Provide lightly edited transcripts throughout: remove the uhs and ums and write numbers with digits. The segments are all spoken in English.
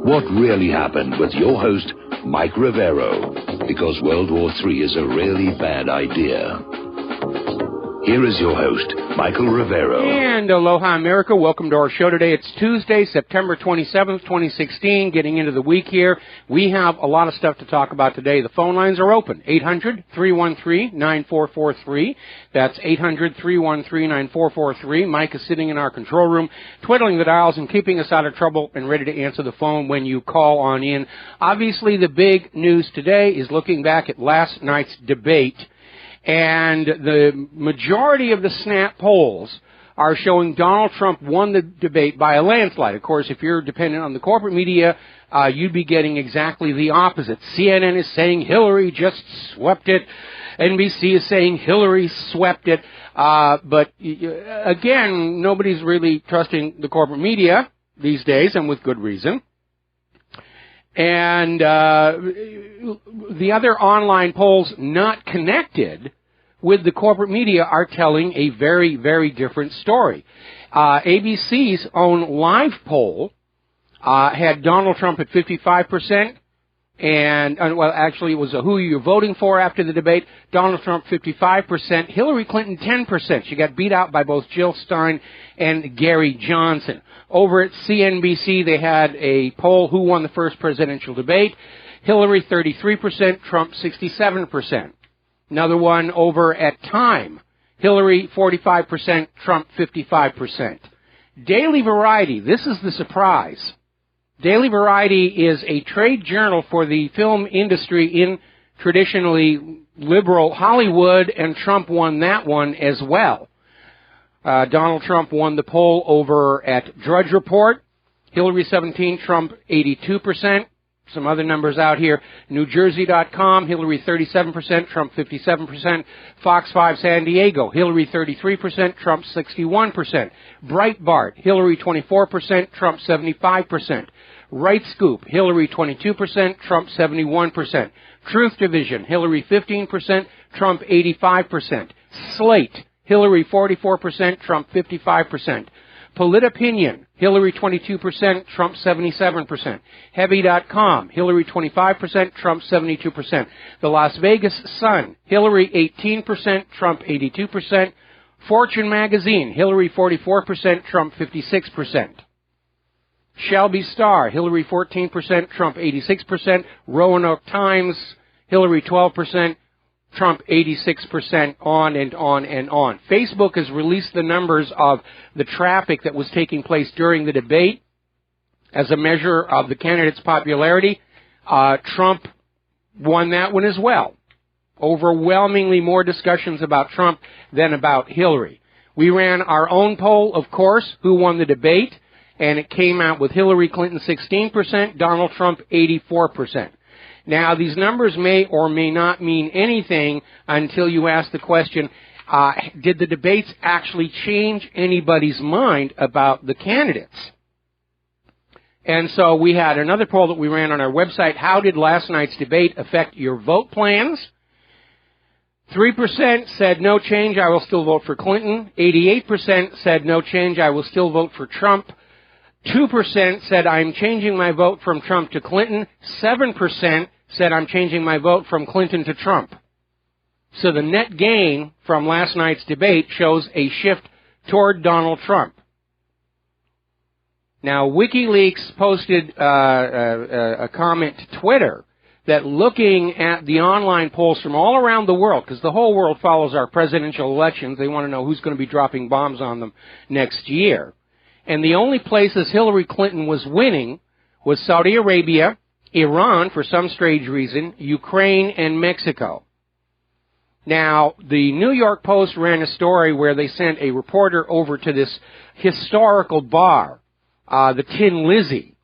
What Really Happened with your host, Mike Rivero, because World War III is a really bad idea. Here is your host, Michael Rivero. And aloha, America. Welcome to our show today. It's Tuesday, September 27th, 2016, getting into the week here. We have a lot of stuff to talk about today. The phone lines are open, 800-313-9443. That's 800-313-9443. Mike is sitting in our control room, twiddling the dials and keeping us out of trouble and ready to answer the phone when you call on in. Obviously, the big news today is looking back at last night's debate. And the majority of the snap polls are showing Donald Trump won the debate by a landslide. Of course, if you're dependent on the corporate media, you'd be getting exactly the opposite. CNN is saying Hillary just swept it. NBC is saying Hillary swept it. But again, nobody's really trusting the corporate media these days, and with good reason. And the other online polls not connected with the corporate media are telling a very, very different story. ABC's own live poll had Donald Trump at 55%, and well, actually it was a who you're voting for after the debate. Donald Trump 55%, Hillary Clinton 10%. She got beat out by both Jill Stein and Gary Johnson. Over at CNBC, they had a poll, who won the first presidential debate? Hillary 33%, Trump 67%. Another one over at Time, Hillary 45%, Trump 55%. Daily Variety, this is the surprise. Daily Variety is a trade journal for the film industry in traditionally liberal Hollywood, and Trump won that one as well. Donald Trump won the poll over at Drudge Report. Hillary 17, Trump 82%. Some other numbers out here. NewJersey.com, Hillary 37%, Trump 57%. Fox 5 San Diego, Hillary 33%, Trump 61%. Breitbart, Hillary 24%, Trump 75%. Right Scoop, Hillary 22%, Trump 71%. Truth Division, Hillary 15%, Trump 85%. Slate, Hillary 44%, Trump 55%. Politopinion, Hillary 22%, Trump 77%. Heavy.com, Hillary 25%, Trump 72%. The Las Vegas Sun, Hillary 18%, Trump 82%. Fortune Magazine, Hillary 44%, Trump 56%. Shelby Star, Hillary 14%, Trump 86%. Roanoke Times, Hillary 12%, Trump 86%, on and on and on. Facebook has released the numbers of the traffic that was taking place during the debate as a measure of the candidate's popularity. Trump won that one as well. Overwhelmingly more discussions about Trump than about Hillary. We ran our own poll, of course, who won the debate, and it came out with Hillary Clinton 16%, Donald Trump 84%. Now, these numbers may or may not mean anything until you ask the question, did the debates actually change anybody's mind about the candidates? And so we had another poll that we ran on our website. How did last night's debate affect your vote plans? 3% said no change, I will still vote for Clinton. 88% said no change, I will still vote for Trump. 2% said I'm changing my vote from Trump to Clinton. 7% said I'm changing my vote from Clinton to Trump. So the net gain from last night's debate shows a shift toward Donald Trump. Now, WikiLeaks posted a comment to Twitter that looking at the online polls from all around the world, because the whole world follows our presidential elections, they want to know who's going to be dropping bombs on them next year. And the only places Hillary Clinton was winning was Saudi Arabia, Iran, for some strange reason, Ukraine, and Mexico. Now, the New York Post ran a story where they sent a reporter over to this historical bar, the Tin Lizzy.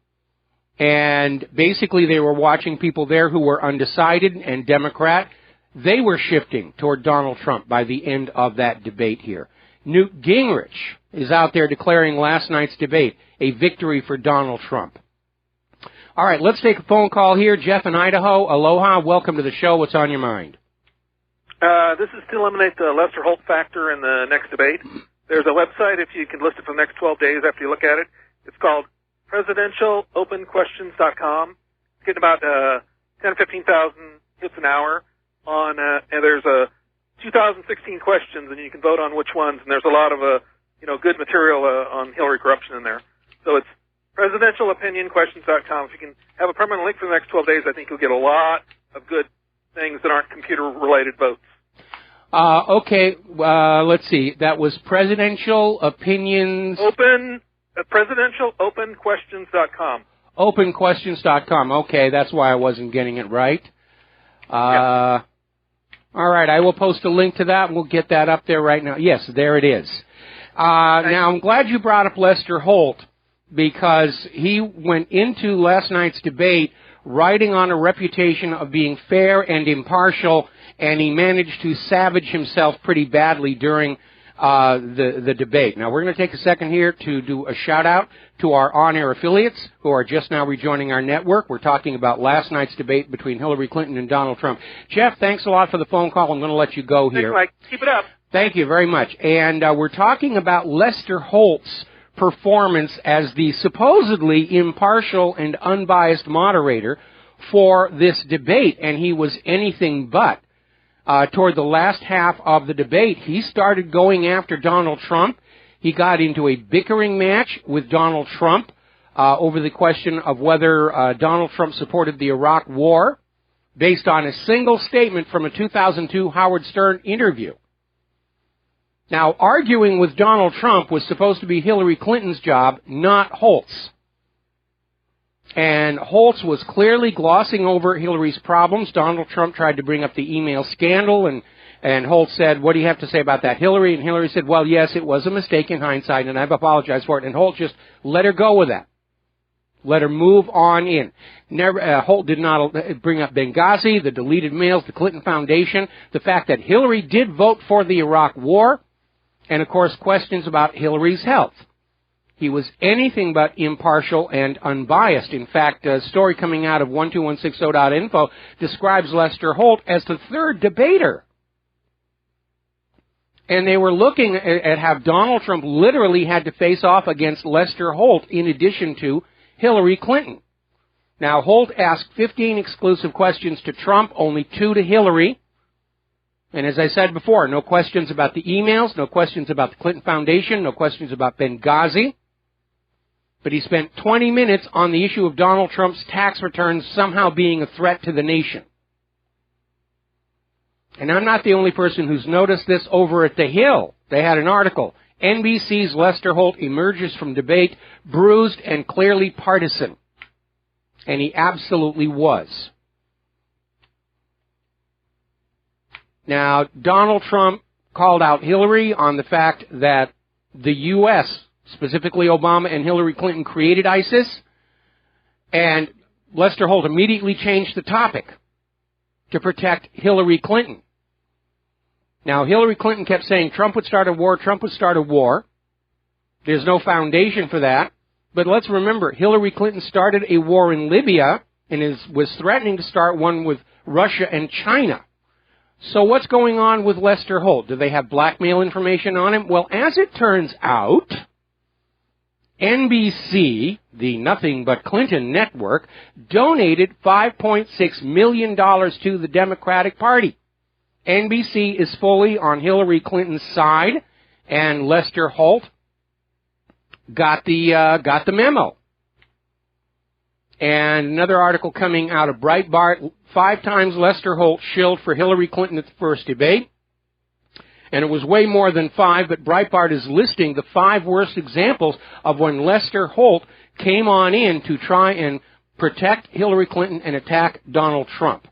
And basically they were watching people there who were undecided and Democrat. They were shifting toward Donald Trump by the end of that debate here. Newt Gingrich is out there declaring last night's debate a victory for Donald Trump. All right, let's take a phone call here. Jeff in Idaho. Aloha. Welcome to the show. What's on your mind? This is to eliminate the Lester Holt factor in the next debate. There's a website, if you can list it for the next 12 days after you look at it. It's called presidentialopenquestions.com. It's getting about 10 or 15,000 hits an hour on, and there's 2016 questions, and you can vote on which ones. And there's a lot of good material on Hillary corruption in there. So it's presidentialopinionquestions.com. If you can have a permanent link for the next 12 days, I think you'll get a lot of good things that aren't computer-related votes. Okay, let's see. That was presidential opinions. Presidentialopenquestions.com. Openquestions.com. Okay, that's why I wasn't getting it right. Yep. All right, I will post a link to that, and we'll get that up there right now. Yes, there it is. Now, I'm glad you brought up Lester Holt, because he went into last night's debate riding on a reputation of being fair and impartial, and he managed to savage himself pretty badly during the debate. Now, we're going to take a second here to do a shout-out to our on-air affiliates who are just now rejoining our network. We're talking about last night's debate between Hillary Clinton and Donald Trump. Jeff, thanks a lot for the phone call. I'm going to let you go here. Thanks, Mike. Keep it up. Thank you very much. And we're talking about Lester Holt's performance as the supposedly impartial and unbiased moderator for this debate, and he was anything but. Toward the last half of the debate, he started going after Donald Trump. He got into a bickering match with Donald Trump over the question of whether Donald Trump supported the Iraq War based on a single statement from a 2002 Howard Stern interview. Now, arguing with Donald Trump was supposed to be Hillary Clinton's job, not Holt's. And Holtz was clearly glossing over Hillary's problems. Donald Trump tried to bring up the email scandal, and Holtz said, "What do you have to say about that, Hillary?" And Hillary said, "Well, yes, it was a mistake in hindsight, and I've apologized for it." And Holtz just let her go with that. Let her move on in. Holt did not bring up Benghazi, the deleted mails, the Clinton Foundation, the fact that Hillary did vote for the Iraq War, and, of course, questions about Hillary's health. He was anything but impartial and unbiased. In fact, a story coming out of 12160.info describes Lester Holt as the third debater. And they were looking at how Donald Trump literally had to face off against Lester Holt in addition to Hillary Clinton. Now, Holt asked 15 exclusive questions to Trump, only 2 to Hillary. And as I said before, no questions about the emails, no questions about the Clinton Foundation, no questions about Benghazi. But he spent 20 minutes on the issue of Donald Trump's tax returns somehow being a threat to the nation. And I'm not the only person who's noticed this. Over at The Hill, they had an article. NBC's Lester Holt emerges from debate bruised and clearly partisan. And he absolutely was. Now, Donald Trump called out Hillary on the fact that the U.S., specifically Obama and Hillary Clinton, created ISIS, and Lester Holt immediately changed the topic to protect Hillary Clinton. Now, Hillary Clinton kept saying Trump would start a war, Trump would start a war. There's no foundation for that. But let's remember, Hillary Clinton started a war in Libya and was threatening to start one with Russia and China. So what's going on with Lester Holt? Do they have blackmail information on him? Well, as it turns out, NBC, the Nothing But Clinton network, donated $5.6 million to the Democratic Party. NBC is fully on Hillary Clinton's side, and Lester Holt got the memo. And another article coming out of Breitbart, 5 times Lester Holt shilled for Hillary Clinton at the first debate. And it was way more than 5, but Breitbart is listing the 5 worst examples of when Lester Holt came on in to try and protect Hillary Clinton and attack Donald Trump.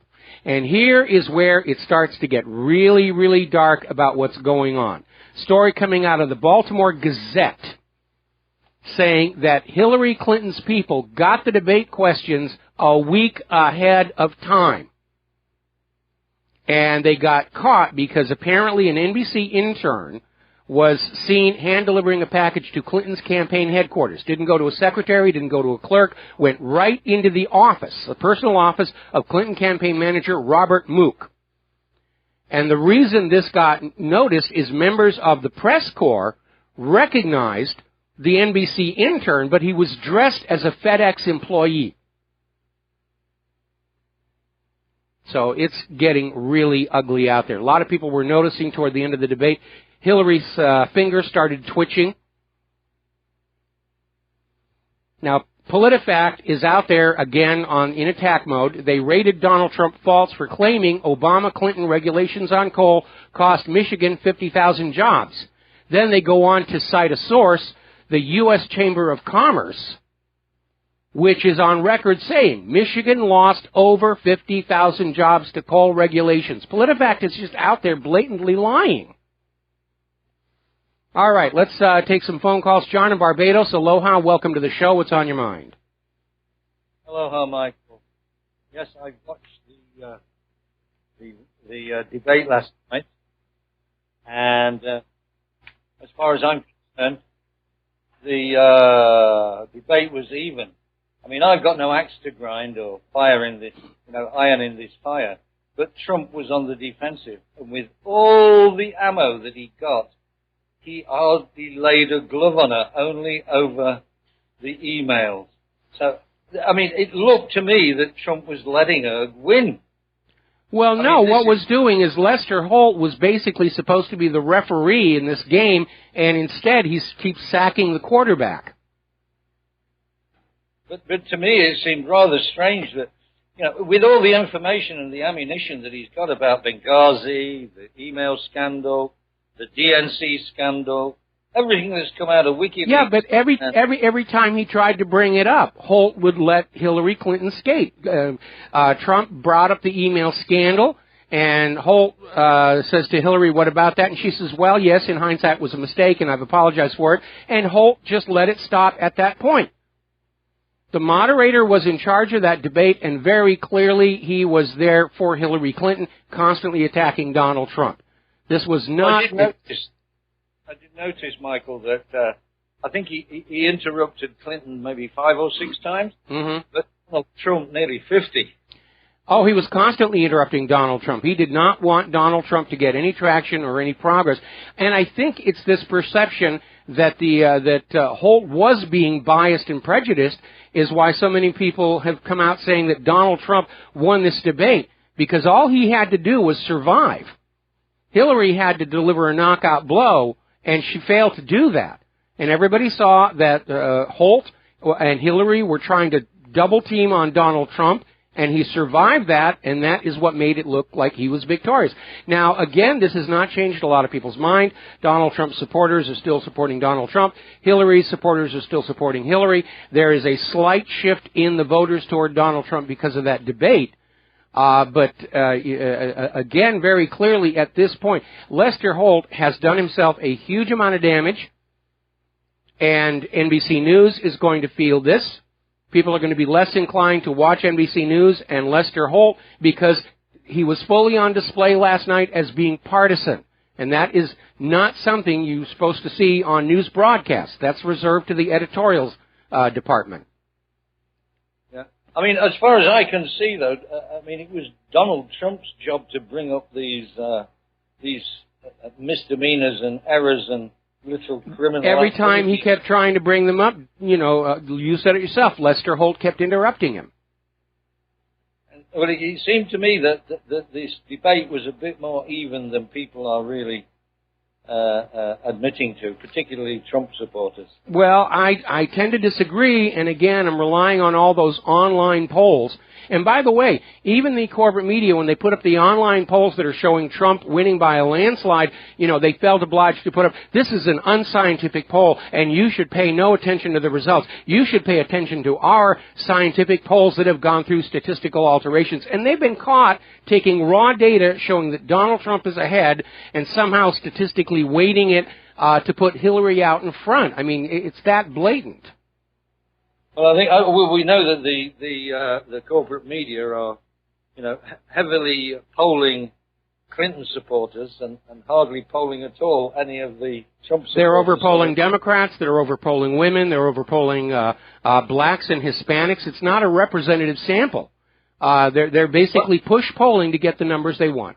And here is where it starts to get really, really dark about what's going on. Story coming out of the Baltimore Gazette saying that Hillary Clinton's people got the debate questions a week ahead of time. And they got caught because apparently an NBC intern was seen hand-delivering a package to Clinton's campaign headquarters. Didn't go to a secretary, didn't go to a clerk, went right into the office, the personal office of Clinton campaign manager Robert Mook. And the reason this got noticed is members of the press corps recognized the NBC intern, but he was dressed as a FedEx employee. So it's getting really ugly out there. A lot of people were noticing toward the end of the debate, Hillary's finger started twitching. Now, PolitiFact is out there again in attack mode. They rated Donald Trump false for claiming Obama-Clinton regulations on coal cost Michigan 50,000 jobs. Then they go on to cite a source, the U.S. Chamber of Commerce, which is on record saying Michigan lost over 50,000 jobs to coal regulations. PolitiFact is just out there blatantly lying. All right, let's take some phone calls. John in Barbados, aloha, welcome to the show. What's on your mind? Aloha, Michael. Yes, I watched the debate last night, and as far as I'm concerned, the debate was even. I mean, I've got no axe to grind or fire in this, iron in this fire, but Trump was on the defensive, and with all the ammo that he got, he hardly laid a glove on her, only over the emails. So, I mean, it looked to me that Trump was letting her win. Well, no, what was doing is Lester Holt was basically supposed to be the referee in this game, and instead he keeps sacking the quarterback. But to me it seemed rather strange that, with all the information and the ammunition that he's got about Benghazi, the email scandal, the DNC scandal, everything that's come out of WikiLeaks. Yeah, but every time he tried to bring it up, Holt would let Hillary Clinton skate. Trump brought up the email scandal, and Holt says to Hillary, what about that? And she says, well, yes, in hindsight it was a mistake, and I've apologized for it. And Holt just let it stop at that point. The moderator was in charge of that debate, and very clearly he was there for Hillary Clinton, constantly attacking Donald Trump. This was not... I did notice, Michael, that I think he interrupted Clinton maybe 5 or 6 times, but Donald Trump nearly 50. Oh, he was constantly interrupting Donald Trump. He did not want Donald Trump to get any traction or any progress. And I think it's this perception that Holt was being biased and prejudiced is why so many people have come out saying that Donald Trump won this debate, because all he had to do was survive. Hillary had to deliver a knockout blow, and she failed to do that. And everybody saw that Holt and Hillary were trying to double team on Donald Trump, and he survived that, and that is what made it look like he was victorious. Now, again, this has not changed a lot of people's mind. Donald Trump's supporters are still supporting Donald Trump. Hillary's supporters are still supporting Hillary. There is a slight shift in the voters toward Donald Trump because of that debate. But again, very clearly at this point, Lester Holt has done himself a huge amount of damage, and NBC News is going to feel this. People are going to be less inclined to watch NBC News and Lester Holt because he was fully on display last night as being partisan. And that is not something you're supposed to see on news broadcasts. That's reserved to the editorials department. Yeah. I mean, as far as I can see, though, it was Donald Trump's job to bring up these misdemeanors and errors and little criminal Every time he kept trying to bring them up, you said it yourself, Lester Holt kept interrupting him. Well, it seemed to me that this debate was a bit more even than people are really admitting to, particularly Trump supporters. Well, I tend to disagree, and again, I'm relying on all those online polls. And by the way, even the corporate media, when they put up the online polls that are showing Trump winning by a landslide, they felt obliged to put up, this is an unscientific poll, and you should pay no attention to the results. You should pay attention to our scientific polls that have gone through statistical alterations. And they've been caught taking raw data showing that Donald Trump is ahead and somehow statistically weighting it to put Hillary out in front. I mean, it's that blatant. Well, I think we know that the corporate media are, heavily polling Clinton supporters and hardly polling at all any of the Trump supporters. They're overpolling Democrats. They're overpolling women. They're overpolling blacks and Hispanics. It's not a representative sample. They're basically push polling to get the numbers they want.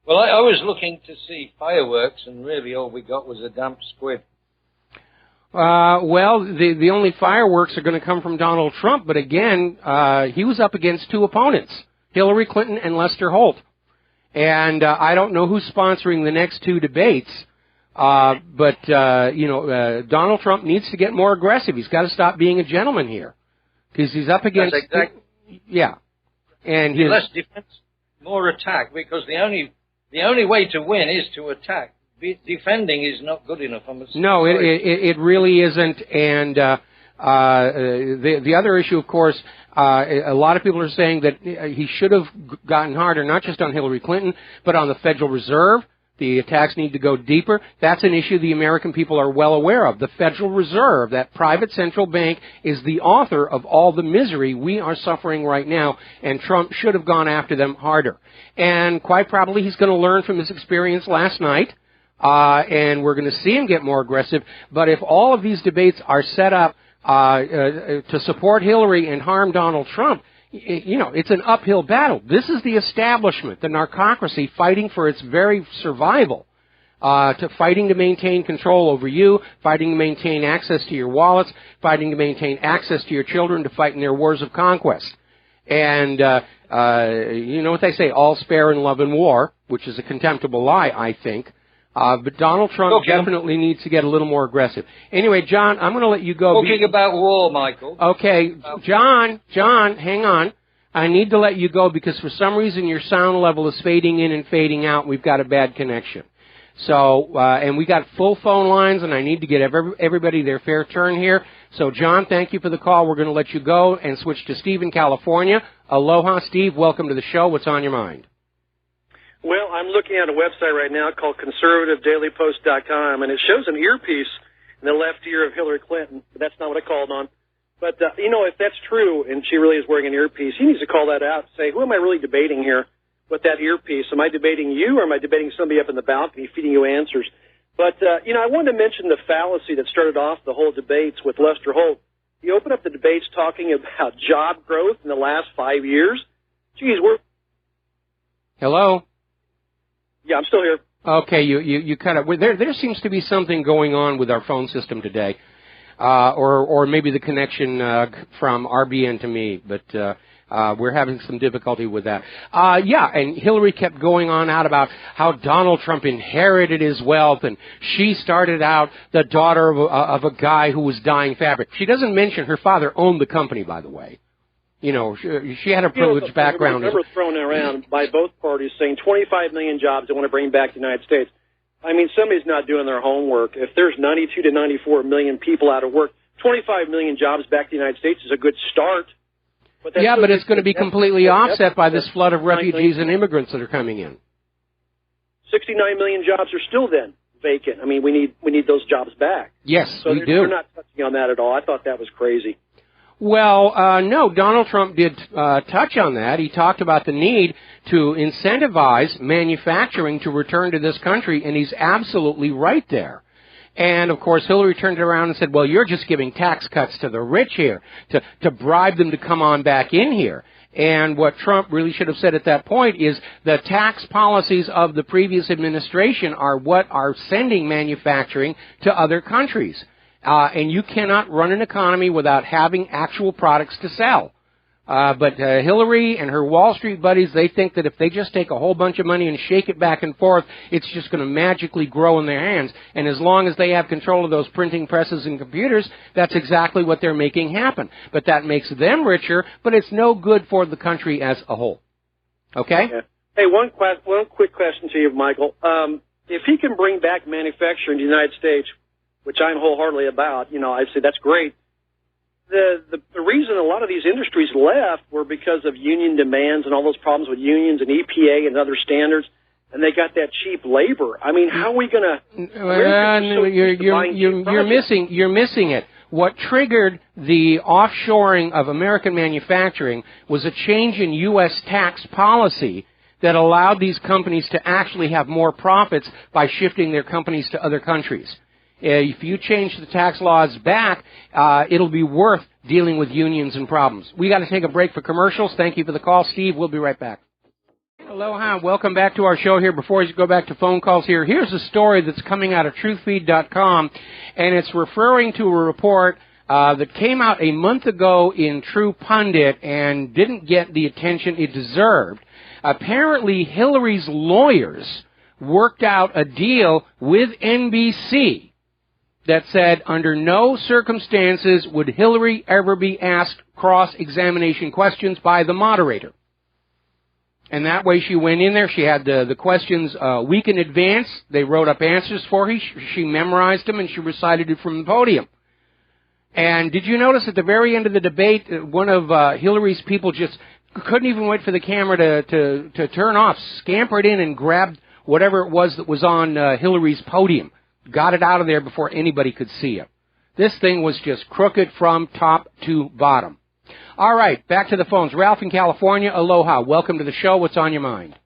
Well, I was looking to see fireworks, and really all we got was a damp squid. Well, the only fireworks are going to come from Donald Trump, but again, he was up against two opponents, Hillary Clinton and Lester Holt. And I don't know who's sponsoring the next two debates, but Donald Trump needs to get more aggressive. He's got to stop being a gentleman here, because he's up against... That's exactly. Yeah. And less defense, more attack, because the only way to win is to attack. Defending is not good enough. No, it really isn't. And the other issue, of course, a lot of people are saying that he should have gotten harder, not just on Hillary Clinton, but on the Federal Reserve. The attacks need to go deeper. That's an issue the American people are well aware of. The Federal Reserve, that private central bank, is the author of all the misery we are suffering right now, and Trump should have gone after them harder. And quite probably he's going to learn from his experience last night, and we're going to see him get more aggressive. But if all of these debates are set up to support Hillary and harm Donald Trump, it's an uphill battle. This is the establishment, the narcocracy, fighting for its very survival, fighting to maintain control over you, fighting to maintain access to your wallets, fighting to maintain access to your children, to fight in their wars of conquest. And you know what they say, all's fair in love and war, which is a contemptible lie, I think. But Donald Trump definitely needs to get a little more aggressive. Anyway, John, I'm going to let you go. Talking about war, Michael. Okay, John, hang on. I need to let you go because for some reason your sound level is fading in and fading out. We've got a bad connection. So, and we got full phone lines, and I need to get everybody their fair turn here. So, John, thank you for the call. We're going to let you go and switch to Steve in California. Aloha, Steve. Welcome to the show. What's on your mind? Well, I'm looking at a website right now called conservativedailypost.com, and it shows an earpiece in the left ear of Hillary Clinton, but that's not what I called on. But, if that's true, and she really is wearing an earpiece, he needs to call that out and say, who am I really debating here with that earpiece? Am I debating you, or am I debating somebody up in the balcony feeding you answers? But, I wanted to mention the fallacy that started off the whole debates with Lester Holt. He opened up the debates talking about job growth in the last 5 years. Geez, Hello? Yeah, I'm still here. Okay, you kind of there seems to be something going on with our phone system today, or maybe the connection from RBN to me, but we're having some difficulty with that. And Hillary kept going on out about how Donald Trump inherited his wealth, and she started out the daughter of a guy who was dyeing fabric. She doesn't mention her father owned the company, by the way. She had a privileged background. I remember thrown around by both parties saying 25 million jobs they want to bring back to the United States. I mean, somebody's not doing their homework. If there's 92 to 94 million people out of work, 25 million jobs back to the United States is a good start. But it's going to be completely offset by this flood of refugees and immigrants that are coming in. 69 million jobs are still then vacant. I mean, we need those jobs back. Yes, so we do. We're not touching on that at all. I thought that was crazy. Well, no, Donald Trump did touch on that. He talked about the need to incentivize manufacturing to return to this country, and he's absolutely right there. And, of course, Hillary turned around and said, well, you're just giving tax cuts to the rich here to bribe them to come on back in here. And what Trump really should have said at that point is the tax policies of the previous administration are what are sending manufacturing to other countries. And you cannot run an economy without having actual products to sell. But Hillary and her Wall Street buddies, they think that if they just take a whole bunch of money and shake it back and forth, it's just going to magically grow in their hands. And as long as they have control of those printing presses and computers, that's exactly what they're making happen. But that makes them richer, but it's no good for the country as a whole. Okay? Yeah. Hey, one quick question to you, Michael. If he can bring back manufacturing to the United States, which I'm wholeheartedly about, I say that's great. The reason a lot of these industries left were because of union demands and all those problems with unions and EPA and other standards, and they got that cheap labor. I mean, how are we going to... You're missing it. What triggered the offshoring of American manufacturing was a change in U.S. tax policy that allowed these companies to actually have more profits by shifting their companies to other countries. If you change the tax laws back, it'll be worth dealing with unions and problems. We got to take a break for commercials. Thank you for the call, Steve. We'll be right back. Aloha. Welcome back to our show here. Before we go back to phone calls here, here's a story that's coming out of truthfeed.com, and it's referring to a report that came out a month ago in True Pundit and didn't get the attention it deserved. Apparently, Hillary's lawyers worked out a deal with NBC that said under no circumstances would Hillary ever be asked cross-examination questions by the moderator. And that way she went in there, she had the questions a week in advance, they wrote up answers for her, she memorized them, and she recited it from the podium. And did you notice at the very end of the debate, one of Hillary's people just couldn't even wait for the camera to turn off, scampered in and grabbed whatever it was that was on Hillary's podium, got it out of there before anybody could see it. This thing was just crooked from top to bottom. All right, back to the phones. Ralph in California, aloha. Welcome to the show. What's on your mind?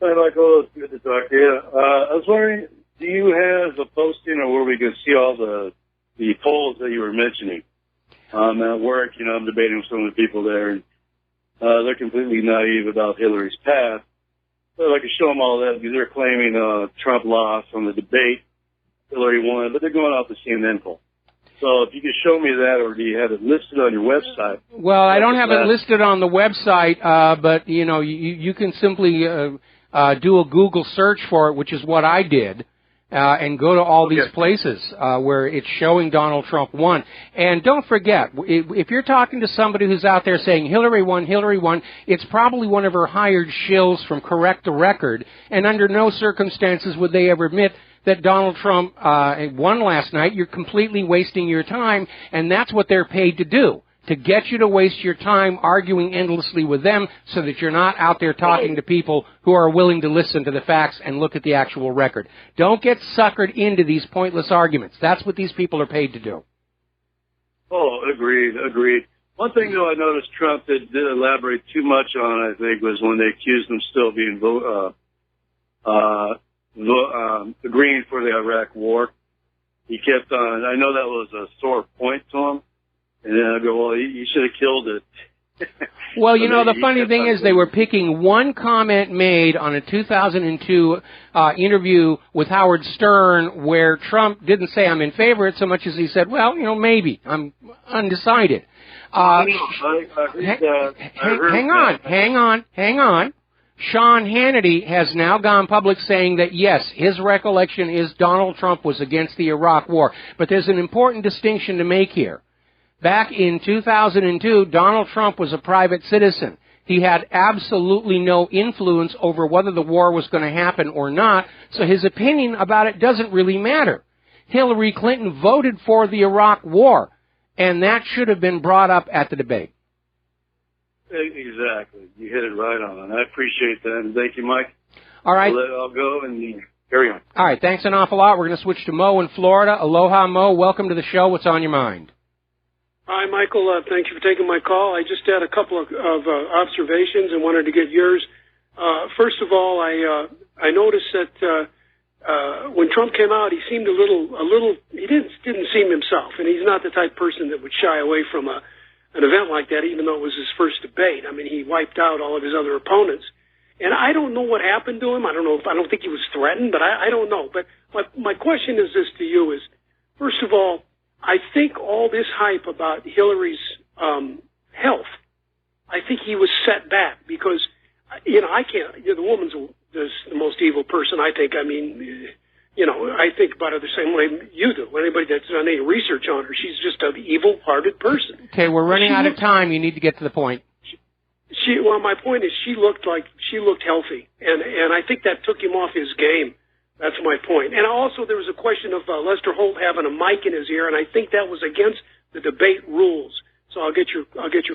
Hi, Michael. It's good to talk to you. I was wondering, do you have a posting or where we can see all the polls that you were mentioning? At work, I'm debating with some of the people there, and they're completely naive about Hillary's path. So I can show them all that because they're claiming Trump lost on the debate, Hillary won, but they're going off the CNN poll. So if you could show me that, or do you have it listed on your website? Well, I don't have it listed on the website, but, you can simply do a Google search for it, which is what I did, and go to all these places where it's showing Donald Trump won. And don't forget, if you're talking to somebody who's out there saying Hillary won, it's probably one of her hired shills from Correct the Record, and under no circumstances would they ever admit that Donald Trump won last night. You're completely wasting your time, and that's what they're paid to do, to get you to waste your time arguing endlessly with them so that you're not out there talking to people who are willing to listen to the facts and look at the actual record. Don't get suckered into these pointless arguments. That's what these people are paid to do. Oh, agreed. One thing, though, I noticed Trump did elaborate too much on, I think, was when they accused him still being agreeing for the Iraq war. He kept on, I know that was a sore point to him, and then I go, well, you should have killed it. Well, the funny thing is they were picking one comment made on a 2002 interview with Howard Stern where Trump didn't say I'm in favor of it so much as he said, well, maybe. I'm undecided. Hang on. Sean Hannity has now gone public saying that, yes, his recollection is Donald Trump was against the Iraq War. But there's an important distinction to make here. Back in 2002, Donald Trump was a private citizen. He had absolutely no influence over whether the war was going to happen or not, so his opinion about it doesn't really matter. Hillary Clinton voted for the Iraq War, and that should have been brought up at the debate. Exactly. You hit it right on. I appreciate that. And thank you, Mike. All right. I'll go and carry on. All right. Thanks an awful lot. We're going to switch to Mo in Florida. Aloha, Mo. Welcome to the show. What's on your mind? Hi, Michael. Thank you for taking my call. I just had a couple of observations and wanted to get yours. First of all, I noticed that when Trump came out, he seemed he didn't seem himself, and he's not the type of person that would shy away from an event like that, even though it was his first debate. I mean, he wiped out all of his other opponents. And I don't know what happened to him. I don't think he was threatened, but I don't know. But my question is this to you is, first of all, I think all this hype about Hillary's health, I think he was set back because, I can't, the woman's the most evil person, I think. I mean, I think about her the same way you do. Anybody that's done any research on her, she's just an evil-hearted person. Okay, we're running out of time. You need to get to the point. Well, my point is she looked healthy, and I think that took him off his game. That's my point. And also there was a question of Lester Holt having a mic in his ear, and I think that was against the debate rules. So I'll get your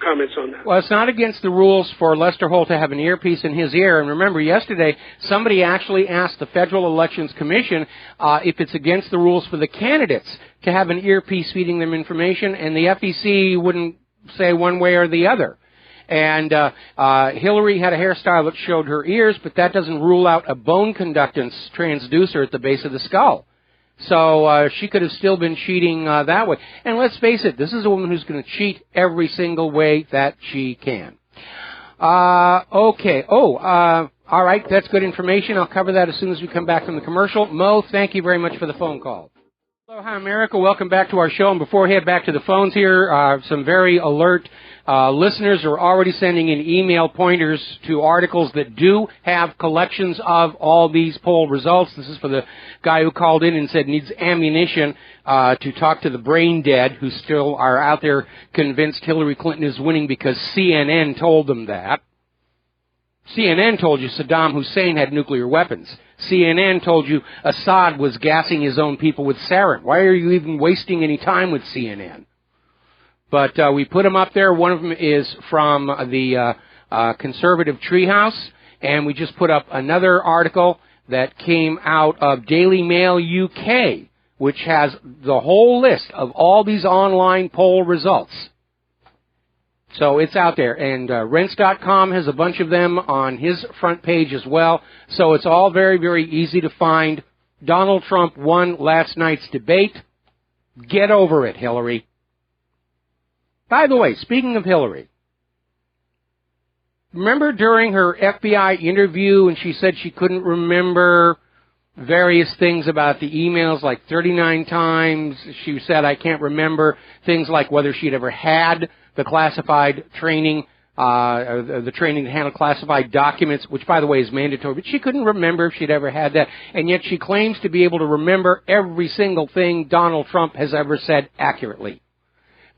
comments on that. Well, it's not against the rules for Lester Holt to have an earpiece in his ear. And remember, yesterday, somebody actually asked the Federal Elections Commission if it's against the rules for the candidates to have an earpiece feeding them information, and the FEC wouldn't say one way or the other. And Hillary had a hairstyle that showed her ears, but that doesn't rule out a bone conductance transducer at the base of the skull. So she could have still been cheating that way. And let's face it, this is a woman who's going to cheat every single way that she can. Okay. All right. That's good information. I'll cover that as soon as we come back from the commercial. Mo, thank you very much for the phone call. Aloha, America. Welcome back to our show. And before we head back to the phones here, some very alert listeners are already sending in email pointers to articles that do have collections of all these poll results. This is for the guy who called in and said needs ammunition to talk to the brain dead who still are out there convinced Hillary Clinton is winning because CNN told them that. CNN told you Saddam Hussein had nuclear weapons. CNN told you Assad was gassing his own people with sarin. Why are you even wasting any time with CNN? But we put them up there. One of them is from the Conservative Treehouse, and we just put up another article that came out of Daily Mail UK, which has the whole list of all these online poll results. So it's out there, and Rents.com has a bunch of them on his front page as well. So it's all very, very easy to find. Donald Trump won last night's debate. Get over it, Hillary. By the way, speaking of Hillary, remember during her FBI interview and she said she couldn't remember various things about the emails like 39 times. She said, I can't remember things like whether she'd ever had the classified training, the training to handle classified documents, which, by the way, is mandatory. But she couldn't remember if she'd ever had that. And yet she claims to be able to remember every single thing Donald Trump has ever said accurately.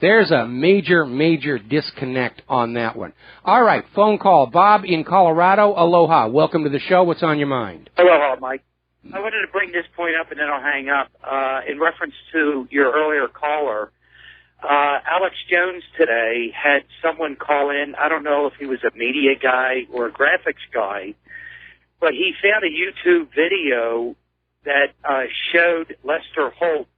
There's a major, major disconnect on that one. All right, phone call. Bob in Colorado. Aloha. Welcome to the show. What's on your mind? Aloha, Mike. I wanted to bring this point up and then I'll hang up. In reference to your earlier caller, Alex Jones today had someone call in. I don't know if he was a media guy or a graphics guy, but he found a YouTube video that showed Lester Holt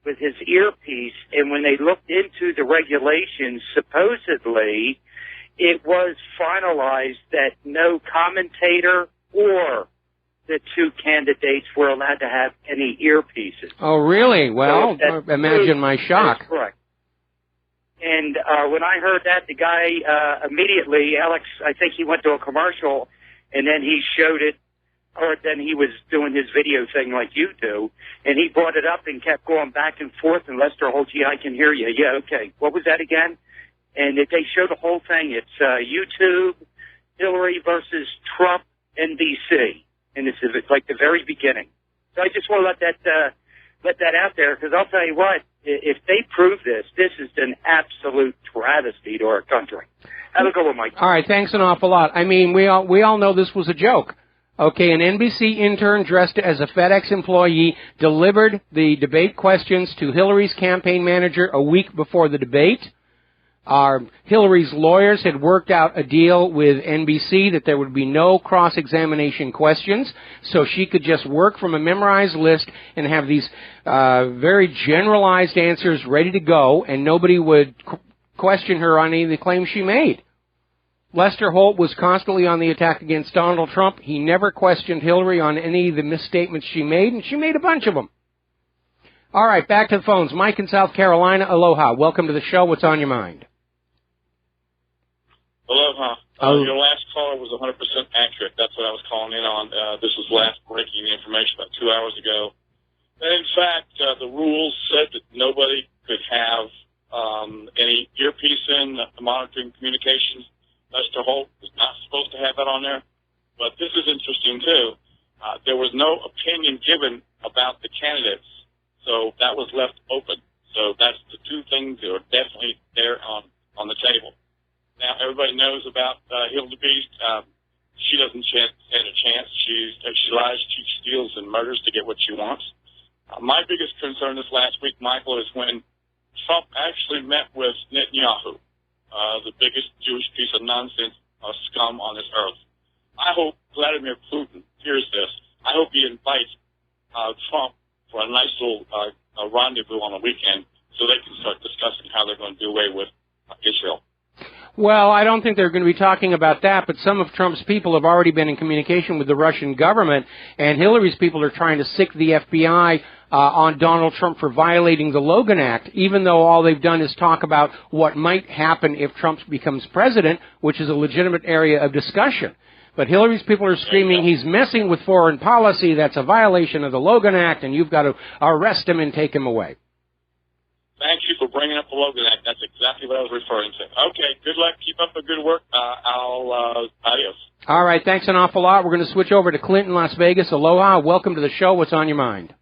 with his earpiece, and when they looked into the regulations, supposedly it was finalized that no commentator or the two candidates were allowed to have any earpieces. Oh, really? Well, so imagine my shock. That's correct. And when I heard that, the guy immediately, Alex, I think he went to a commercial, and then he showed it, or then he was doing his video thing like you do, and he brought it up and kept going back and forth, and Lester Holt, yeah, I can hear you. Yeah, okay. What was that again? And they show the whole thing. It's YouTube, Hillary versus Trump, NBC, and it's like the very beginning. So I just want to let that out there, because I'll tell you what, if they prove this is an absolute travesty to our country. Have a good one, Mike. All right, thanks an awful lot. I mean, we all know this was a joke. Okay, an NBC intern dressed as a FedEx employee delivered the debate questions to Hillary's campaign manager a week before the debate. Hillary's lawyers had worked out a deal with NBC that there would be no cross-examination questions, so she could just work from a memorized list and have these very generalized answers ready to go, and nobody would question her on any of the claims she made. Lester Holt was constantly on the attack against Donald Trump. He never questioned Hillary on any of the misstatements she made, and she made a bunch of them. All right, back to the phones. Mike in South Carolina. Aloha. Welcome to the show. What's on your mind? Aloha. Your last caller was 100% accurate. That's what I was calling in on. This was last breaking information about 2 hours ago. And in fact, the rules said that nobody could have any earpiece in monitoring communications. Lester Holt was not supposed to have that on there. But this is interesting, too. There was no opinion given about the candidates, so that was left open. So that's the two things that are definitely there on the table. Now, everybody knows about Hilda Beast. She doesn't stand a chance. She lies, she steals, and murders to get what she wants. My biggest concern this last week, Michael, is when Trump actually met with Netanyahu, the biggest Jewish piece of nonsense scum on this earth. I hope Vladimir Putin hears this. I hope he invites Trump for a nice little rendezvous on the weekend so they can start discussing how they're going to do away with Israel. Well, I don't think they're going to be talking about that, but some of Trump's people have already been in communication with the Russian government, and Hillary's people are trying to sic the FBI on Donald Trump for violating the Logan Act, even though all they've done is talk about what might happen if Trump becomes president, which is a legitimate area of discussion. But Hillary's people are screaming he's messing with foreign policy, that's a violation of the Logan Act, and you've got to arrest him and take him away. Thank you for bringing up the Logan Act. That's exactly what I was referring to. Okay, good luck. Keep up the good work. Adios. All right, thanks an awful lot. We're going to switch over to Clinton, Las Vegas. Aloha. Welcome to the show. What's on your mind?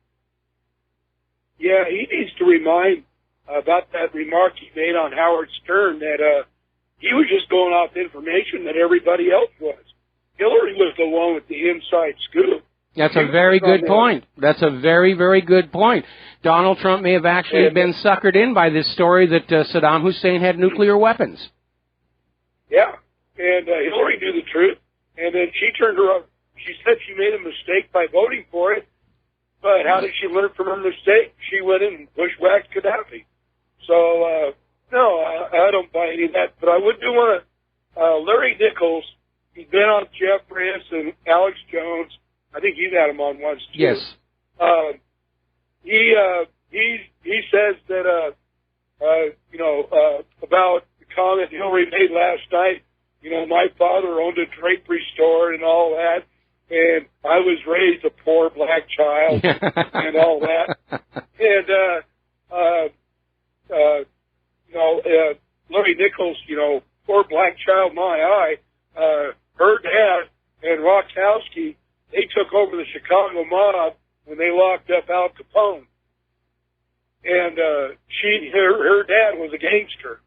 Yeah, he needs to remind about that remark he made on Howard Stern that he was just going off information that everybody else was. Hillary was the one with the inside scoop. That's a very good point. That's a very, very good point. Donald Trump may have actually been suckered in by this story that Saddam Hussein had nuclear weapons. Yeah, and Hillary knew the truth, and then she turned around. She said she made a mistake by voting for it, but how did she learn from her mistake? She went in and bushwhacked Gaddafi. So, no, I don't buy any of that, but I would do want to, Larry Nichols, he's been on Jeff Riss and Alex Jones. I think you've had him on once, too. Yes. He says that, about the comment Hillary made last night, my father owned a drapery store and all that, and I was raised a poor black child and all that. And, Larry Nichols, poor black child in my eye, her dad and Rockowski, they took over the Chicago mob when they locked up Al Capone. And her dad was a gangster.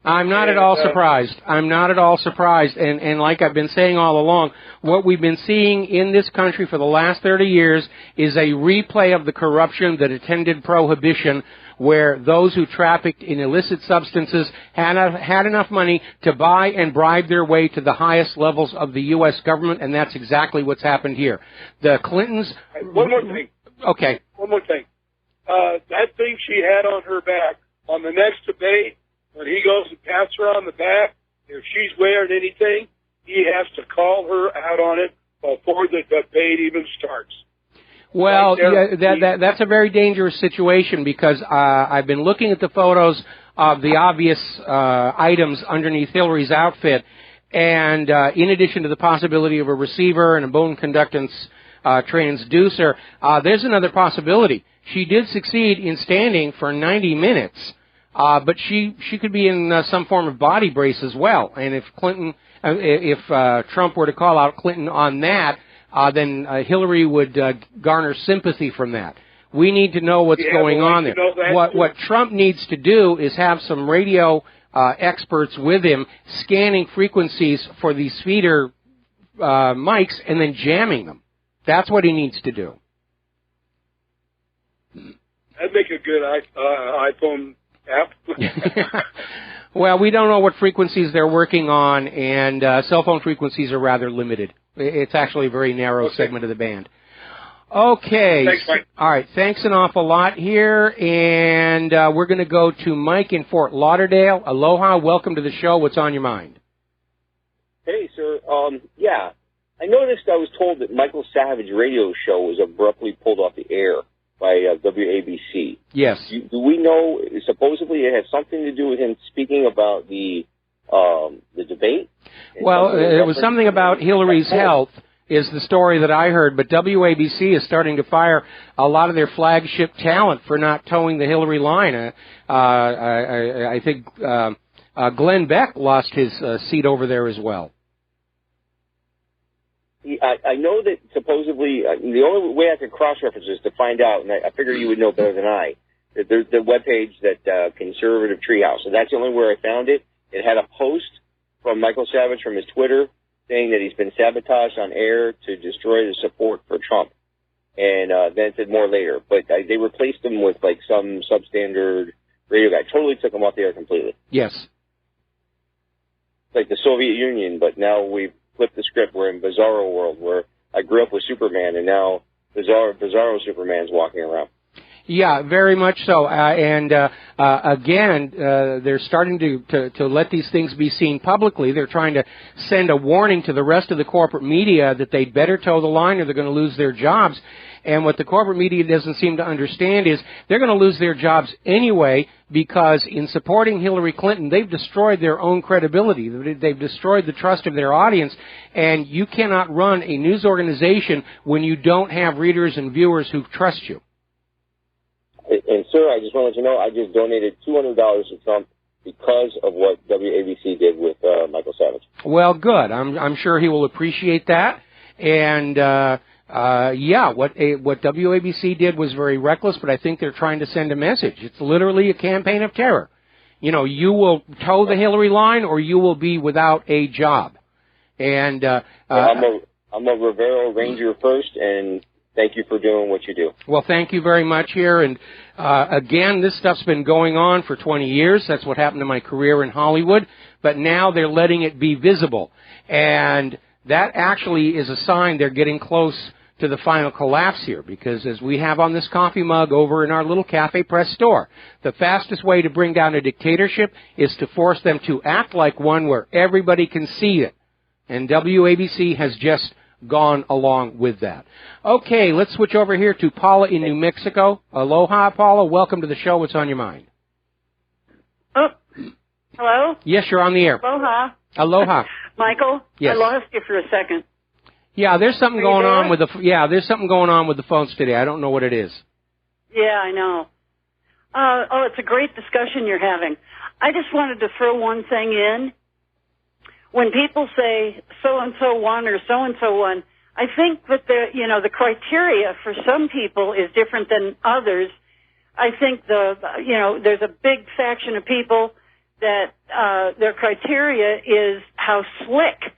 I'm not at all surprised. I'm not at all surprised. And like I've been saying all along, what we've been seeing in this country for the last 30 years is a replay of the corruption that attended Prohibition, where those who trafficked in illicit substances had enough money to buy and bribe their way to the highest levels of the U.S. government, and that's exactly what's happened here. The Clintons... One more thing. Okay. One more thing. That thing she had on her back, on the next debate, when he goes and pats her on the back, if she's wearing anything, he has to call her out on it before the debate even starts. Well, that's a very dangerous situation because I've been looking at the photos of the obvious items underneath Hillary's outfit, and in addition to the possibility of a receiver and a bone conductance transducer, there's another possibility. She did succeed in standing for 90 minutes, but she could be in some form of body brace as well. And if Trump were to call out Clinton on that, then Hillary would garner sympathy from that. We need to know what's going on there. What Trump needs to do is have some radio experts with him scanning frequencies for these feeder mics and then jamming them. That's what he needs to do. That'd make a good iPhone app. Well, we don't know what frequencies they're working on, and cell phone frequencies are rather limited. It's actually a very narrow segment of the band. Okay. Thanks, Mike. All right. Thanks an awful lot here, and we're going to go to Mike in Fort Lauderdale. Aloha. Welcome to the show. What's on your mind? Hey, sir. Yeah. I noticed I was told that Michael Savage's radio show was abruptly pulled off the air by WABC. Yes. Do we know, supposedly it had something to do with him speaking about the debate? Well, it was something about Hillary's health is the story that I heard, but WABC is starting to fire a lot of their flagship talent for not towing the Hillary line. I think Glenn Beck lost his seat over there as well. I know that supposedly the only way I could cross-reference is to find out, and I figure you would know better than I, that there's the webpage that Conservative Treehouse, and that's the only where I found it. It had a post from Michael Savage from his Twitter saying that he's been sabotaged on air to destroy the support for Trump, and then it said more later. But they replaced him with like some substandard radio guy. Totally took him off the air completely. Yes. It's like the Soviet Union, but now we've flipped the script. We're in Bizarro world where I grew up with Superman, and now Bizarro Superman's walking around. Yeah, very much so. Again, they're starting to let these things be seen publicly. They're trying to send a warning to the rest of the corporate media that they'd better toe the line or they're going to lose their jobs. And what the corporate media doesn't seem to understand is they're going to lose their jobs anyway because in supporting Hillary Clinton, they've destroyed their own credibility. They've destroyed the trust of their audience. And you cannot run a news organization when you don't have readers and viewers who trust you. And, sir, I just want to let you know, I just donated $200 to Trump because of what WABC did with Michael Savage. Well, good. I'm sure he will appreciate that. And what WABC did was very reckless, but I think they're trying to send a message. It's literally a campaign of terror. You know, you will toe the Hillary line or you will be without a job. And I'm a Rivero Ranger first, and thank you for doing what you do. Well, thank you very much here. And again, this stuff's been going on for 20 years. That's what happened to my career in Hollywood. But now they're letting it be visible. And that actually is a sign they're getting close to the final collapse here. Because as we have on this coffee mug over in our little Cafe Press store, the fastest way to bring down a dictatorship is to force them to act like one where everybody can see it. And WABC has just gone along with that. Okay, let's switch over here to Paula in New Mexico. Aloha, Paula. Welcome to the show. What's on your mind? Oh, hello? Yes, you're on the air. Aloha. Aloha. Michael? Yes. I lost you for a second. Yeah, there's something going on with there's something going on with the phones today. I don't know what it is. Yeah, I know. It's a great discussion you're having. I just wanted to throw one thing in. When people say so-and-so won or so-and-so won, I think that the criteria for some people is different than others. I think there's a big faction of people that their criteria is how slick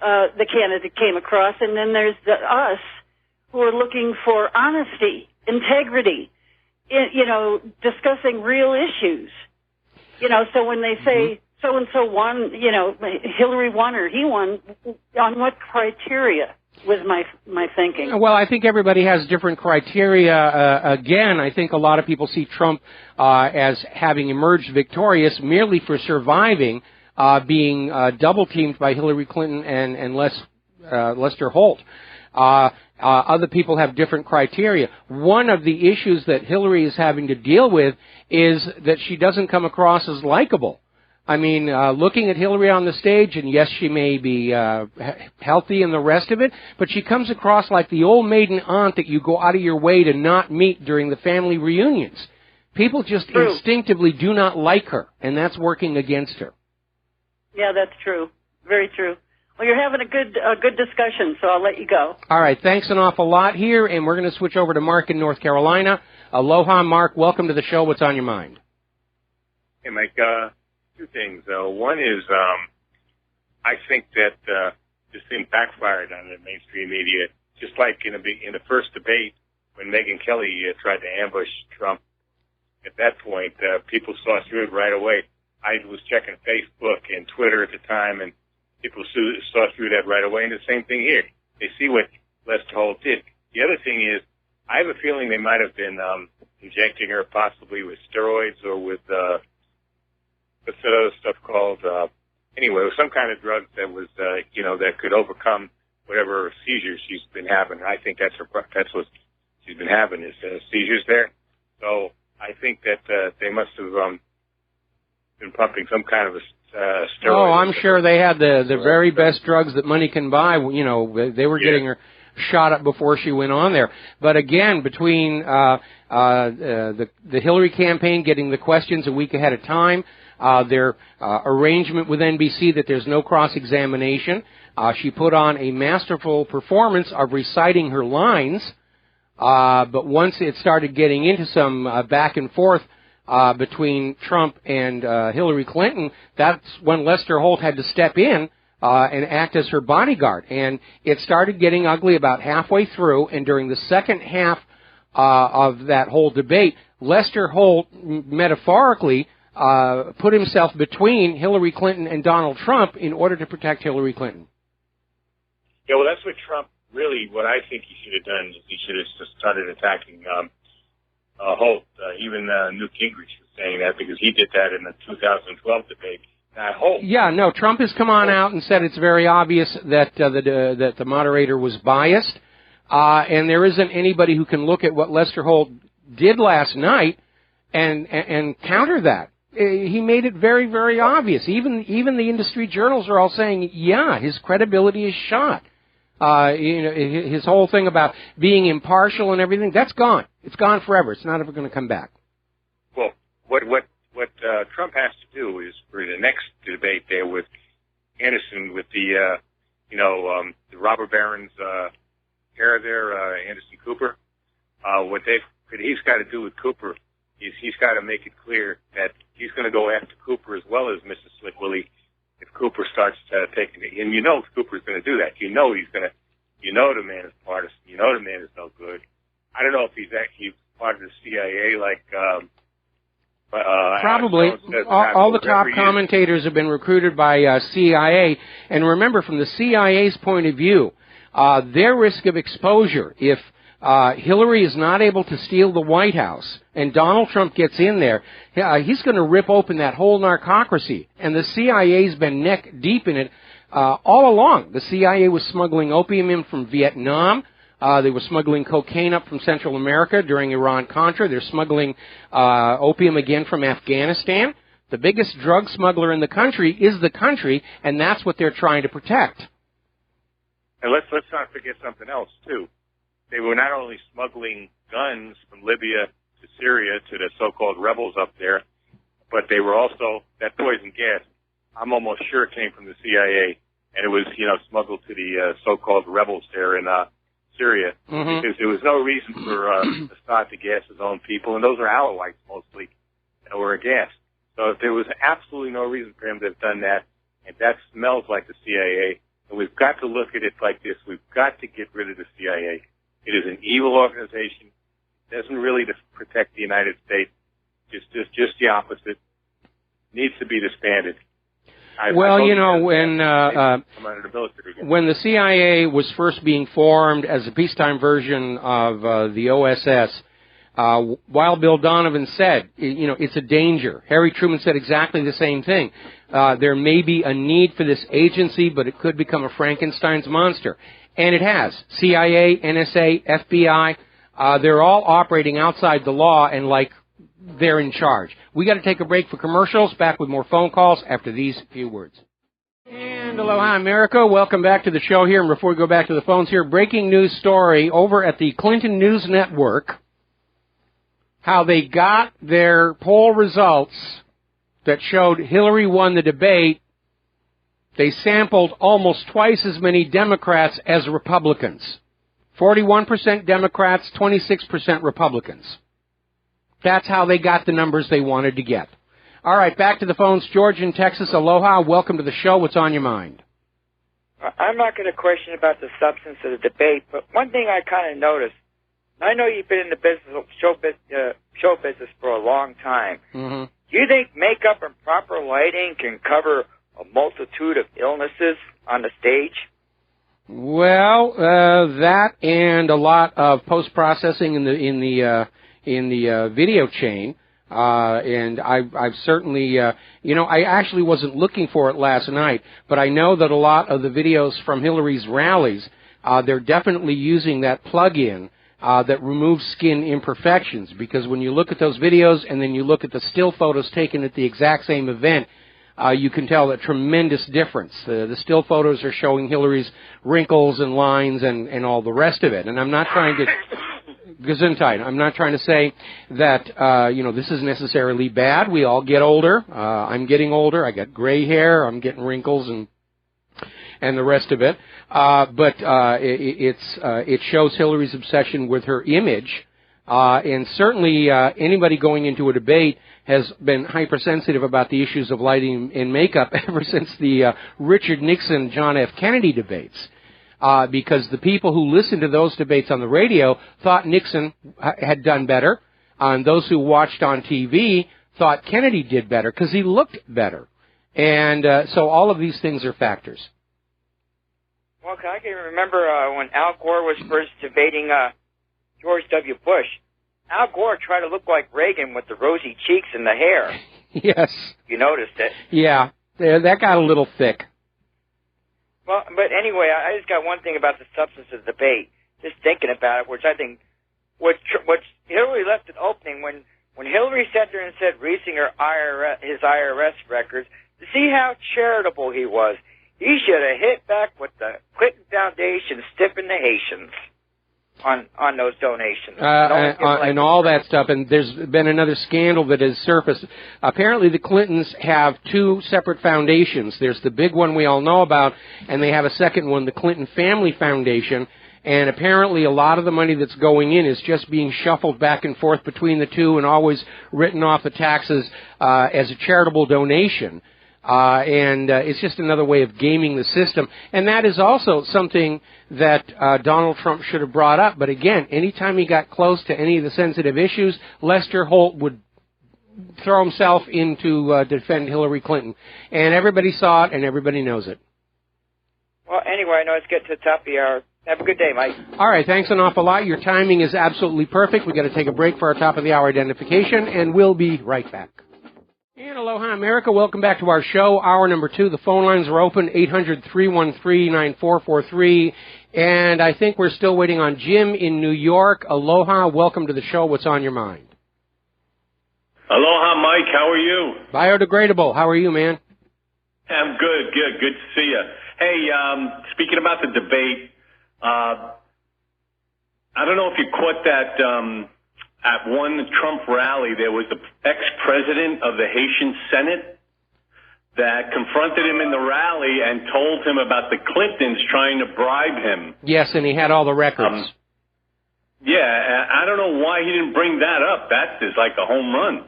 the candidate came across, and then there's us who are looking for honesty, integrity, discussing real issues. So when they say so-and-so won, Hillary won or he won, on what criteria was my thinking? Well, I think everybody has different criteria. Again, I think a lot of people see Trump as having emerged victorious merely for surviving, being double-teamed by Hillary Clinton and Lester Holt. Other people have different criteria. One of the issues that Hillary is having to deal with is that she doesn't come across as likable. I mean, looking at Hillary on the stage, and yes, she may be healthy and the rest of it, but she comes across like the old maiden aunt that you go out of your way to not meet during the family reunions. People just instinctively do not like her, and that's working against her. Yeah, that's true. Very true. Well, you're having a good discussion, so I'll let you go. All right, thanks an awful lot here, and we're going to switch over to Mark in North Carolina. Aloha, Mark. Welcome to the show. What's on your mind? Hey, Mike. Two things. One is I think that this thing backfired on the mainstream media, just like in the first debate when Megyn Kelly tried to ambush Trump. At that point, people saw through it right away. I was checking Facebook and Twitter at the time, and people saw through that right away. And the same thing here. They see what Lester Holt did. The other thing is, I have a feeling they might have been injecting her possibly with steroids or with what's that other stuff called? Anyway, it was some kind of drug that was, that could overcome whatever seizures she's been having. I think that's what she's been having is seizures there. So I think that they must have been pumping some kind of a steroid. Oh, I'm sure they had the very best drugs that money can buy. They were getting her shot up before she went on there. But again, between the Hillary campaign getting the questions a week ahead of time, their arrangement with NBC that there's no cross-examination. She put on a masterful performance of reciting her lines, but once it started getting into some back and forth between Trump and Hillary Clinton, that's when Lester Holt had to step in and act as her bodyguard. And it started getting ugly about halfway through, and during the second half of that whole debate, Lester Holt metaphorically put himself between Hillary Clinton and Donald Trump in order to protect Hillary Clinton. Yeah, well, that's what Trump really, what I think he should have done is he should have just started attacking Holt. Even Newt Gingrich was saying that because he did that in the 2012 debate. Not Holt. Yeah, no, Trump has come on out and said it's very obvious that that the moderator was biased, and there isn't anybody who can look at what Lester Holt did last night and counter that. He made it very, very obvious. Even the industry journals are all saying, yeah, his credibility is shot. His whole thing about being impartial and everything, that's gone. It's gone forever. It's not ever going to come back. Well, what Trump has to do is for the next debate there with Anderson, with the robber baron's heir there, Anderson Cooper. What he's got to do with Cooper is he's got to make it clear that he's going to go after Cooper as well as Mr. Slick Willie if Cooper starts taking it. And Cooper's going to do that. He's going to, the man is partisan. The man is no good. I don't know if he's actually part of the CIA like, probably. All the top commentators have been recruited by CIA. And remember, from the CIA's point of view, their risk of exposure, if Hillary is not able to steal the White House and Donald Trump gets in there, he's going to rip open that whole narcocracy. And the CIA's been neck deep in it all along. The CIA was smuggling opium in from Vietnam. They were smuggling cocaine up from Central America during Iran-Contra. They're smuggling opium again from Afghanistan. The biggest drug smuggler in the country is the country, and that's what they're trying to protect. And let's not forget something else, too. They were not only smuggling guns from Libya to Syria to the so-called rebels up there, but they were also, that poison gas, I'm almost sure it came from the CIA, and it was, smuggled to the so-called rebels there in Syria, because there was no reason for Assad to gas his own people, and those are Alawites mostly, that were gassed. So there was absolutely no reason for him to have done that, and that smells like the CIA, and we've got to look at it like this. We've got to get rid of the CIA. It is an evil organization. It doesn't really protect the United States. Just the opposite. Needs to be disbanded. When the CIA was first being formed as a peacetime version of the OSS, Wild Bill Donovan said, it's a danger. Harry Truman said exactly the same thing. There may be a need for this agency, but it could become a Frankenstein's monster. And it has. CIA, NSA, FBI, they're all operating outside the law and like they're in charge. We got to take a break for commercials. Back with more phone calls after these few words. And aloha, America. Welcome back to the show here. And before we go back to the phones here, breaking news story over at the Clinton News Network, how they got their poll results that showed Hillary won the debate. They sampled almost twice as many Democrats as Republicans. 41% Democrats, 26% Republicans. That's how they got the numbers they wanted to get. All right, back to the phones. George in Texas, aloha. Welcome to the show. What's on your mind? I'm not going to question about the substance of the debate, but one thing I kind of noticed, I know you've been in the business, show business for a long time. Mm-hmm. Do you think makeup and proper lighting can cover a multitude of illnesses on the stage? Well, that and a lot of post-processing in the video chain. And I've certainly, I actually wasn't looking for it last night, but I know that a lot of the videos from Hillary's rallies, they're definitely using that plug-in that removes skin imperfections, because when you look at those videos and then you look at the still photos taken at the exact same event, you can tell a tremendous difference. The still photos are showing Hillary's wrinkles and lines and all the rest of it. And I'm not trying to... Gesundheit. I'm not trying to say that, this is necessarily bad. We all get older. I'm getting older. I got gray hair. I'm getting wrinkles and the rest of it. But it shows Hillary's obsession with her image. And certainly anybody going into a debate has been hypersensitive about the issues of lighting and makeup ever since the Richard Nixon, John F. Kennedy debates. Because the people who listened to those debates on the radio thought Nixon had done better, and those who watched on TV thought Kennedy did better because he looked better. And so all of these things are factors. Well, I can remember when Al Gore was first debating George W. Bush. Al Gore tried to look like Reagan with the rosy cheeks and the hair. Yes. You noticed it. Yeah, that got a little thick. Well, but anyway, I just got one thing about the substance of the debate. Just thinking about it, which I think, which Hillary left an opening when Hillary sat there and said releasing his IRS records, to see how charitable he was. He should have hit back with the Clinton Foundation stiffing the Haitians on those donations. And all that stuff. And there's been another scandal that has surfaced. Apparently the Clintons have two separate foundations. There's the big one we all know about, and they have a second one, the Clinton Family Foundation. And apparently a lot of the money that's going in is just being shuffled back and forth between the two and always written off the taxes as a charitable donation. And it's just another way of gaming the system. And that is also something that Donald Trump should have brought up. But again, anytime he got close to any of the sensitive issues, Lester Holt would throw himself in to defend Hillary Clinton. And everybody saw it, and everybody knows it. Well, anyway, I know it's getting to the top of the hour. Have a good day, Mike. All right, thanks an awful lot. Your timing is absolutely perfect. We've got to take a break for our top of the hour identification, and we'll be right back. And aloha, America. Welcome back to our show, hour number 2. The phone lines are open, 800-313-9443. And I think we're still waiting on Jim in New York. Aloha. Welcome to the show. What's on your mind? Aloha, Mike. How are you? Biodegradable. How are you, man? I'm good. Good to see you. Hey, speaking about the debate, I don't know if you caught that at one Trump rally, there was the ex-president of the Haitian Senate that confronted him in the rally and told him about the Clintons trying to bribe him. Yes, and he had all the records. Yeah, I don't know why he didn't bring that up. That is like a home run.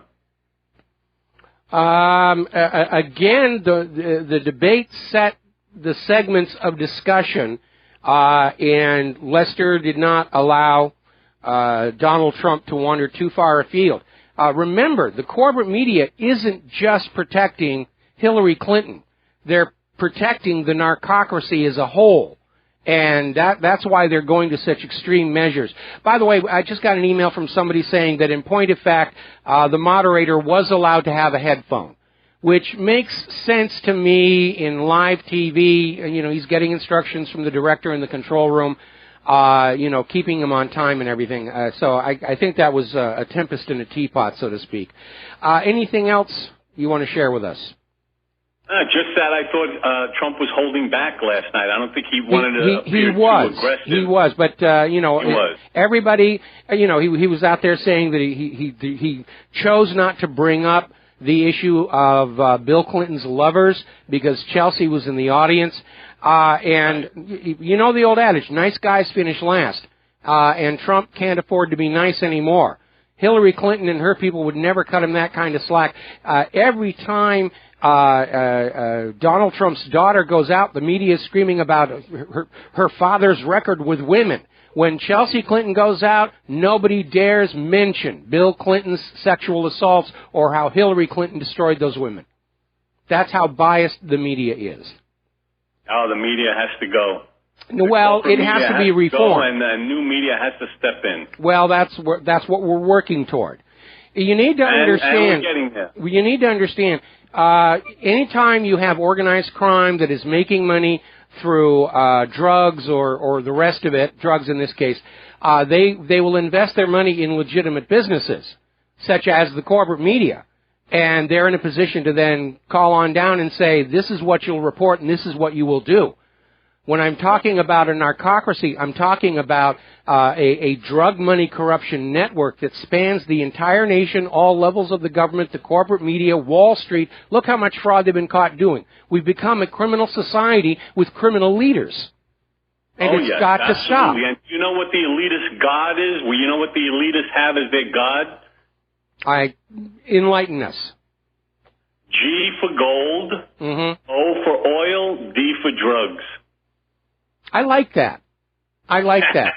Again, the debate set the segments of discussion, and Lester did not allow Donald Trump to wander too far afield. Remember, the corporate media isn't just protecting Hillary Clinton. They're protecting the narcocracy as a whole. And that's why they're going to such extreme measures. By the way, I just got an email from somebody saying that in point of fact, the moderator was allowed to have a headphone, which makes sense to me in live TV. You know, he's getting instructions from the director in the control room, keeping him on time and everything. So I think that was a tempest in a teapot, so to speak. Anything else you want to share with us? Just that I thought Trump was holding back last night. I don't think he wanted to appear too aggressive. He was, but everybody, he was out there saying that he chose not to bring up the issue of Bill Clinton's lovers because Chelsea was in the audience. And you know the old adage, nice guys finish last. And Trump can't afford to be nice anymore. Hillary Clinton and her people would never cut him that kind of slack. Every time Donald Trump's daughter goes out, the media is screaming about her father's record with women. When Chelsea Clinton goes out, nobody dares mention Bill Clinton's sexual assaults or how Hillary Clinton destroyed those women. That's how biased the media is. Oh, the media has to go. Well, it has to be reformed. And the new media has to step in. Well, that's what we're working toward. You need to understand. And we're getting there. You need to understand. Anytime you have organized crime that is making money through drugs or the rest of it, drugs in this case, they will invest their money in legitimate businesses, such as the corporate media. And they're in a position to then call on down and say, this is what you'll report and this is what you will do. When I'm talking about a narcocracy, I'm talking about a drug money corruption network that spans the entire nation, all levels of the government, the corporate media, Wall Street. Look how much fraud they've been caught doing. We've become a criminal society with criminal leaders. And it's got to stop. And you know what the elitist God is? Well, you know what the elitists have as their God? Enlighten us. G for gold, O for oil, D for drugs. I like that.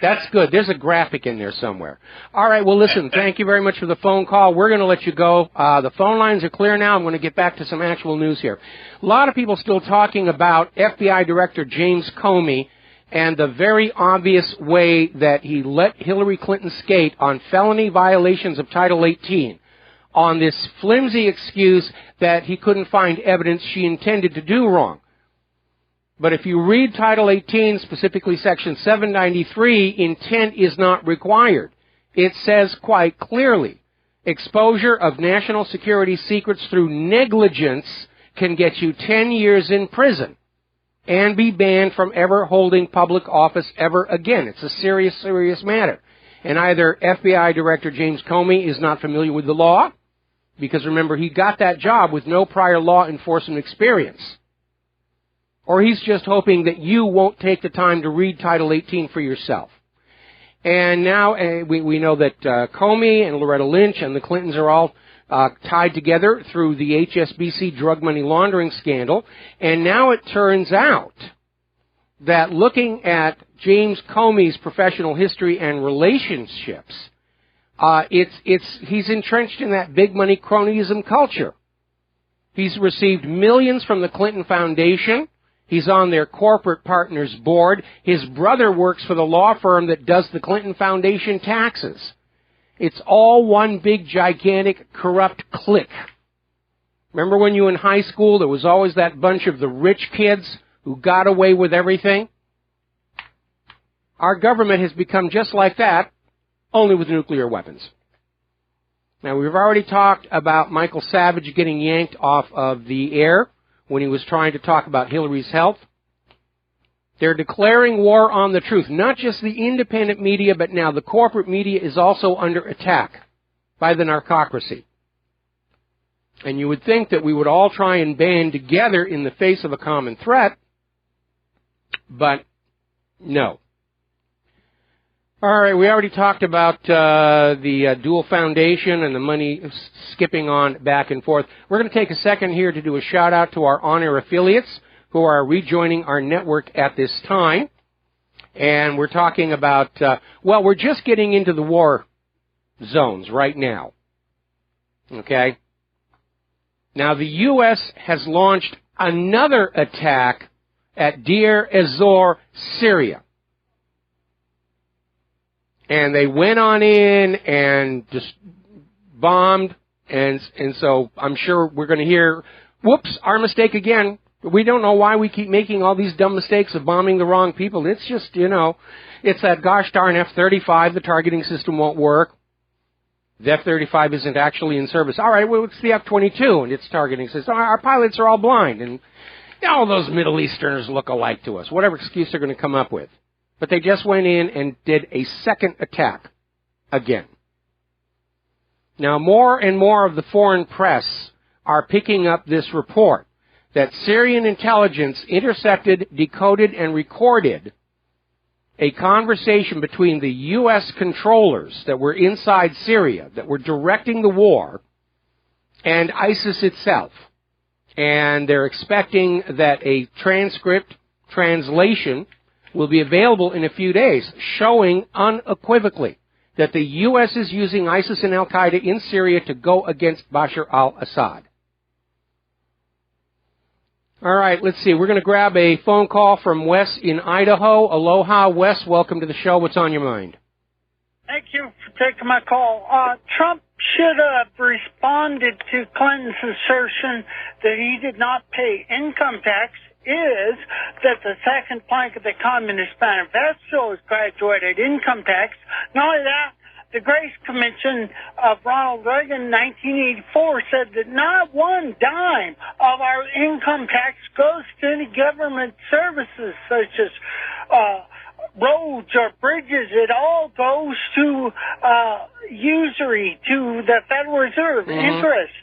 That's good. There's a graphic in there somewhere. All right, well, listen, thank you very much for the phone call. We're going to let you go. The phone lines are clear now. I'm going to get back to some actual news here. A lot of people still talking about FBI Director James Comey And the very obvious way that he let Hillary Clinton skate on felony violations of Title 18 on this flimsy excuse that he couldn't find evidence she intended to do wrong. But if you read Title 18, specifically Section 793, intent is not required. It says quite clearly, exposure of national security secrets through negligence can get you 10 years in prison and be banned from ever holding public office ever again. It's a serious, serious matter. And either FBI Director James Comey is not familiar with the law, because remember, he got that job with no prior law enforcement experience, or he's just hoping that you won't take the time to read Title 18 for yourself. And now we know that Comey and Loretta Lynch and the Clintons are all tied together through the HSBC drug money laundering scandal. And now it turns out that looking at James Comey's professional history and relationships, he's entrenched in that big money cronyism culture. He's received millions from the Clinton Foundation. He's on their corporate partners board. His brother works for the law firm that does the Clinton Foundation taxes. It's all one big, gigantic, corrupt clique. Remember when you were in high school, there was always that bunch of the rich kids who got away with everything? Our government has become just like that, only with nuclear weapons. Now, we've already talked about Michael Savage getting yanked off of the air when he was trying to talk about Hillary's health. They're declaring war on the truth. Not just the independent media, but now the corporate media is also under attack by the narcocracy. And you would think that we would all try and band together in the face of a common threat, but no. All right, we already talked about the dual foundation and the money skipping on back and forth. We're going to take a second here to do a shout-out to our on-air affiliates who are rejoining our network at this time. And we're talking about, we're just getting into the war zones right now. Okay? Now, the U.S. has launched another attack at Deir ez-Zor, Syria. And they went on in and just bombed, and so I'm sure we're going to hear, whoops, our mistake again. We don't know why we keep making all these dumb mistakes of bombing the wrong people. It's just, it's that gosh darn F-35, the targeting system won't work. The F-35 isn't actually in service. All right, well, it's the F-22 and its targeting system. Our pilots are all blind, and all those Middle Easterners look alike to us, whatever excuse they're going to come up with. But they just went in and did a second attack again. Now, more and more of the foreign press are picking up this report that Syrian intelligence intercepted, decoded, and recorded a conversation between the U.S. controllers that were inside Syria, that were directing the war, and ISIS itself. And they're expecting that a translation will be available in a few days, showing unequivocally that the U.S. is using ISIS and Al-Qaeda in Syria to go against Bashar al-Assad. All right, let's see. We're going to grab a phone call from Wes in Idaho. Aloha, Wes. Welcome to the show. What's on your mind? Thank you for taking my call. Trump should have responded to Clinton's assertion that he did not pay income tax. Is that the second plank of the Communist Manifesto is graduated income tax. Not only that, the Grace Commission of Ronald Reagan in 1984 said that not one dime of our income tax goes to any government services such as roads or bridges. It all goes to usury, to the Federal Reserve, interest.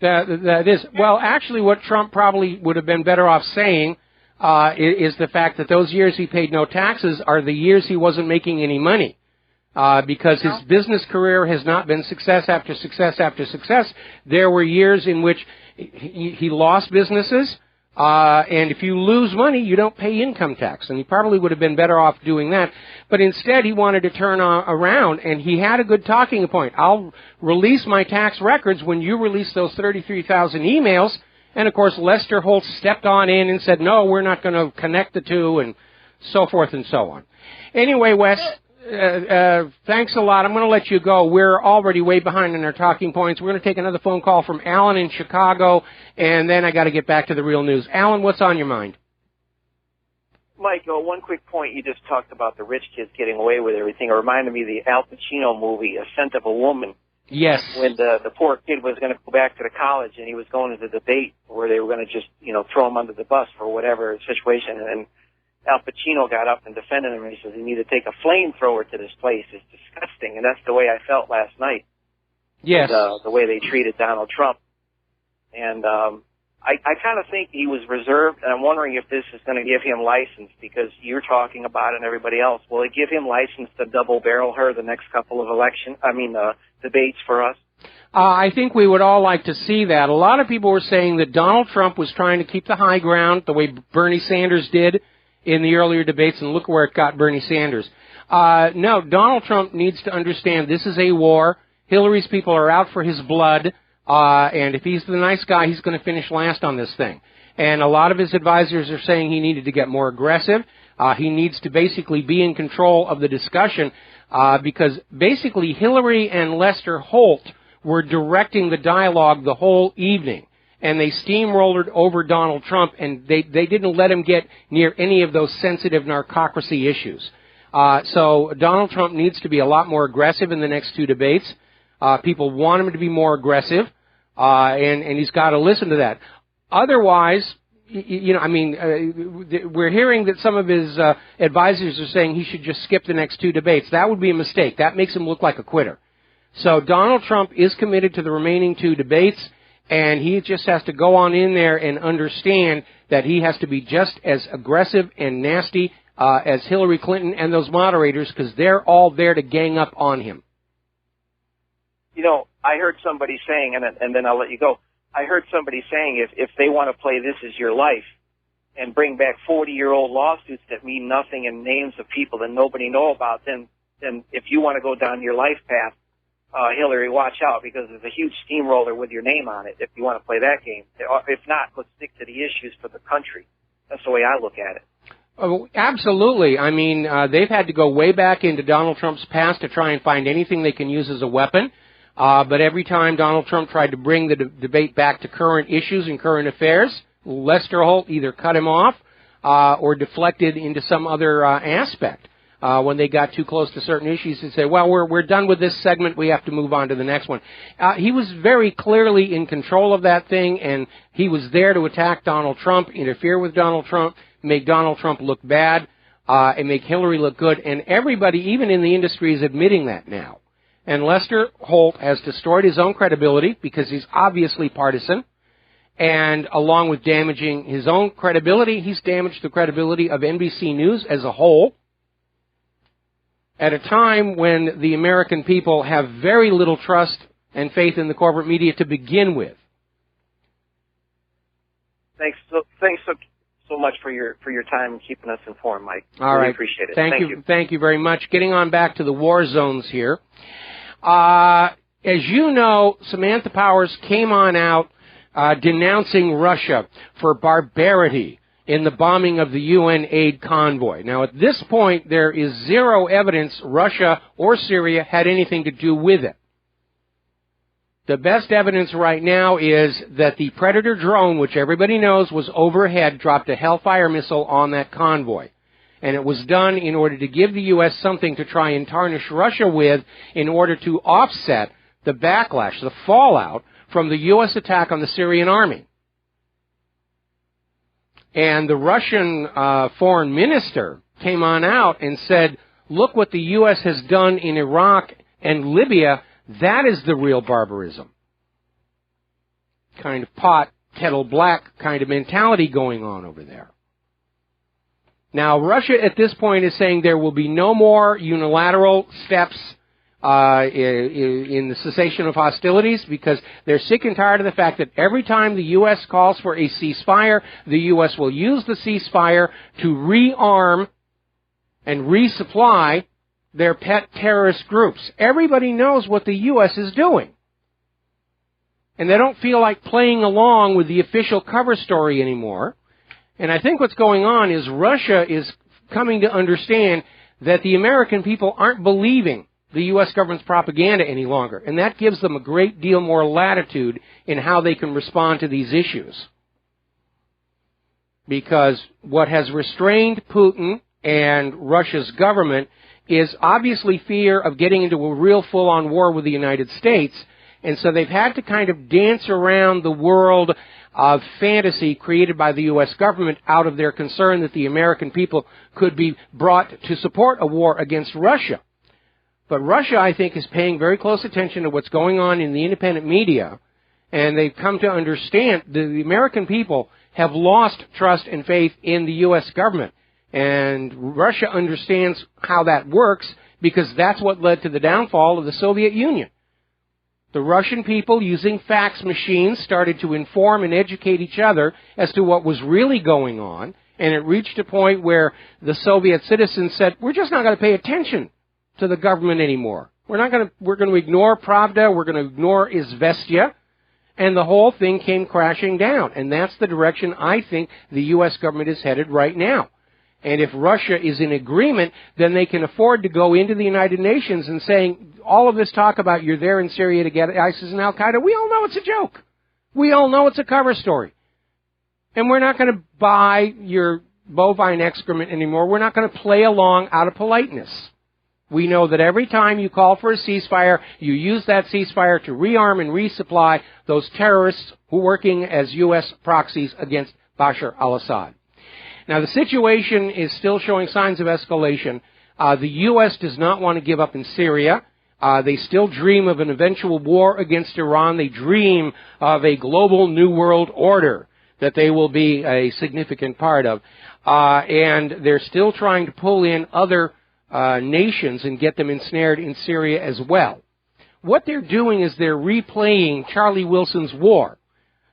That is. Well, actually, what Trump probably would have been better off saying is the fact that those years he paid no taxes are the years he wasn't making any money. Because his business career has not been success after success after success. There were years in which he lost businesses, and if you lose money, you don't pay income tax. And he probably would have been better off doing that. But instead, he wanted to turn around, and he had a good talking point. I'll release my tax records when you release those 33,000 emails, And, of course, Lester Holt stepped on in and said, no, we're not going to connect the two, and so forth and so on. Anyway, Wes, thanks a lot. I'm going to let you go. We're already way behind in our talking points. We're going to take another phone call from Alan in Chicago, and then I got to get back to the real news. Alan, what's on your mind? Mike, one quick point. You just talked about the rich kids getting away with everything. It reminded me of the Al Pacino movie, A Scent of a Woman. Yes. When the poor kid was going to go back to the college and he was going to the debate where they were going to just, throw him under the bus for whatever situation. And Al Pacino got up and defended him and he says, you need to take a flamethrower to this place. It's disgusting. And that's the way I felt last night. Yes. The way they treated Donald Trump. And I kind of think he was reserved, and I'm wondering if this is going to give him license, because you're talking about it and everybody else. Will it give him license to double-barrel her the next couple of debates for us? I think we would all like to see that. A lot of people were saying that Donald Trump was trying to keep the high ground the way Bernie Sanders did in the earlier debates, and look where it got Bernie Sanders. No, Donald Trump needs to understand this is a war. Hillary's people are out for his blood. And if he's the nice guy, he's going to finish last on this thing. And a lot of his advisors are saying he needed to get more aggressive. He needs to basically be in control of the discussion because basically Hillary and Lester Holt were directing the dialogue the whole evening. And they steamrolled over Donald Trump, and they didn't let him get near any of those sensitive narcocracy issues. So Donald Trump needs to be a lot more aggressive in the next two debates. People want him to be more aggressive, and he's got to listen to that. Otherwise, we're hearing that some of his advisors are saying he should just skip the next two debates. That would be a mistake. That makes him look like a quitter. So Donald Trump is committed to the remaining two debates, and he just has to go on in there and understand that he has to be just as aggressive and nasty as Hillary Clinton and those moderators, because they're all there to gang up on him. I heard somebody saying, and then I'll let you go, I heard somebody saying if they want to play This Is Your Life and bring back 40-year-old lawsuits that mean nothing and names of people that nobody know about, then if you want to go down your life path, Hillary, watch out, because there's a huge steamroller with your name on it if you want to play that game. If not, let's stick to the issues for the country. That's the way I look at it. Oh, absolutely. I mean, they've had to go way back into Donald Trump's past to try and find anything they can use as a weapon. But every time Donald Trump tried to bring the debate back to current issues and current affairs, Lester Holt either cut him off or deflected into some other aspect. When they got too close to certain issues, he'd say, well, we're done with this segment. We have to move on to the next one. He was very clearly in control of that thing, and he was there to attack Donald Trump, interfere with Donald Trump, make Donald Trump look bad, and make Hillary look good. And everybody, even in the industry, is admitting that now. And Lester Holt has destroyed his own credibility because he's obviously partisan. And along with damaging his own credibility, he's damaged the credibility of NBC News as a whole. At a time when the American people have very little trust and faith in the corporate media to begin with. Thanks so much for your time and keeping us informed, Mike. All really right. Appreciate it. Thank you. Thank you very much. Getting on back to the war zones here. As you know, Samantha Powers came on out denouncing Russia for barbarity in the bombing of the UN aid convoy. Now, at this point, there is zero evidence Russia or Syria had anything to do with it. The best evidence right now is that the Predator drone, which everybody knows was overhead, dropped a Hellfire missile on that convoy. And it was done in order to give the U.S. something to try and tarnish Russia with in order to offset the backlash, the fallout from the U.S. attack on the Syrian army. And the Russian foreign minister came on out and said, look what the U.S. has done in Iraq and Libya. That is the real barbarism. Kind of pot, kettle black kind of mentality going on over there. Now, Russia at this point is saying there will be no more unilateral steps in the cessation of hostilities because they're sick and tired of the fact that every time the U.S. calls for a ceasefire, the U.S. will use the ceasefire to rearm and resupply their pet terrorist groups. Everybody knows what the U.S. is doing. and they don't feel like playing along with the official cover story anymore. And I think what's going on is Russia is coming to understand that the American people aren't believing the U.S. government's propaganda any longer, and that gives them a great deal more latitude in how they can respond to these issues. Because what has restrained Putin and Russia's government is obviously fear of getting into a real full-on war with the United States, and so they've had to kind of dance around the world of fantasy created by the U.S. government out of their concern that the American people could be brought to support a war against Russia. But Russia, I think, is paying very close attention to what's going on in the independent media, and they've come to understand that the American people have lost trust and faith in the U.S. government. And Russia understands how that works because that's what led to the downfall of the Soviet Union. The Russian people, using fax machines, started to inform and educate each other as to what was really going on, and it reached a point where the Soviet citizens said, we're just not going to pay attention to the government anymore. We're going to ignore Pravda, we're going to ignore Izvestia, and the whole thing came crashing down. And that's the direction I think the U.S. government is headed right now. And if Russia is in agreement, then they can afford to go into the United Nations and saying, all of this talk about you're there in Syria to get ISIS and Al-Qaeda, we all know it's a joke. We all know it's a cover story. And we're not going to buy your bovine excrement anymore. We're not going to play along out of politeness. We know that every time you call for a ceasefire, you use that ceasefire to rearm and resupply those terrorists who are working as U.S. proxies against Bashar al-Assad. Now, the situation is still showing signs of escalation. The U.S. does not want to give up in Syria. They still dream of an eventual war against Iran. They dream of a global new world order that they will be a significant part of. And they're still trying to pull in other nations and get them ensnared in Syria as well. What they're doing is they're replaying Charlie Wilson's War.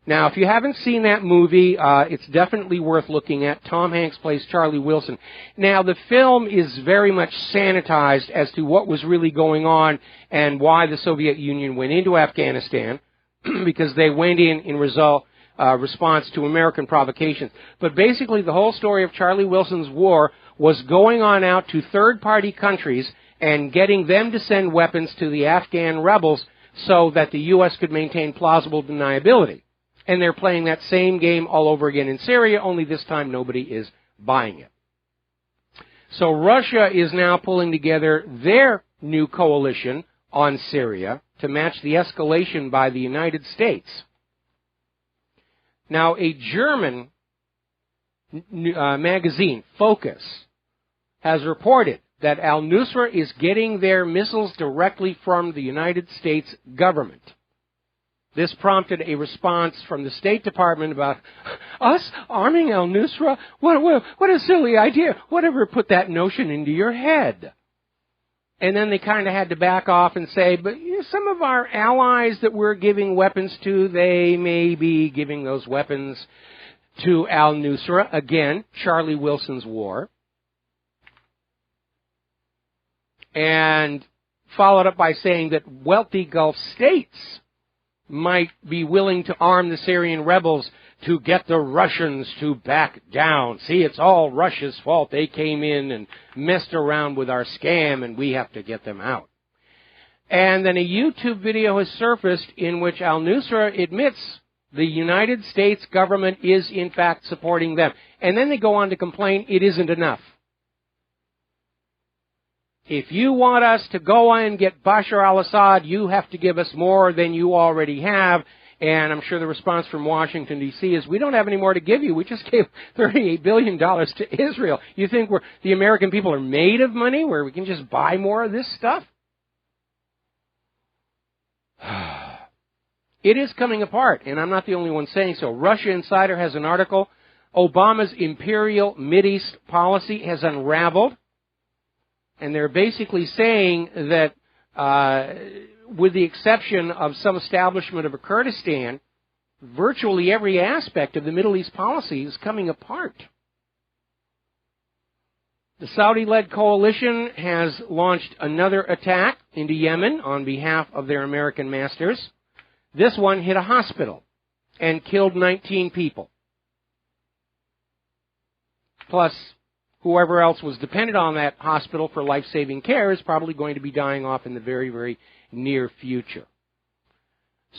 Now, if you haven't seen that movie, it's definitely worth looking at. Tom Hanks plays Charlie Wilson. Now, the film is very much sanitized as to what was really going on and why the Soviet Union went into Afghanistan, because they went in response to American provocations. But basically, the whole story of Charlie Wilson's War was going on out to third-party countries and getting them to send weapons to the Afghan rebels so that the U.S. could maintain plausible deniability. And they're playing that same game all over again in Syria, only this time nobody is buying it. So Russia is now pulling together their new coalition on Syria to match the escalation by the United States. Now, a German magazine, Focus, has reported that al-Nusra is getting their missiles directly from the United States government. This prompted a response from the State Department about, us arming al-Nusra? What a silly idea. Whatever put that notion into your head? And then they kind of had to back off and say, but some of our allies that we're giving weapons to, they may be giving those weapons to al-Nusra. Again, Charlie Wilson's War. And followed up by saying that wealthy Gulf states might be willing to arm the Syrian rebels to get the Russians to back down. See, it's all Russia's fault. They came in and messed around with our scam, and we have to get them out. And then a YouTube video has surfaced in which al-Nusra admits the United States government is, in fact, supporting them. And then they go on to complain it isn't enough. If you want us to go and get Bashar al-Assad, you have to give us more than you already have. And I'm sure the response from Washington, D.C. is, we don't have any more to give you. We just gave $38 billion to Israel. You think the American people are made of money where we can just buy more of this stuff? It is coming apart, and I'm not the only one saying so. Russia Insider has an article. Obama's imperial Mideast policy has unraveled. And they're basically saying that, with the exception of some establishment of a Kurdistan, virtually every aspect of the Middle East policy is coming apart. The Saudi-led coalition has launched another attack into Yemen on behalf of their American masters. This one hit a hospital and killed 19 people. Plus, whoever else was dependent on that hospital for life-saving care is probably going to be dying off in the very, very near future.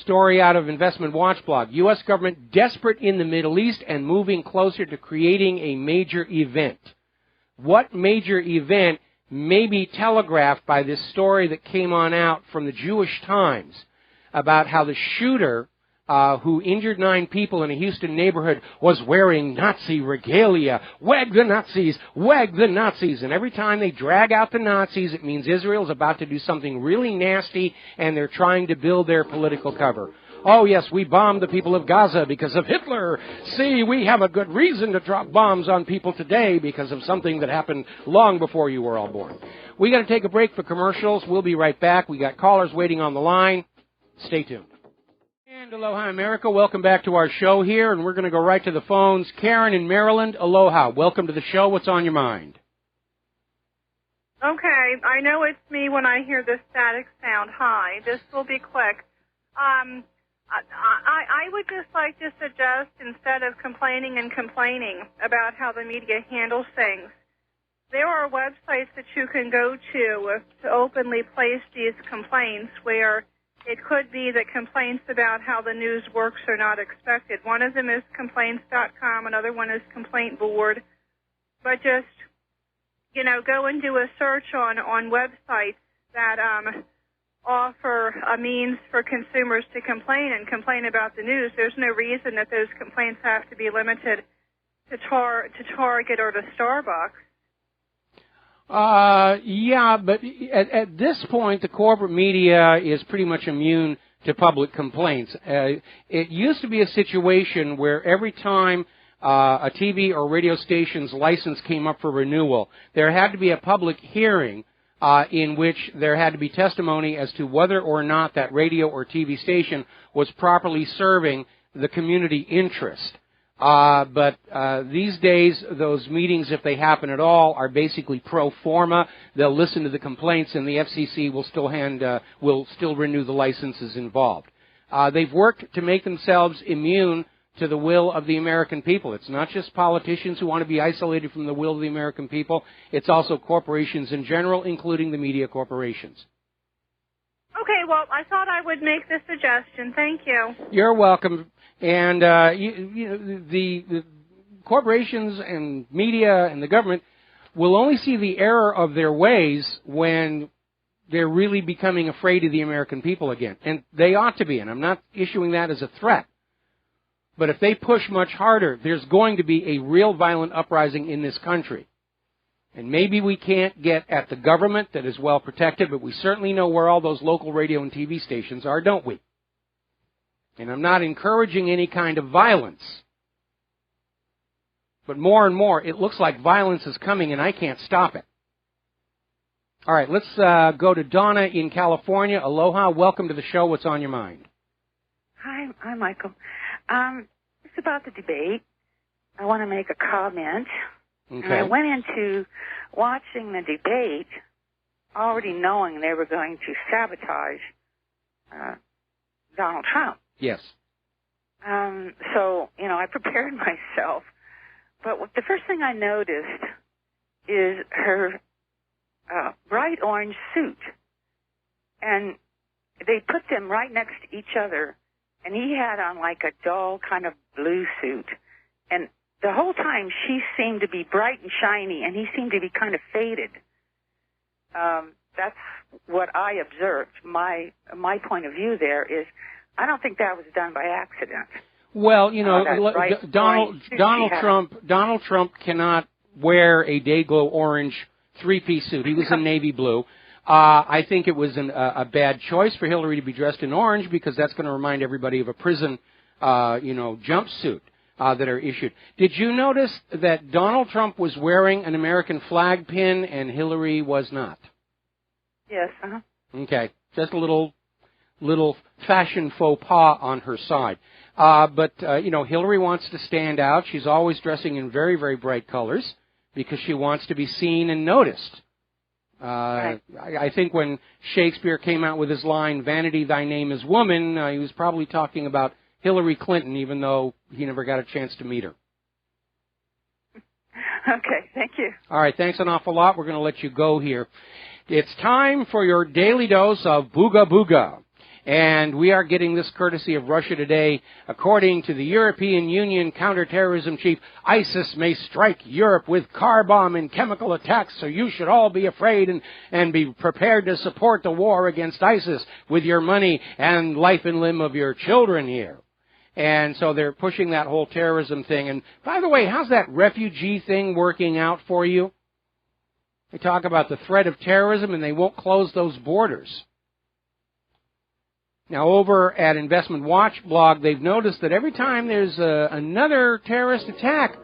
Story out of Investment Watch blog. U.S. government desperate in the Middle East and moving closer to creating a major event. What major event may be telegraphed by this story that came on out from the Jewish Times about how the shooter who injured 9 people in a Houston neighborhood was wearing Nazi regalia. Wag the Nazis! Wag the Nazis! And every time they drag out the Nazis, it means Israel's about to do something really nasty, and they're trying to build their political cover. Oh, yes, we bombed the people of Gaza because of Hitler. See, we have a good reason to drop bombs on people today because of something that happened long before you were all born. We got to take a break for commercials. We'll be right back. We got callers waiting on the line. Stay tuned. And aloha, America. Welcome back to our show here, and we're going to go right to the phones. Karen in Maryland, aloha. Welcome to the show. What's on your mind? Okay, I know it's me when I hear the static sound. Hi, this will be quick. I would just like to suggest, instead of complaining about how the media handles things, there are websites that you can go to openly place these complaints where it could be that complaints about how the news works are not expected. One of them is complaints.com, another one is Complaint Board. But just, go and do a search on websites that offer a means for consumers to complain about the news. There's no reason that those complaints have to be limited to Target or to Starbucks. Yeah, but at this point, the corporate media is pretty much immune to public complaints. It used to be a situation where every time a TV or radio station's license came up for renewal, there had to be a public hearing in which there had to be testimony as to whether or not that radio or TV station was properly serving the community interest. But these days, those meetings, if they happen at all, are basically pro forma. They'll listen to the complaints, and the FCC will still renew the licenses involved. They've worked to make themselves immune to the will of the American people. It's not just politicians who want to be isolated from the will of the American people. It's also corporations in general, including the media corporations. Okay, well, I thought I would make this suggestion. Thank you. You're welcome. And the corporations and media and the government will only see the error of their ways when they're really becoming afraid of the American people again. And they ought to be, and I'm not issuing that as a threat. But if they push much harder, there's going to be a real violent uprising in this country. And maybe we can't get at the government that is well protected, but we certainly know where all those local radio and TV stations are, don't we? And I'm not encouraging any kind of violence. But more and more, it looks like violence is coming, and I can't stop it. All right, let's go to Donna in California. Aloha. Welcome to the show. What's on your mind? Hi, Michael. It's about the debate. I want to make a comment. Okay. And I went into watching the debate already knowing they were going to sabotage Donald Trump. Yes. So, I prepared myself. But the first thing I noticed is her bright orange suit. And they put them right next to each other. And he had on like a dull kind of blue suit. And the whole time she seemed to be bright and shiny, and he seemed to be kind of faded. That's what I observed. My point of view there is I don't think that was done by accident. Well, Donald Trump cannot wear a Day-Glo orange three-piece suit. He was in navy blue. I think it was a bad choice for Hillary to be dressed in orange because that's going to remind everybody of a prison, jumpsuit that are issued. Did you notice that Donald Trump was wearing an American flag pin and Hillary was not? Yes. Okay, just a little fashion faux pas on her side. But Hillary wants to stand out. She's always dressing in very, very bright colors because she wants to be seen and noticed. I think when Shakespeare came out with his line, "Vanity, thy name is woman," he was probably talking about Hillary Clinton, even though he never got a chance to meet her. Okay, thank you. All right, thanks an awful lot. We're going to let you go here. It's time for your daily dose of Booga Booga. And we are getting this courtesy of Russia Today. According to the European Union counterterrorism chief, ISIS may strike Europe with car bomb and chemical attacks, so you should all be afraid and be prepared to support the war against ISIS with your money and life and limb of your children here. And so they're pushing that whole terrorism thing. And by the way, how's that refugee thing working out for you? They talk about the threat of terrorism and they won't close those borders. Now, over at Investment Watch blog, they've noticed that every time there's another terrorist attack,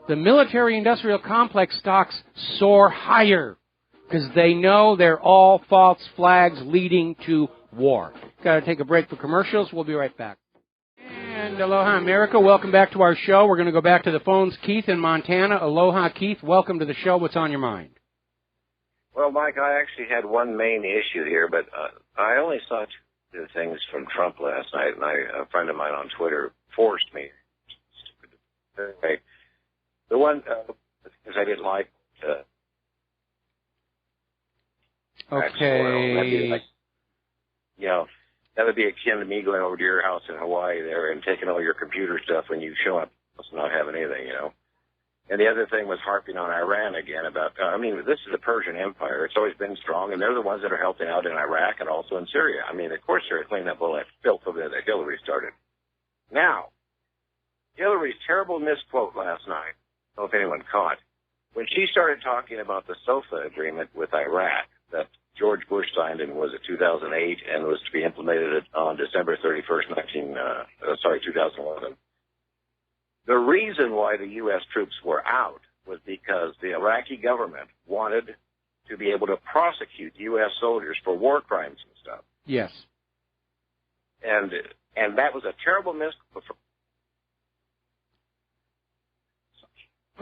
the military-industrial complex stocks soar higher because they know they're all false flags leading to war. Got to take a break for commercials. We'll be right back. And aloha, America. Welcome back to our show. We're going to go back to the phones. Keith in Montana. Aloha, Keith. Welcome to the show. What's on your mind? Well, Mike, I actually had one main issue here, but I only saw two things from Trump last night, and a friend of mine on Twitter forced me. The one, because I didn't like okay. That would be akin to me going over to your house in Hawaii there and taking all your computer stuff when you show up, not having anything, And the other thing was harping on Iran again about, this is the Persian Empire. It's always been strong, and they're the ones that are helping out in Iraq and also in Syria. Of course they're cleaning up all that filth over there that Hillary started. Now, Hillary's terrible misquote last night, I don't know if anyone caught, when she started talking about the SOFA agreement with Iraq that George Bush signed in, 2008, and was to be implemented on December 31st, 2011. The reason why the U.S. troops were out was because the Iraqi government wanted to be able to prosecute U.S. soldiers for war crimes and stuff. Yes. And that was a terrible misquote.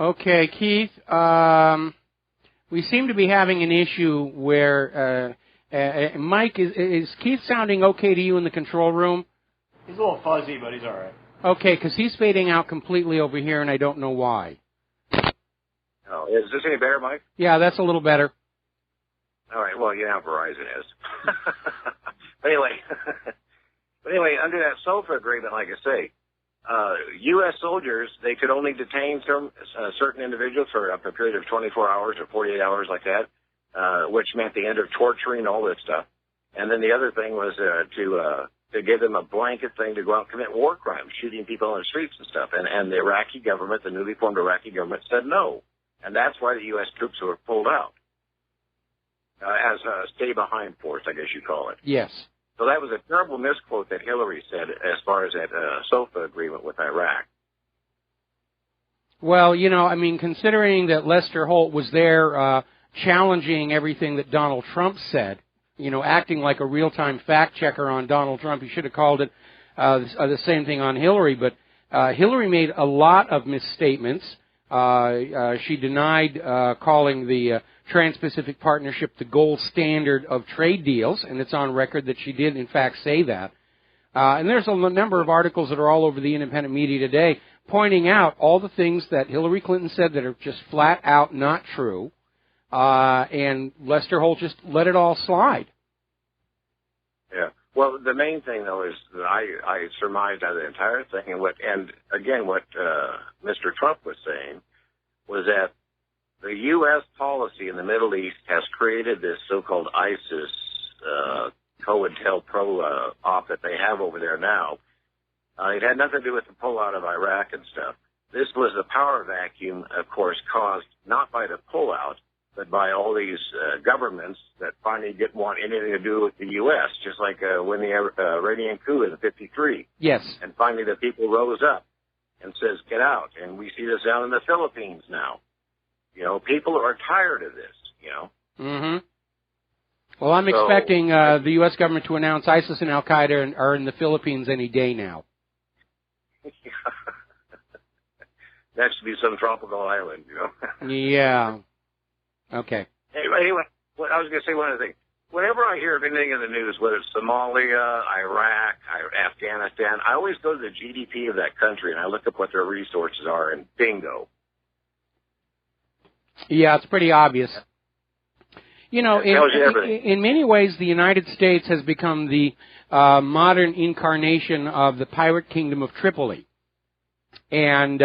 Okay, Keith. We seem to be having an issue where Mike, is Keith sounding okay to you in the control room? He's a little fuzzy, but he's all right. Okay, because he's fading out completely over here, and I don't know why. Oh, is this any better, Mike? Yeah, that's a little better. All right, well, Verizon is. But anyway, under that SOFA agreement, like I say, U.S. soldiers, they could only detain certain individuals for a period of 24 hours or 48 hours like that, which meant the end of torturing, all this stuff. And then the other thing was to give them a blanket thing to go out and commit war crimes, shooting people on the streets and stuff. And the Iraqi government, the newly formed Iraqi government, said no. And that's why the U.S. troops were pulled out as a stay-behind force, I guess you call it. Yes. So that was a terrible misquote that Hillary said as far as that SOFA agreement with Iraq. Well, considering that Lester Holt was there challenging everything that Donald Trump said, acting like a real-time fact-checker on Donald Trump. He should have called it the same thing on Hillary. But Hillary made a lot of misstatements. She denied calling the Trans-Pacific Partnership the gold standard of trade deals, and it's on record that she did, in fact, say that. And there's a number of articles that are all over the independent media today pointing out all the things that Hillary Clinton said that are just flat out not true. And Lester Holt just let it all slide. Yeah. Well, the main thing, though, is that I surmised out of the entire thing, and what Mr. Trump was saying was that the U.S. policy in the Middle East has created this so-called ISIS COINTELPRO op that they have over there now. It had nothing to do with the pullout of Iraq and stuff. This was the power vacuum, of course, caused not by the pullout, but by all these governments that finally didn't want anything to do with the U.S., just like when the Iranian coup in '53. Yes. And finally the people rose up and says, get out. And we see this down in the Philippines now. People are tired of this, Mm-hmm. Well, I'm expecting the U.S. government to announce ISIS and Al-Qaeda are in the Philippines any day now. That should be some tropical island, Yeah. Okay. Anyway, I was going to say one other thing. Whenever I hear of anything in the news, whether it's Somalia, Iraq, Afghanistan, I always go to the GDP of that country and I look up what their resources are, and bingo. Yeah, it's pretty obvious. You know, in many ways, the United States has become the modern incarnation of the pirate kingdom of Tripoli. And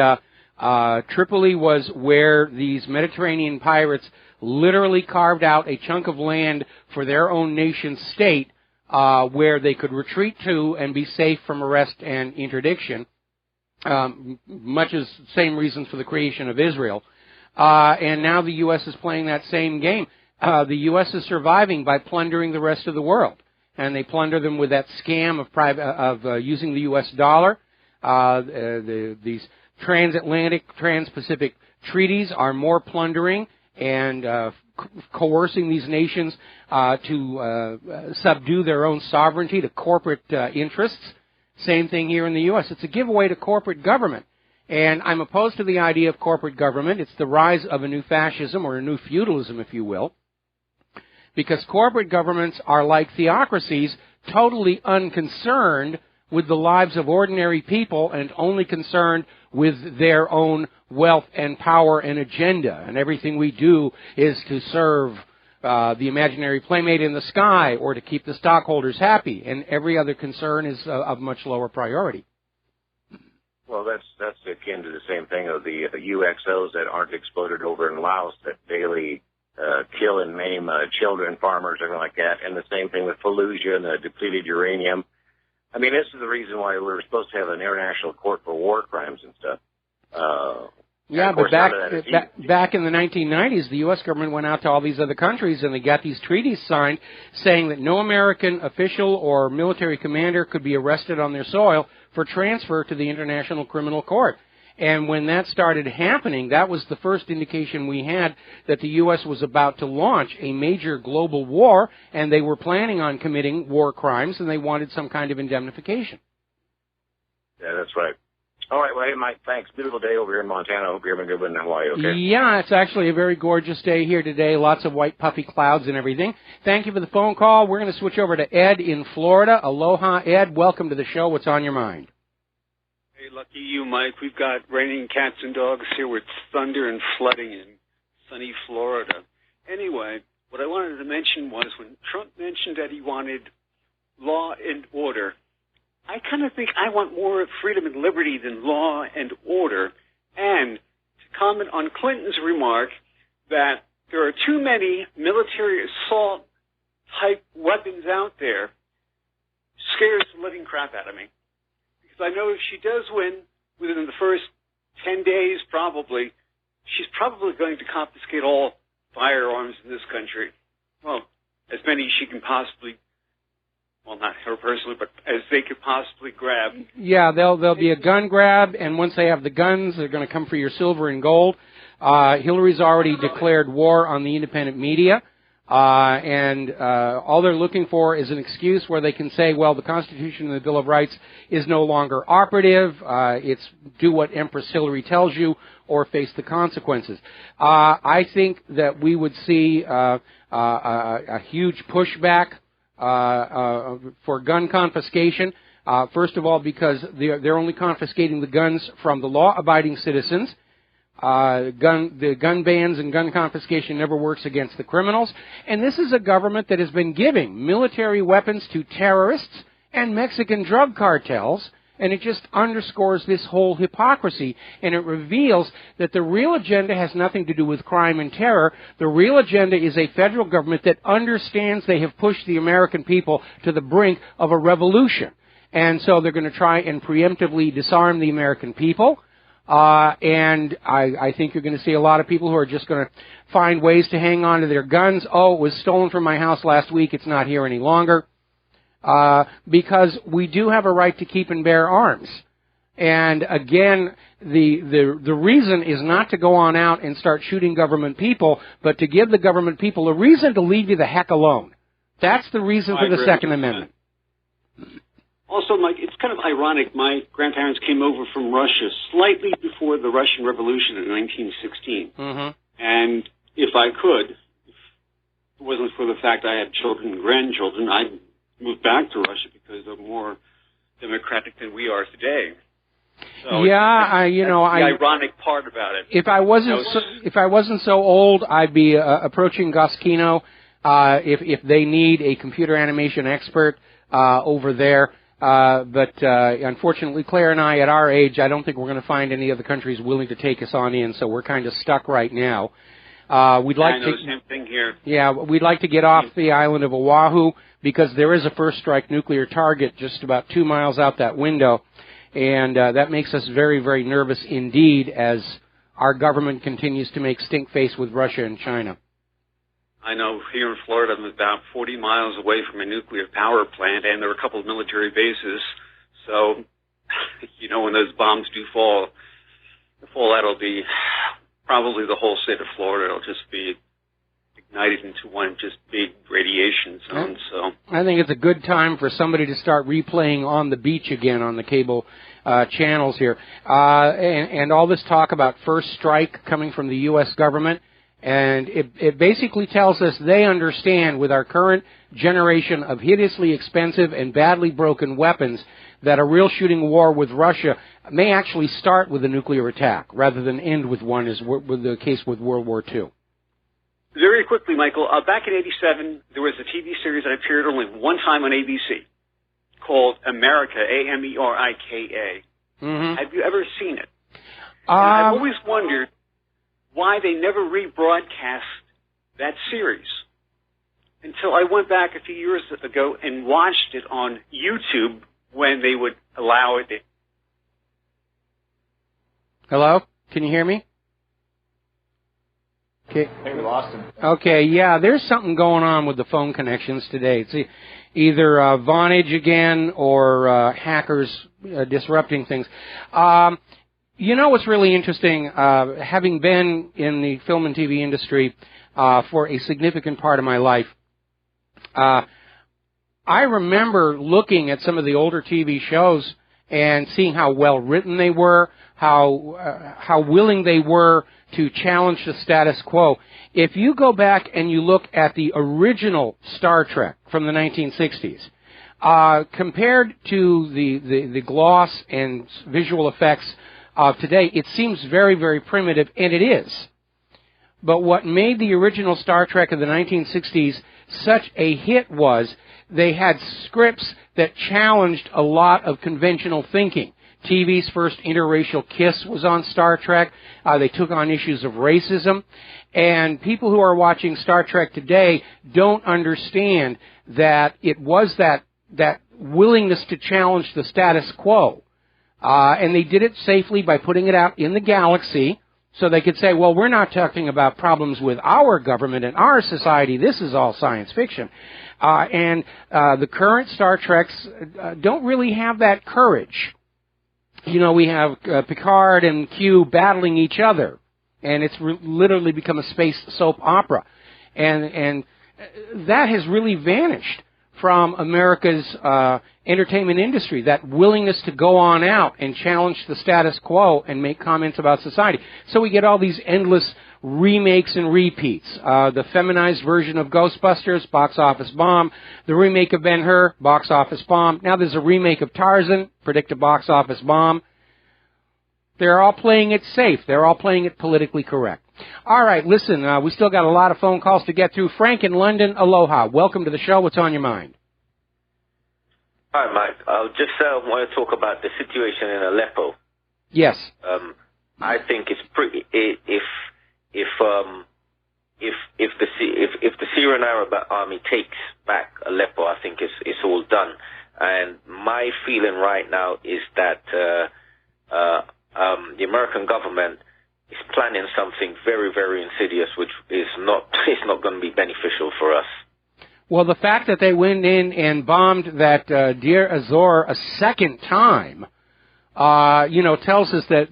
Tripoli was where these Mediterranean pirates literally carved out a chunk of land for their own nation state where they could retreat to and be safe from arrest and interdiction, much as the same reasons for the creation of Israel. And now the U.S. is playing that same game. The U.S. is surviving by plundering the rest of the world. And they plunder them with that scam of using the U.S. dollar. These transatlantic, trans-Pacific treaties are more plundering and coercing these nations to subdue their own sovereignty to corporate interests. Same thing here in the U.S. It's a giveaway to corporate government. And I'm opposed to the idea of corporate government. It's the rise of a new fascism, or a new feudalism, if you will. Because corporate governments are like theocracies, totally unconcerned with the lives of ordinary people and only concerned with their own wealth and power and agenda. And everything we do is to serve the imaginary playmate in the sky or to keep the stockholders happy. And every other concern is of much lower priority. Well, that's akin to the same thing of the UXOs that aren't exploded over in Laos that daily kill and maim children, farmers, everything like that. And the same thing with Fallujah and the depleted uranium. I mean, this is the reason why we're supposed to have an international court for war crimes and stuff. Yeah, but back in the 1990s, the U.S. government went out to all these other countries and they got these treaties signed saying that no American official or military commander could be arrested on their soil for transfer to the International Criminal Court. And when that started happening, that was the first indication we had that the U.S. was about to launch a major global war, and they were planning on committing war crimes, and they wanted some kind of indemnification. Yeah, that's right. All right, well, hey, Mike, thanks. Beautiful day over here in Montana. I hope you're having a good one in Hawaii, okay? Yeah, it's actually a very gorgeous day here today. Lots of white puffy clouds and everything. Thank you for the phone call. We're going to switch over to Ed in Florida. Aloha, Ed. Welcome to the show. What's on your mind? Hey, lucky you, Mike. We've got raining cats and dogs here with thunder and flooding in sunny Florida. Anyway, what I wanted to mention was when Trump mentioned that he wanted law and order, I kind of think I want more freedom and liberty than law and order. And to comment on Clinton's remark that there are too many military assault-type weapons out there, scares the living crap out of me. I know if she does win within the first 10 days, probably, she's probably going to confiscate all firearms in this country. Well, as many as she can possibly, well, not her personally, but as they could possibly grab. Yeah, there'll be a gun grab, and once they have the guns, they're going to come for your silver and gold. Hillary's already declared war on the independent media. And all they're looking for is an excuse where they can say, well, the Constitution and the Bill of Rights is no longer operative. It's do what Empress Hillary tells you or face the consequences. I think that we would see a huge pushback for gun confiscation. First of all, because they're only confiscating the guns from the law-abiding citizens. The gun bans and gun confiscation never works against the criminals. And this is a government that has been giving military weapons to terrorists and Mexican drug cartels, and it just underscores this whole hypocrisy, and it reveals that the real agenda has nothing to do with crime and terror. The real agenda is a federal government that understands they have pushed the American people to the brink of a revolution. And so they're going to try and preemptively disarm the American people. And I think you're going to see a lot of people who are just going to find ways to hang on to their guns. Oh, it was stolen from my house last week. It's not here any longer. Because we do have a right to keep and bear arms. And again, the reason is not to go on out and start shooting government people, but to give the government people a reason to leave you the heck alone. That's the reason for the Second Amendment. Also, Mike, it's kind of ironic. My grandparents came over from Russia slightly before the Russian Revolution in 1916. Mm-hmm. And if I could, it wasn't for the fact I had children and grandchildren, I'd move back to Russia because they're more democratic than we are today. So yeah, the ironic part about it. If I wasn't so old, I'd be approaching Goskino if they need a computer animation expert over there. But unfortunately, Claire and I, at our age, I don't think we're going to find any other countries willing to take us on in. So we're kind of stuck right now. We'd like same thing here. Yeah, we'd like to get off the island of Oahu because there is a first strike nuclear target just about 2 miles out that window. And that makes us very, very nervous indeed as our government continues to make stink face with Russia and China. I know here in Florida, I'm about 40 miles away from a nuclear power plant, and there are a couple of military bases. So, when those bombs do fall, the fallout will be probably the whole state of Florida. It'll just be ignited into one just big radiation zone. So I think it's a good time for somebody to start replaying On the Beach again on the cable channels here. And all this talk about first strike coming from the U.S. government, and it basically tells us they understand with our current generation of hideously expensive and badly broken weapons that a real shooting war with Russia may actually start with a nuclear attack rather than end with one, as was the case with World War II. Very quickly, Michael, back in '87, there was a TV series that appeared only one time on ABC called America, Amerika. Mm-hmm. Have you ever seen it? And I've always wondered why they never rebroadcast that series until I went back a few years ago and watched it on YouTube when they would allow it. Hello? Can you hear me? Okay. I think we lost him. Okay, yeah, there's something going on with the phone connections today. It's either Vonage again or hackers disrupting things. What's really interesting, having been in the film and TV industry for a significant part of my life, I remember looking at some of the older TV shows and seeing how well written they were, how willing they were to challenge the status quo. If you go back and you look at the original Star Trek from the 1960s, compared to the gloss and visual effects of today, it seems very, very primitive, and it is. But what made the original Star Trek of the 1960s such a hit was they had scripts that challenged a lot of conventional thinking. TV's first interracial kiss was on Star Trek. They took on issues of racism. And people who are watching Star Trek today don't understand that it was that willingness to challenge the status quo. And they did it safely by putting it out in the galaxy so they could say, well, we're not talking about problems with our government and our society. This is all science fiction. And the current Star Treks don't really have that courage. We have Picard and Q battling each other, and it's literally become a space soap opera. And that has really vanished from America's entertainment industry, that willingness to go on out and challenge the status quo and make comments about society. So we get all these endless remakes and repeats. The feminized version of Ghostbusters, box office bomb. The remake of Ben-Hur, box office bomb. Now there's a remake of Tarzan, predict a box office bomb. They're all playing it safe. They're all playing it politically correct. All right, listen, we still got a lot of phone calls to get through. Frank in London, aloha. Welcome to the show. What's on your mind? Hi, Mike. I just want to talk about the situation in Aleppo. Yes. I think it's pretty. If the Syrian Arab army takes back Aleppo, I think it's all done. And my feeling right now is that the American government is planning something very, very insidious, which is not going to be beneficial for us. Well, the fact that they went in and bombed that Deir Azor a second time, tells us that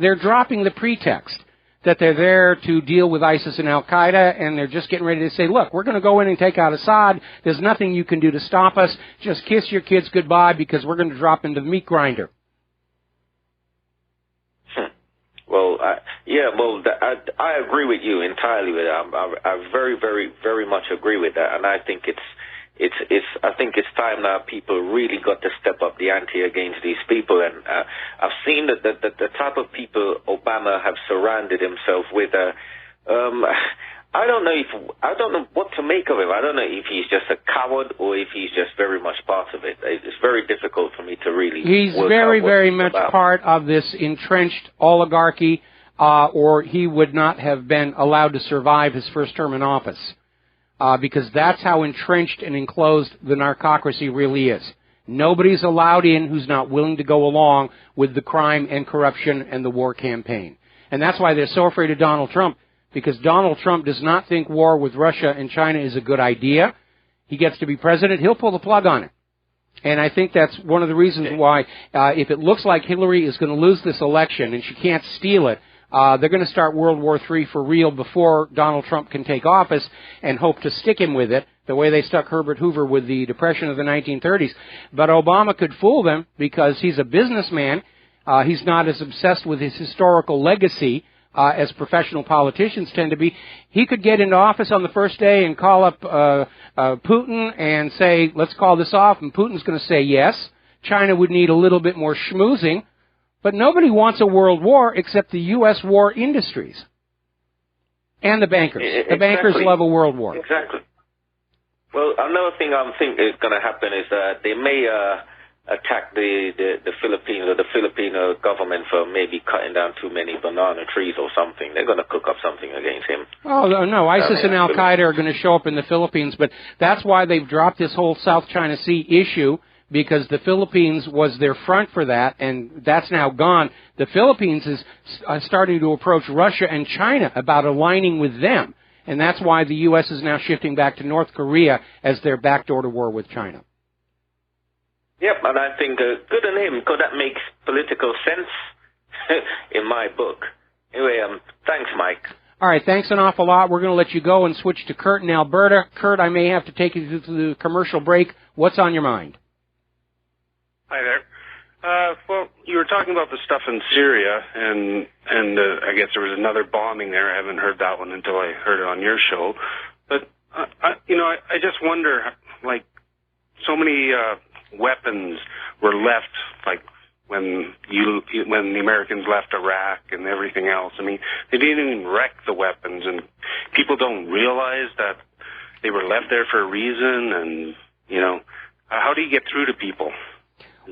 they're dropping the pretext that they're there to deal with ISIS and Al-Qaeda, and they're just getting ready to say, look, we're going to go in and take out Assad. There's nothing you can do to stop us. Just kiss your kids goodbye because we're going to drop into the meat grinder. Well, Yeah, well, I agree with you entirely with that. I very, very, very much agree with that, and I think I think it's time now people really got to step up the ante against these people, and I've seen that the type of people Obama have surrounded himself with. I don't know what to make of him. I don't know if he's just a coward or if he's just very much part of it. It's very difficult for me to really. He's work very, out what very he's much about. part of this entrenched oligarchy, or he would not have been allowed to survive his first term in office. Because that's how entrenched and enclosed the narcocracy really is. Nobody's allowed in who's not willing to go along with the crime and corruption and the war campaign. And that's why they're so afraid of Donald Trump, because Donald Trump does not think war with Russia and China is a good idea. He gets to be president, he'll pull the plug on it. And I think that's one of the reasons why, if it looks like Hillary is going to lose this election and she can't steal it, they're going to start World War III for real before Donald Trump can take office and hope to stick him with it, the way they stuck Herbert Hoover with the Depression of the 1930s. But Obama could fool them because he's a businessman. He's not as obsessed with his historical legacy as professional politicians tend to be. He could get into office on the first day and call up Putin and say, let's call this off, and Putin's going to say yes. China would need a little bit more schmoozing. But nobody wants a world war except the U.S. war industries and the bankers. Exactly. The bankers love a world war. Exactly. Well, another thing I'm thinking is going to happen is they may attack the Philippines or the Filipino government for maybe cutting down too many banana trees or something. They're going to cook up something against him. Oh, no, ISIS and Al-Qaeda are going to show up in the Philippines, but that's why they've dropped this whole South China Sea issue, because the Philippines was their front for that, and that's now gone. The Philippines is starting to approach Russia and China about aligning with them, and that's why the U.S. is now shifting back to North Korea as their backdoor to war with China. Yep, and I think good on him, because that makes political sense in my book. Anyway, thanks, Mike. All right, thanks an awful lot. We're going to let you go and switch to Kurt in Alberta. Kurt, I may have to take you to the commercial break. What's on your mind? Hi there. Well, you were talking about the stuff in Syria, and I guess there was another bombing there. I haven't heard that one until I heard it on your show. But I just wonder, like, so many weapons were left, like when the Americans left Iraq and everything else. I mean, they didn't even wreck the weapons, and people don't realize that they were left there for a reason. And how do you get through to people?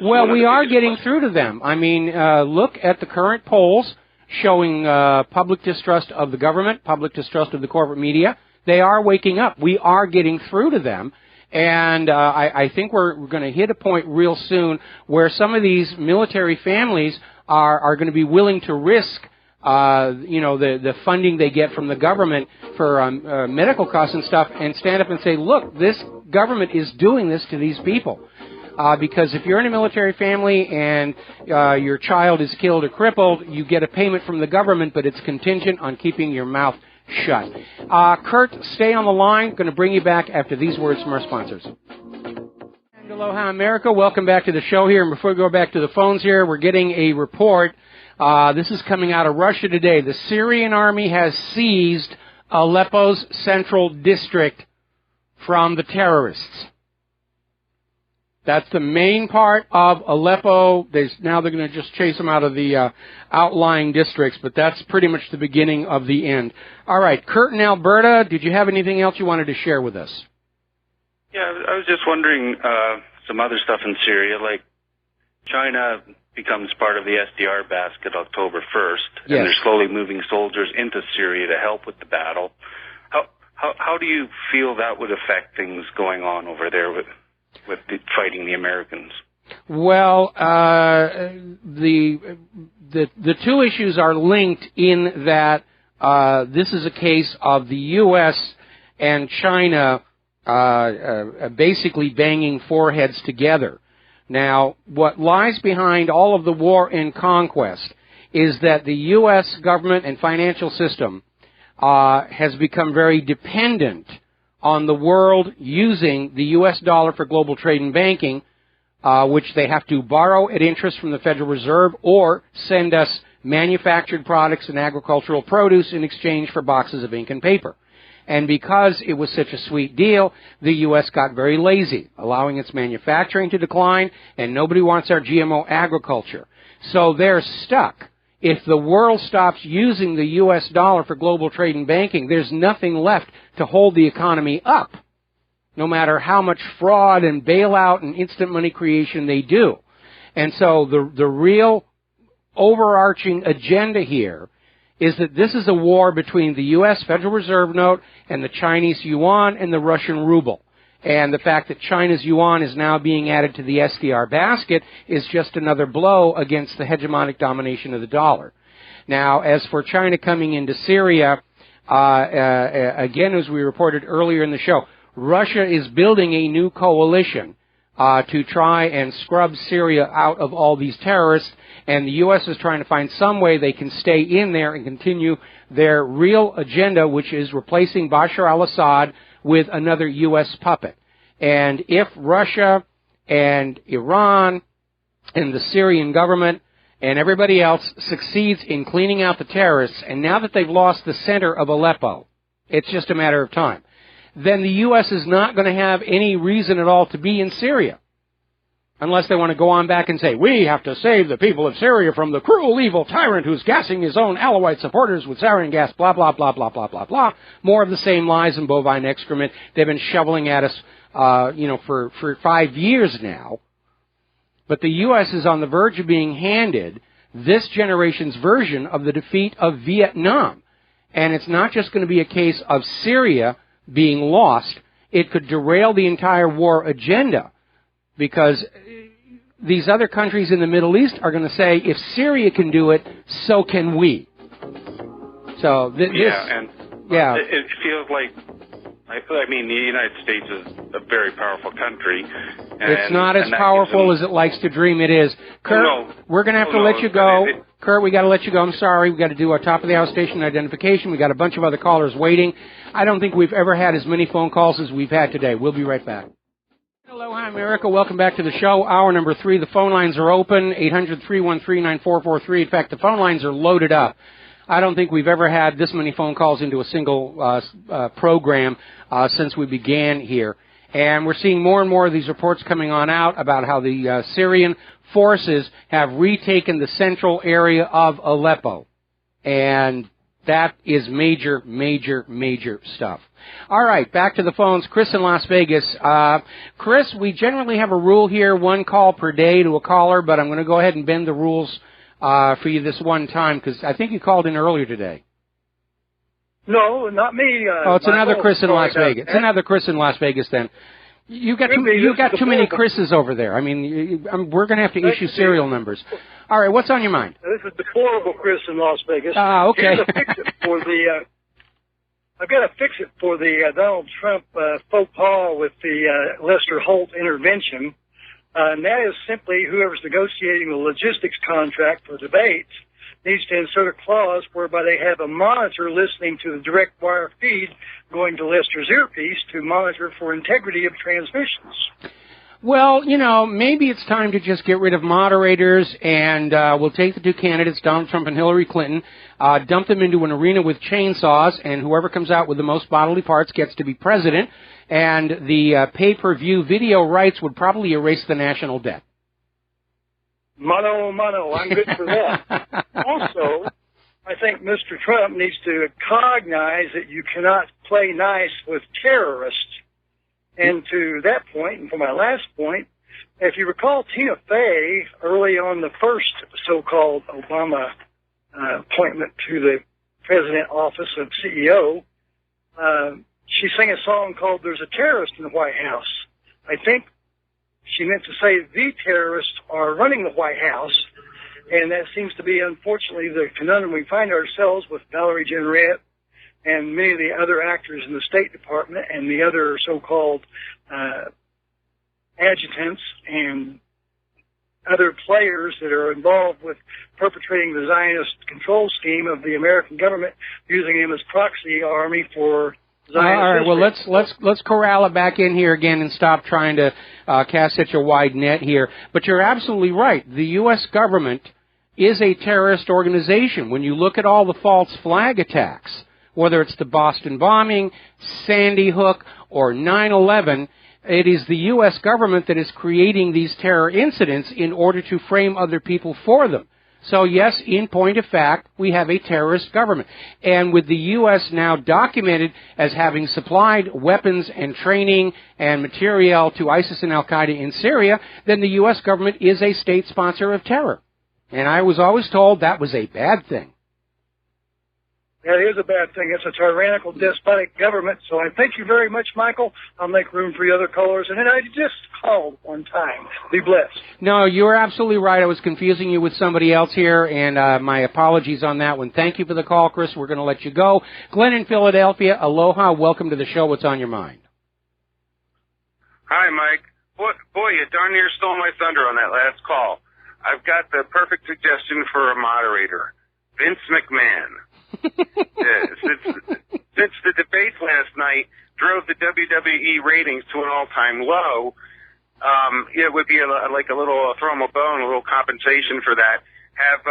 Well, we are getting through to them. I mean, look at the current polls showing public distrust of the government, public distrust of the corporate media. They are waking up. We are getting through to them. And I think we're going to hit a point real soon where some of these military families are going to be willing to risk the funding they get from the government for medical costs and stuff, and stand up and say, look, this government is doing this to these people. Because if you're in a military family and your child is killed or crippled, you get a payment from the government, but it's contingent on keeping your mouth shut. Kurt, stay on the line. Going to bring you back after these words from our sponsors. And aloha, America. Welcome back to the show here. And before we go back to the phones here, we're getting a report. This is coming out of Russia today. The Syrian army has seized Aleppo's central district from the terrorists. That's the main part of Aleppo. Now they're going to just chase them out of the outlying districts, but that's pretty much the beginning of the end. All right, Kurt in Alberta, did you have anything else you wanted to share with us? Yeah, I was just wondering some other stuff in Syria, like China becomes part of the SDR basket October 1st, and they're slowly moving soldiers into Syria to help with the battle. How do you feel that would affect things going on over there with fighting the Americans? Well, the two issues are linked in that this is a case of the U.S. and China basically banging foreheads together. Now, what lies behind all of the war and conquest is that the U.S. government and financial system has become very dependent on the world using the U.S. dollar for global trade and banking, which they have to borrow at interest from the Federal Reserve or send us manufactured products and agricultural produce in exchange for boxes of ink and paper. And because it was such a sweet deal, the U.S. got very lazy, allowing its manufacturing to decline, and nobody wants our GMO agriculture. So they're stuck. If the world stops using the U.S. dollar for global trade and banking, there's nothing left to hold the economy up, no matter how much fraud and bailout and instant money creation they do. And so the real overarching agenda here is that this is a war between the U.S. Federal Reserve note and the Chinese yuan and the Russian ruble. And the fact that China's yuan is now being added to the SDR basket is just another blow against the hegemonic domination of the dollar. Now, as for China coming into Syria, again, as we reported earlier in the show, Russia is building a new coalition to try and scrub Syria out of all these terrorists, and the U.S. is trying to find some way they can stay in there and continue their real agenda, which is replacing Bashar al-Assad with another U.S. puppet. And if Russia and Iran and the Syrian government and everybody else succeeds in cleaning out the terrorists, and now that they've lost the center of Aleppo, it's just a matter of time, then the U.S. is not going to have any reason at all to be in Syria. Unless they want to go on back and say, we have to save the people of Syria from the cruel, evil tyrant who's gassing his own Alawite supporters with sarin gas, blah, blah, blah, blah, blah, blah, blah. More of the same lies and bovine excrement they've been shoveling at us, for 5 years now. But the U.S. is on the verge of being handed this generation's version of the defeat of Vietnam. And it's not just going to be a case of Syria being lost. It could derail the entire war agenda, because these other countries in the Middle East are going to say, if Syria can do it, so can we. So it feels like, I mean, the United States is a very powerful country. And, it's not as powerful as it likes to dream it is. Kurt, we're going to have to let you go. Kurt, we got to let you go. I'm sorry. We got to do our top of the hour station identification. We got a bunch of other callers waiting. I don't think we've ever had as many phone calls as we've had today. We'll be right back. Hello, hi, America. Welcome back to the show. Hour number 3. The phone lines are open, 800-313-9443. In fact, the phone lines are loaded up. I don't think we've ever had this many phone calls into a single program since we began here. And we're seeing more and more of these reports coming on out about how the Syrian forces have retaken the central area of Aleppo. And that is major, major, major stuff. All right, back to the phones. Chris in Las Vegas. Chris, we generally have a rule here, 1 call per day to a caller, but I'm going to go ahead and bend the rules for you this one time, because I think you called in earlier today. No, not me. It's another Chris in Las Vegas. It's another Chris in Las Vegas then. You got too many Chris's over there. I mean, we're going to have to issue serial numbers. All right, what's on your mind? This is deplorable Chris in Las Vegas. Okay. I've got to fix it for the Donald Trump faux pas with the Lester Holt intervention. And that is simply whoever's negotiating the logistics contract for debates needs to insert a clause whereby they have a monitor listening to the direct wire feed going to Lester's earpiece to monitor for integrity of transmissions. Well, maybe it's time to just get rid of moderators, and we'll take the 2 candidates, Donald Trump and Hillary Clinton, dump them into an arena with chainsaws, and whoever comes out with the most bodily parts gets to be president, and the pay-per-view video rights would probably erase the national debt. Mano, I'm good for that. Also, I think Mr. Trump needs to cognize that you cannot play nice with terrorists. And to that point, and for my last point, if you recall Tina Fey early on the first so-called Obama appointment to the president office of CEO, she sang a song called There's a Terrorist in the White House. I think she meant to say the terrorists are running the White House, and that seems to be, unfortunately, the conundrum we find ourselves with Valerie Jarrett and many of the other actors in the State Department and the other so-called adjutants and other players that are involved with perpetrating the Zionist control scheme of the American government, using them as proxy army for Zionist. All right, well, let's corral it back in here again and stop trying to cast such a wide net here. But you're absolutely right. The U.S. government is a terrorist organization. When you look at all the false flag attacks, whether it's the Boston bombing, Sandy Hook, or 9/11, it is the U.S. government that is creating these terror incidents in order to frame other people for them. So yes, in point of fact, we have a terrorist government. And with the U.S. now documented as having supplied weapons and training and materiel to ISIS and Al-Qaeda in Syria, then the U.S. government is a state sponsor of terror. And I was always told that was a bad thing. Yeah, it is a bad thing. It's a tyrannical, despotic government. So I thank you very much, Michael. I'll make room for the other callers. And then I just called one time. Be blessed. No, you're absolutely right. I was confusing you with somebody else here, and my apologies on that one. Thank you for the call, Chris. We're going to let you go. Glenn in Philadelphia, aloha. Welcome to the show. What's on your mind? Hi, Mike. Boy, you darn near stole my thunder on that last call. I've got the perfect suggestion for a moderator. Vince McMahon. Since the debates last night drove the WWE ratings to an all-time low, it would be like a little throw him a bone, a little compensation for that. Have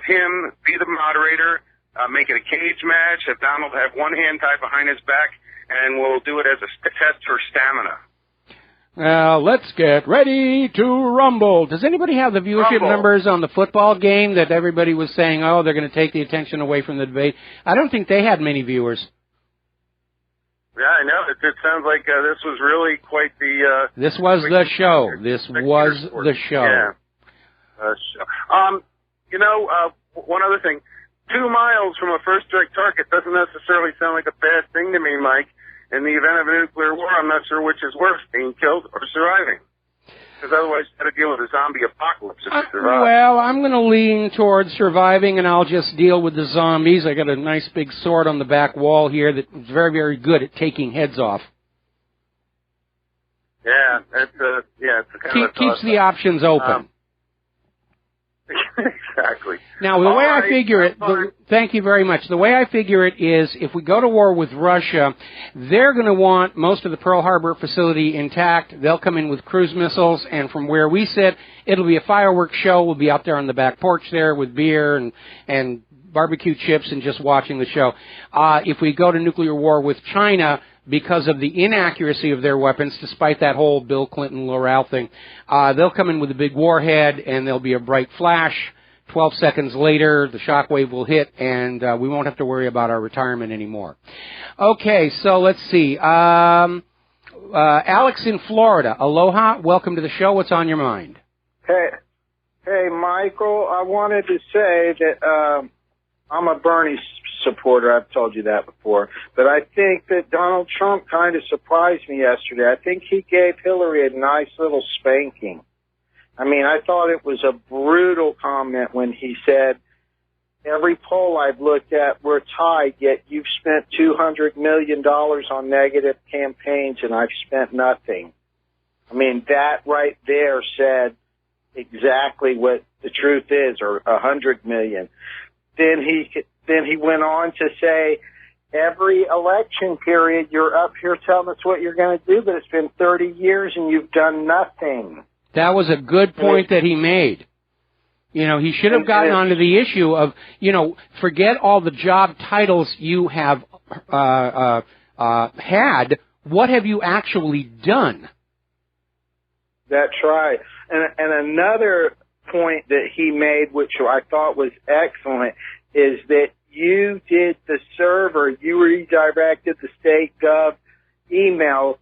him be the moderator, make it a cage match, have Donald have one hand tied behind his back, and we'll do it as a test for stamina. Now, let's get ready to rumble. Does anybody have the viewership numbers on the football game that everybody was saying, oh, they're going to take the attention away from the debate? I don't think they had many viewers. Yeah, I know. It sounds like this was really quite the... This was the show. This was the show. Yeah. One other thing. 2 miles from a first strike target doesn't necessarily sound like a bad thing to me, Mike. In the event of a nuclear war, I'm not sure which is worse, being killed or surviving. Because otherwise you've got to deal with a zombie apocalypse if you survive. Well, I'm going to lean towards surviving, and I'll just deal with the zombies. I got a nice big sword on the back wall here that's very, very good at taking heads off. Yeah, it's kind of keeps the options open. Exactly. Now, the way I figure it, thank you very much. The way I figure it is, if we go to war with Russia, they're going to want most of the Pearl Harbor facility intact. They'll come in with cruise missiles, and from where we sit, it'll be a fireworks show. We'll be out there on the back porch there with beer and barbecue chips and just watching the show. If we go to nuclear war with China, because of the inaccuracy of their weapons, despite that whole Bill Clinton, L'Oreal thing, they'll come in with a big warhead, and there'll be a bright flash. 12 seconds later, the shockwave will hit, and we won't have to worry about our retirement anymore. Okay, so let's see. Alex in Florida. Aloha. Welcome to the show. What's on your mind? Hey, Michael. I wanted to say that I'm a Bernie supporter. I've told you that before. But I think that Donald Trump kind of surprised me yesterday. I think he gave Hillary a nice little spanking. I mean, I thought it was a brutal comment when he said, every poll I've looked at, we're tied, yet you've spent $200 million on negative campaigns and I've spent nothing. I mean, that right there said exactly what the truth is, or $100 million. Then he went on to say, every election period, you're up here telling us what you're going to do, but it's been 30 years and you've done nothing. That was a good point that he made. You know, he should have gotten onto the issue of, forget all the job titles you have had. What have you actually done? That's right. And another point that he made, which I thought was excellent, is that you did the server, you redirected the state gov email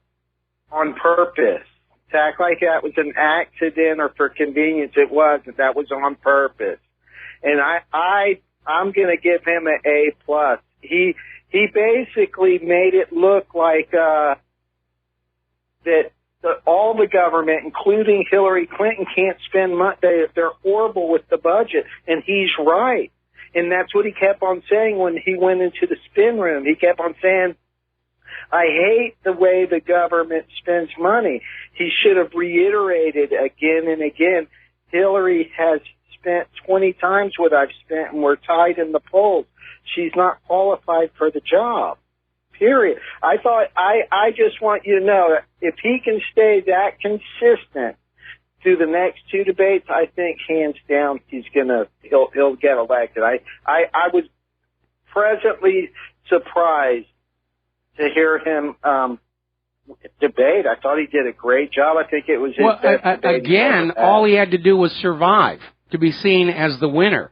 on purpose. To act like that was an accident or for convenience, it wasn't. That was on purpose. And I'm going to give him an A+. He basically made it look like that all the government, including Hillary Clinton, can't spend money. They're horrible with the budget, and he's right. And that's what he kept on saying when he went into the spin room. He kept on saying, I hate the way the government spends money. He should have reiterated again and again, Hillary has spent 20 times what I've spent, and we're tied in the polls. She's not qualified for the job, period. I just want you to know that if he can stay that consistent through the next two debates, I think hands down he'll get elected. I was pleasantly surprised to hear him debate. I thought he did a great job. I think it was his best debate. Again, all he had to do was survive to be seen as the winner,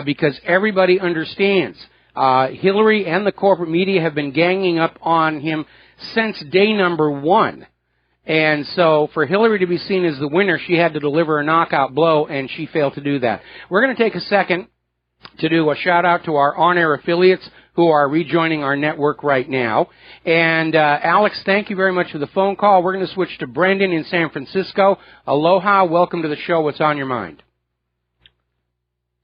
because everybody understands. Hillary and the corporate media have been ganging up on him since day number one. And so for Hillary to be seen as the winner, she had to deliver a knockout blow, and she failed to do that. We're going to take a second to do a shout-out to our on-air affiliates who are rejoining our network right now. And Alex, thank you very much for the phone call. We're going to switch to Brendan in San Francisco. Aloha. Welcome to the show. What's on your mind?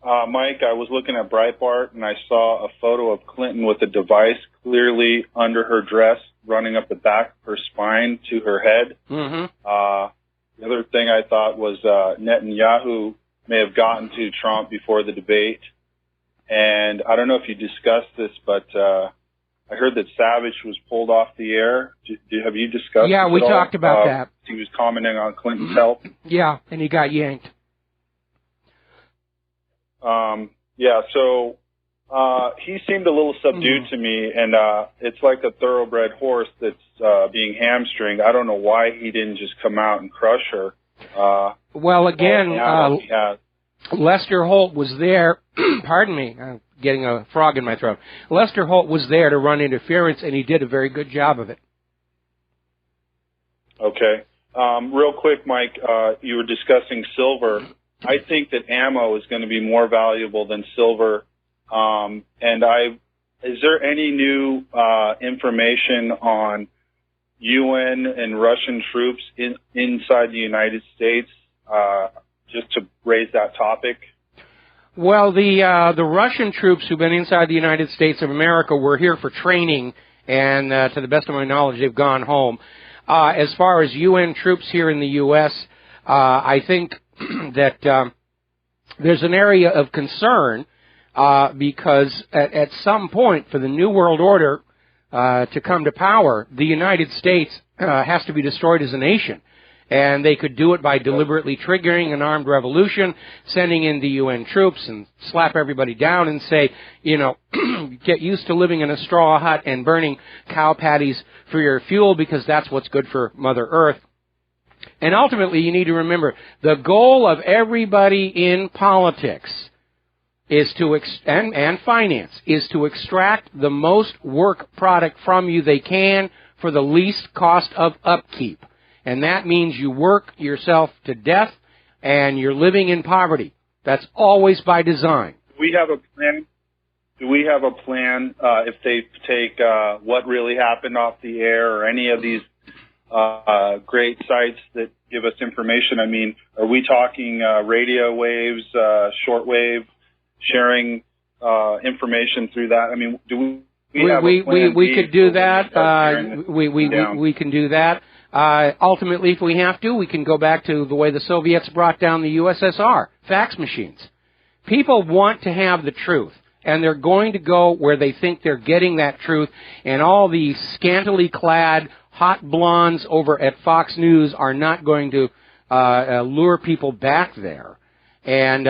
Mike, I was looking at Breitbart, and I saw a photo of Clinton with a device clearly under her dress, running up the back of her spine to her head. Mm-hmm. The other thing I thought was Netanyahu may have gotten to Trump before the debate. And I don't know if you discussed this, but I heard that Savage was pulled off the air. Have you discussed Yeah, this we at all? talked about that. He was commenting on Clinton's health. Yeah, and he got yanked. So he seemed a little subdued to me, and it's like a thoroughbred horse that's being hamstringed. I don't know why he didn't just come out and crush her. Well, again, Lester Holt was there. Pardon me, I'm getting a frog in my throat. Lester Holt was there to run interference, and he did a very good job of it. Okay. Real quick, Mike, you were discussing silver. I think that ammo is going to be more valuable than silver. Is there any new information on UN and Russian troops inside the United States, just to raise that topic? Well, the Russian troops who've been inside the United States of America were here for training, and to the best of my knowledge, they've gone home. As far as UN troops here in the U.S., I think that there's an area of concern because at some point for the New World Order to come to power, the United States has to be destroyed as a nation. And they could do it by deliberately triggering an armed revolution, sending in the UN troops and slap everybody down and say, get used to living in a straw hut and burning cow patties for your fuel because that's what's good for Mother Earth. And ultimately, you need to remember, the goal of everybody in politics is and finance is to extract the most work product from you they can for the least cost of upkeep. And that means you work yourself to death and you're living in poverty. That's always by design. Do we have a plan? If they take What Really Happened off the air or any of these great sites that give us information? I mean, are we talking radio waves, shortwave, sharing information through that? I mean, do we could do that. We can do that. Ultimately, if we have to, we can go back to the way the Soviets brought down the USSR, fax machines. People want to have the truth, and they're going to go where they think they're getting that truth, and all the scantily clad hot blondes over at Fox News are not going to lure people back there. And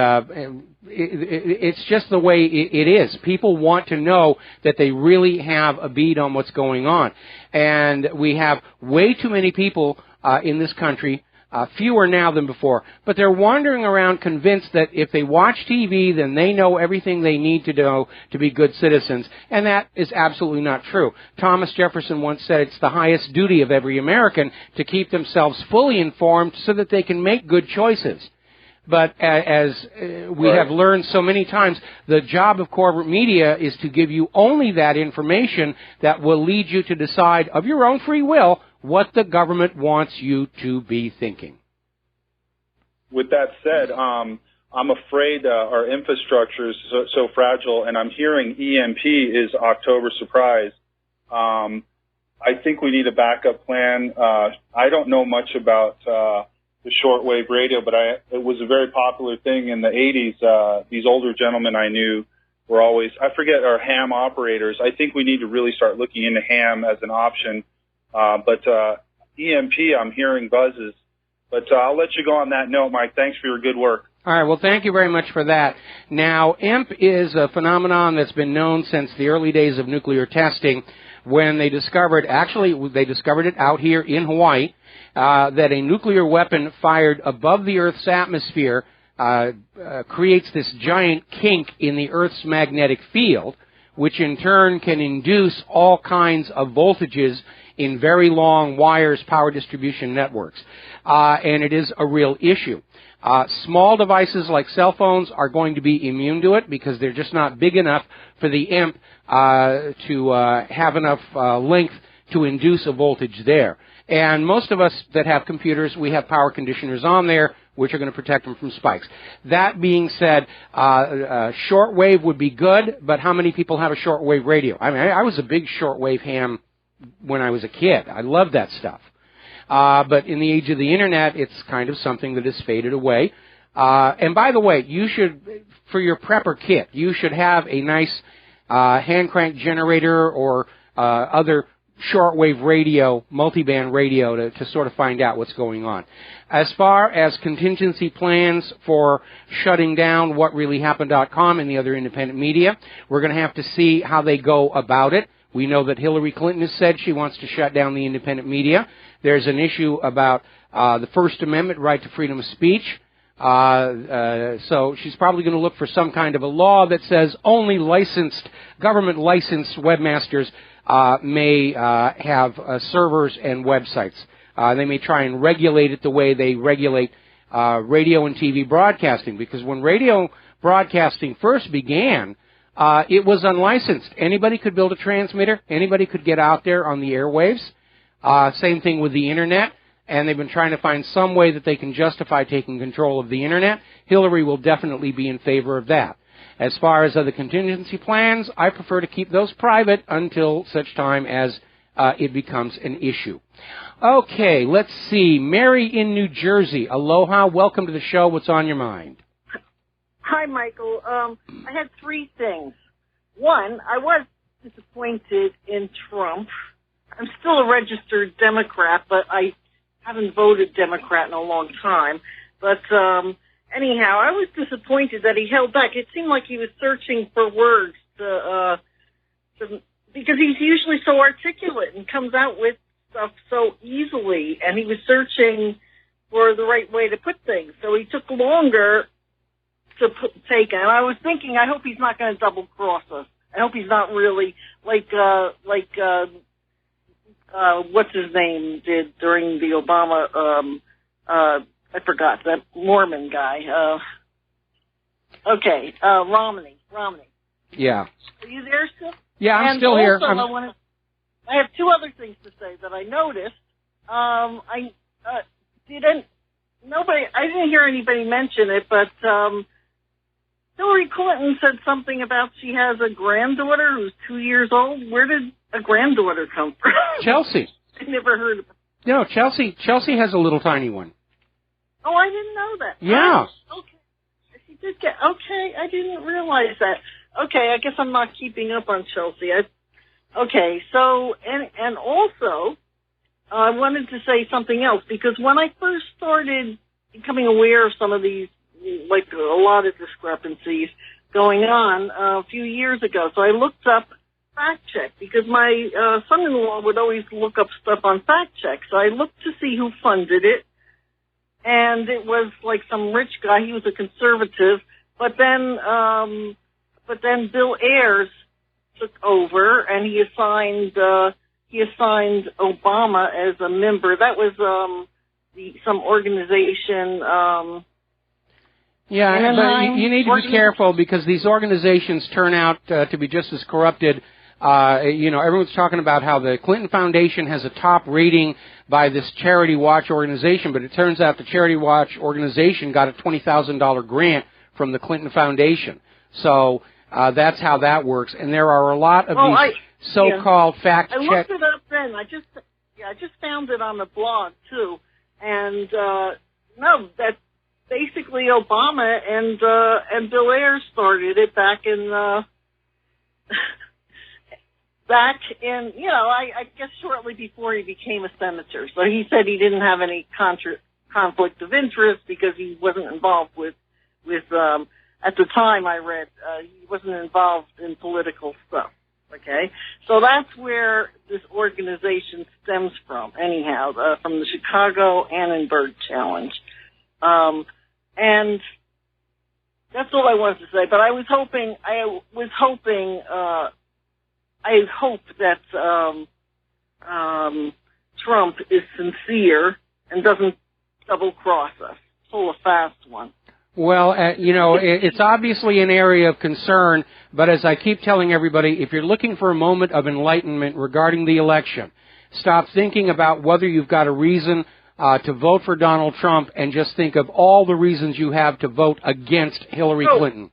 it's just the way it is. People want to know that they really have a bead on what's going on. And we have way too many people in this country, fewer now than before, but they're wandering around convinced that if they watch TV, then they know everything they need to know to be good citizens. And that is absolutely not true. Thomas Jefferson once said it's the highest duty of every American to keep themselves fully informed so that they can make good choices. But as we have learned so many times, the job of corporate media is to give you only that information that will lead you to decide of your own free will what the government wants you to be thinking. With that said, I'm afraid our infrastructure is so fragile, and I'm hearing EMP is October surprise. I think we need a backup plan. I don't know much about the shortwave radio, but it was a very popular thing in the 80s. These older gentlemen I knew were always, I forget, our ham operators. I think we need to really start looking into ham as an option. But EMP, I'm hearing buzzes But I'll let you go on that note, Mike. Thanks for your good work. All right, well, thank you very much for that. Now, EMP is a phenomenon that's been known since the early days of nuclear testing when they discovered it out here in Hawaii, that a nuclear weapon fired above the Earth's atmosphere creates this giant kink in the Earth's magnetic field, which in turn can induce all kinds of voltages in very long wires, power distribution networks. And it is a real issue. Small devices like cell phones are going to be immune to it because they're just not big enough for the imp to have enough length to induce a voltage there. And most of us that have computers, we have power conditioners on there, which are going to protect them from spikes. That being said, shortwave would be good, but how many people have a shortwave radio? I mean, I was a big shortwave ham when I was a kid. I loved that stuff. But in the age of the Internet, it's kind of something that has faded away. And by the way, you should, for your prepper kit, you should have a nice hand crank generator or other shortwave radio, multiband radio to sort of find out what's going on. As far as contingency plans for shutting down WhatReallyHappened.com and the other independent media, we're going to have to see how they go about it. We know that Hillary Clinton has said she wants to shut down the independent media. There's an issue about the First Amendment right to freedom of speech. So she's probably going to look for some kind of a law that says only government-licensed webmasters may have servers and websites. They may try and regulate it the way they regulate radio and TV broadcasting, because when radio broadcasting first began, it was unlicensed. Anybody could build a transmitter. Anybody could get out there on the airwaves. Same thing with the Internet, and they've been trying to find some way that they can justify taking control of the Internet. Hillary will definitely be in favor of that. As far as other contingency plans, I prefer to keep those private until such time as it becomes an issue. Okay, let's see. Mary in New Jersey. Aloha. Welcome to the show. What's on your mind? Hi, Michael. I had three things. One, I was disappointed in Trump. I'm still a registered Democrat, but I haven't voted Democrat in a long time. But anyhow, I was disappointed that he held back. It seemed like he was searching for words because he's usually so articulate and comes out with stuff so easily, and he was searching for the right way to put things. So he took longer to take it. And I was thinking, I hope he's not going to double cross us. I hope he's not really like what's his name did during the Obama, I forgot, that Mormon guy. Romney. Yeah. Are you there still? Yeah, I'm still here. I have two other things to say that I noticed. I didn't hear anybody mention it, but Hillary Clinton said something about she has a granddaughter who's 2 years old. Where did a granddaughter come from? Chelsea. I never heard of it. No, Chelsea has a little tiny one. Oh, I didn't know that. Yeah. Okay. She did get, okay, I didn't realize that. Okay, I guess I'm not keeping up on Chelsea. So, and also, I wanted to say something else, because when I first started becoming aware of some of these, like a lot of discrepancies going on a few years ago, so I looked up fact check, because my son-in-law would always look up stuff on fact check, so I looked to see who funded it, and it was like some rich guy. He was a conservative, but then Bill Ayers took over, and he assigned Obama as a member. That was some organization. Yeah, but you need to be careful, because these organizations turn out to be just as corrupted. Everyone's talking about how the Clinton Foundation has a top rating by this Charity Watch organization, but it turns out the Charity Watch organization got a $20,000 grant from the Clinton Foundation. So that's how that works. And there are a lot of these so-called fact check. I looked it up then. I just found it on the blog too. And that's basically Obama and Bill Ayers started it back in I guess shortly before he became a senator. So he said he didn't have any conflict of interest because he wasn't involved with at the time I read, he wasn't involved in political stuff. Okay? So that's where this organization stems from, anyhow, from the Chicago Annenberg Challenge. And that's all I wanted to say, but I hope that Trump is sincere and doesn't double-cross us. Pull a fast one. Well, it's obviously an area of concern, but as I keep telling everybody, if you're looking for a moment of enlightenment regarding the election, stop thinking about whether you've got a reason to vote for Donald Trump and just think of all the reasons you have to vote against Hillary Clinton.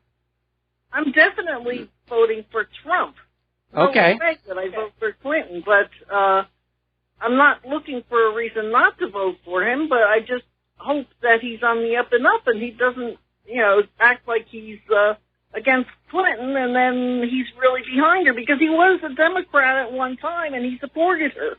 I'm definitely voting for Trump. Okay. No way that I vote for Clinton, but I'm not looking for a reason not to vote for him, but I just hope that he's on the up and up and he doesn't, act like he's against Clinton and then he's really behind her, because he was a Democrat at one time and he supported her.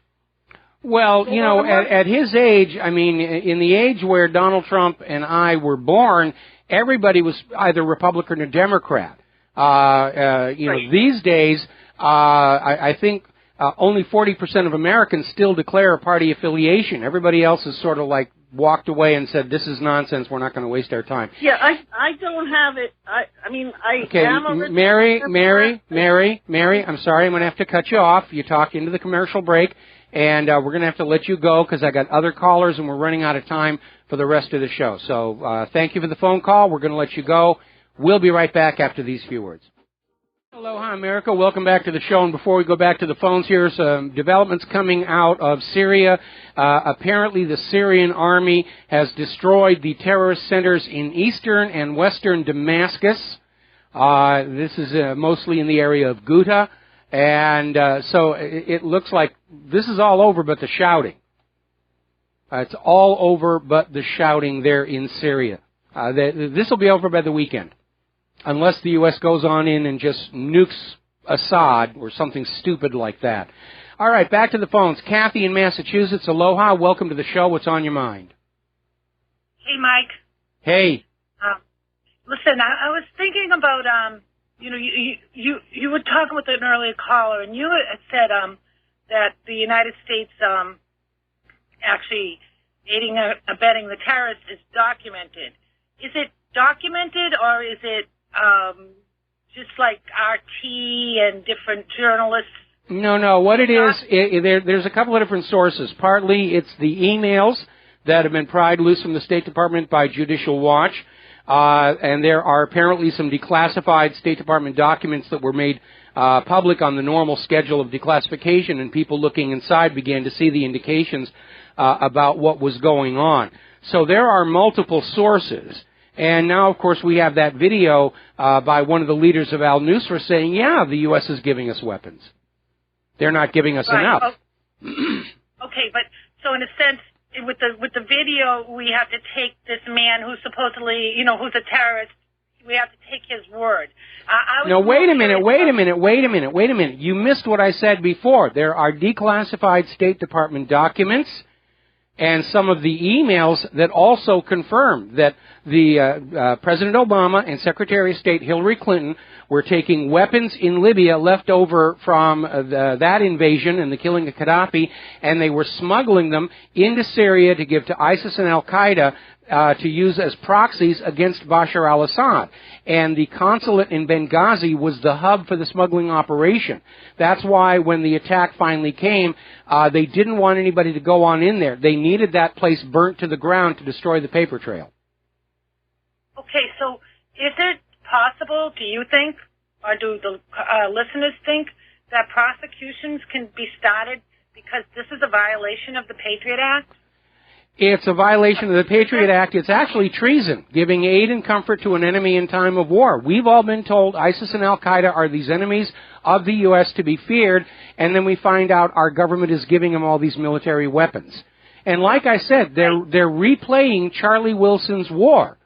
Well, at his age, I mean, in the age where Donald Trump and I were born, everybody was either Republican or Democrat. Right. These days, I think only 40% of Americans still declare a party affiliation. Everybody else has sort of like walked away and said, this is nonsense, we're not going to waste our time. Yeah, I don't have it. I okay, am a Mary, I'm sorry, I'm going to have to cut you off. You talked into the commercial break, and we're going to have to let you go because I got other callers and we're running out of time for the rest of the show. So thank you for the phone call. We're going to let you go. We'll be right back after these few words. Aloha, America. Welcome back to the show. And before we go back to the phones, here's some developments coming out of Syria. Apparently, the Syrian army has destroyed the terrorist centers in eastern and western Damascus. This is mostly in the area of Ghouta. And so it looks like this is all over but the shouting. It's all over but the shouting there in Syria. This will be over by the weekend, unless the U.S. goes on in and just nukes Assad or something stupid like that. All right, back to the phones. Kathy in Massachusetts. Aloha. Welcome to the show. What's on your mind? Hey, Mike. Hey. Listen, I was thinking about, you were talking with an earlier caller, and you had said that the United States actually aiding and abetting the terrorists is documented. Is it documented, or is it just like RT and different journalists? No. What it is, there's a couple of different sources. Partly it's the emails that have been pried loose from the State Department by Judicial Watch, and there are apparently some declassified State Department documents that were made public on the normal schedule of declassification, and people looking inside began to see the indications about what was going on. So there are multiple sources. And now, of course, we have that video by one of the leaders of al-Nusra saying, yeah, the U.S. is giving us weapons. They're not giving us enough. Okay, but so in a sense, with the video, we have to take this man who's supposedly, who's a terrorist, we have to take his word. No, wait a minute. You missed what I said before. There are declassified State Department documents and some of the emails that also confirm that the President Obama and Secretary of State Hillary Clinton were taking weapons in Libya left over from that invasion and the killing of Gaddafi, and they were smuggling them into Syria to give to ISIS and Al-Qaeda to use as proxies against Bashar al-Assad. And the consulate in Benghazi was the hub for the smuggling operation. That's why when the attack finally came, they didn't want anybody to go on in there. They needed that place burnt to the ground to destroy the paper trail. Okay, so is it possible, do you think, or do the listeners think, that prosecutions can be started because this is a violation of the Patriot Act? It's a violation of the Patriot Act. It's actually treason, giving aid and comfort to an enemy in time of war. We've all been told ISIS and Al-Qaeda are these enemies of the U.S. to be feared, and then we find out our government is giving them all these military weapons. And like I said, they're replaying Charlie Wilson's war,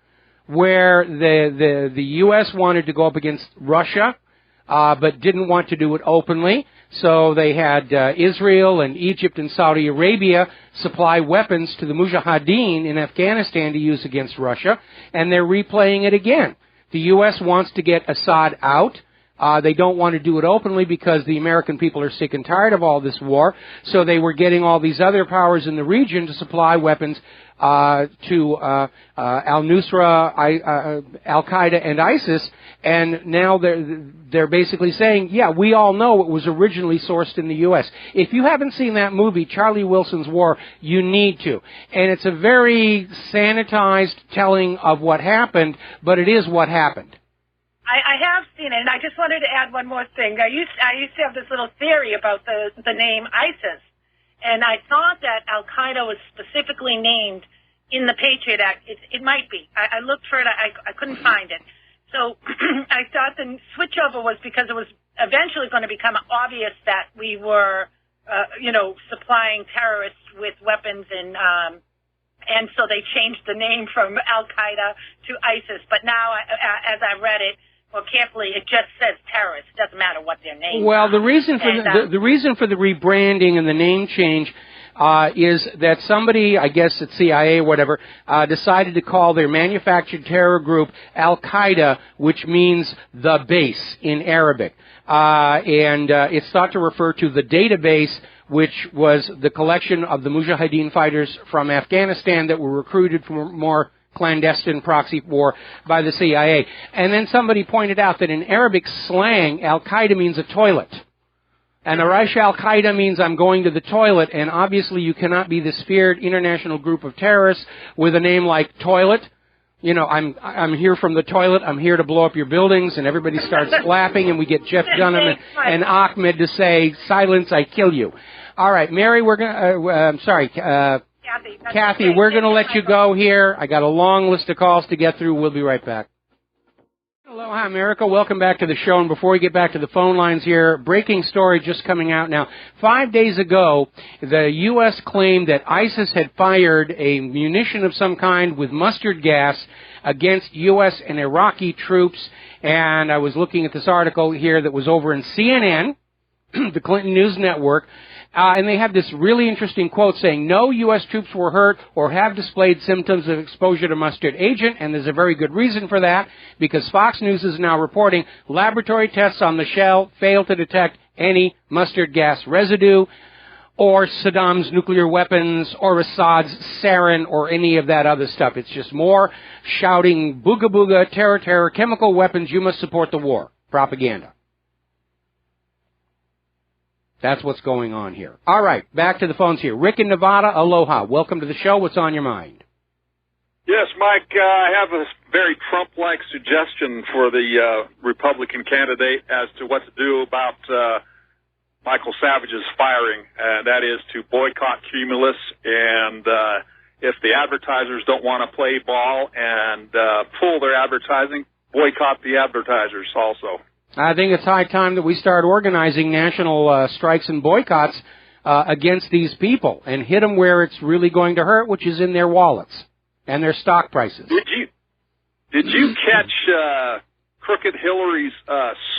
where the U.S. wanted to go up against Russia, but didn't want to do it openly. So they had Israel and Egypt and Saudi Arabia supply weapons to the Mujahideen in Afghanistan to use against Russia, and they're replaying it again. The U.S. wants to get Assad out. They don't want to do it openly because the American people are sick and tired of all this war. So they were getting all these other powers in the region to supply weapons to al-Nusra, Al-Qaeda, and ISIS. And now they're basically saying, yeah, we all know it was originally sourced in the U.S. If you haven't seen that movie, Charlie Wilson's War, you need to. And it's a very sanitized telling of what happened, but it is what happened. I have seen it, and I just wanted to add one more thing. I used to have this little theory about the name ISIS, and I thought that Al-Qaeda was specifically named in the Patriot Act. It might be. I looked for it. I couldn't find it. So I thought the switchover was because it was eventually going to become obvious that we were, supplying terrorists with weapons and so they changed the name from Al-Qaeda to ISIS. But now, as I read it, well, carefully, it just says terrorists. It doesn't matter what their name is. Well, the reason for the reason for the rebranding and the name change is that somebody, I guess at CIA or whatever, decided to call their manufactured terror group Al-Qaeda, which means the base in Arabic. And it's thought to refer to the database, which was the collection of the Mujahideen fighters from Afghanistan that were recruited for more clandestine proxy war by the CIA. And then somebody pointed out that in Arabic slang, Al-Qaeda means a toilet. And Araish Al-Qaeda means I'm going to the toilet, and obviously you cannot be this feared international group of terrorists with a name like toilet. You know, I'm here from the toilet, I'm here to blow up your buildings, and everybody starts laughing, and we get Jeff Dunham and Ahmed to say, silence, I kill you. All right, Mary, we're going to, Kathy, we're going to let you go here. I got a long list of calls to get through. We'll be right back. Aloha, America. Welcome back to the show. And before we get back to the phone lines here, breaking story just coming out now. 5 days ago, the U.S. claimed that ISIS had fired a munition of some kind with mustard gas against U.S. and Iraqi troops. And I was looking at this article here that was over in CNN, the Clinton News Network. And they have this really interesting quote saying, no U.S. troops were hurt or have displayed symptoms of exposure to mustard agent, and there's a very good reason for that, because Fox News is now reporting laboratory tests on the shell failed to detect any mustard gas residue, or Saddam's nuclear weapons, or Assad's sarin, or any of that other stuff. It's just more shouting, booga booga, terror, terror, chemical weapons, you must support the war. Propaganda. That's what's going on here. All right, back to the phones here. Rick in Nevada, aloha. Welcome to the show. What's on your mind? Yes, Mike, I have a very Trump-like suggestion for the Republican candidate as to what to do about Michael Savage's firing, and that is to boycott Cumulus, and if the advertisers don't want to play ball and pull their advertising, boycott the advertisers also. I think it's high time that we start organizing national strikes and boycotts against these people and hit them where it's really going to hurt, which is in their wallets and their stock prices. Did you catch Crooked Hillary's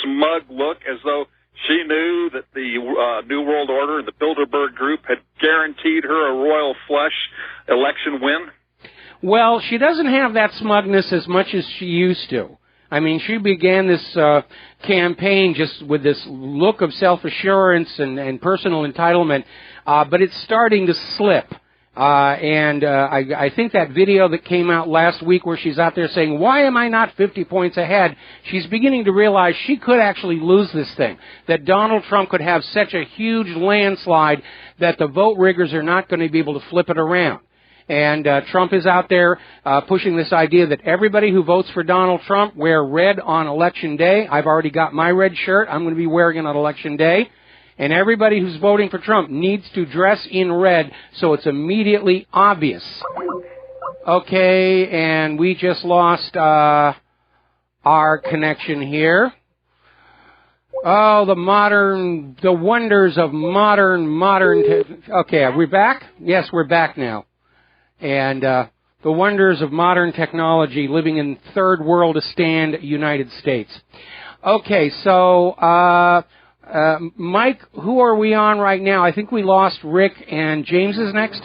smug look, as though she knew that the New World Order and the Bilderberg Group had guaranteed her a royal flush election win? Well, she doesn't have that smugness as much as she used to. I mean, she began this campaign just with this look of self-assurance and personal entitlement, but it's starting to slip. I think that video that came out last week where she's out there saying, why am I not 50 points ahead? She's beginning to realize she could actually lose this thing, that Donald Trump could have such a huge landslide that the vote riggers are not going to be able to flip it around. And Trump is out there pushing this idea that everybody who votes for Donald Trump wear red on Election Day. I've already got my red shirt. I'm going to be wearing it on Election Day. And everybody who's voting for Trump needs to dress in red so it's immediately obvious. Okay, and we just lost our connection here. Oh, the wonders of modern. Okay, are we back? Yes, we're back now. And the wonders of modern technology living in third world-istan United States. Okay, so Mike, who are we on right now? I think we lost Rick, and James is next?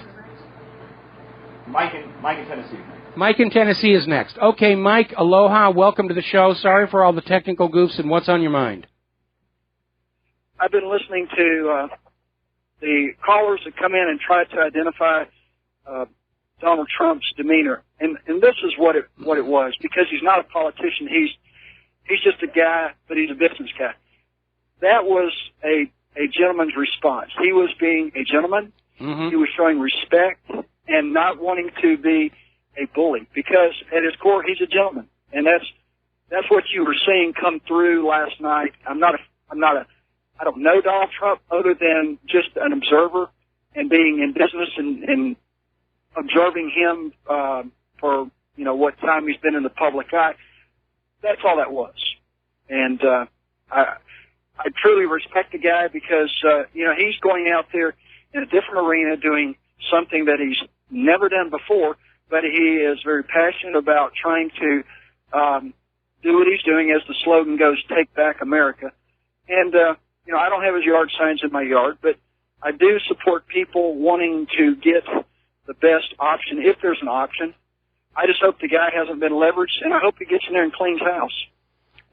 Mike in Tennessee. Mike in Tennessee is next. Okay, Mike, aloha, welcome to the show. Sorry for all the technical goofs, and what's on your mind? I've been listening to the callers that come in and try to identify Donald Trump's demeanor, and this is what it was, because he's not a politician. He's just a guy, but he's a business guy. That was a gentleman's response. He was being a gentleman. Mm-hmm. He was showing respect and not wanting to be a bully, because at his core he's a gentleman, and that's what you were seeing come through last night. I don't know Donald Trump other than just an observer and being in business and observing him for what time he's been in the public eye. That's all that was, and I truly respect the guy because he's going out there in a different arena doing something that he's never done before, but he is very passionate about trying to do what he's doing. As the slogan goes, take back America. And I don't have his yard signs in my yard, but I do support people wanting to get the best option if there's an option. I just hope the guy hasn't been leveraged, and I hope he gets in there and cleans house.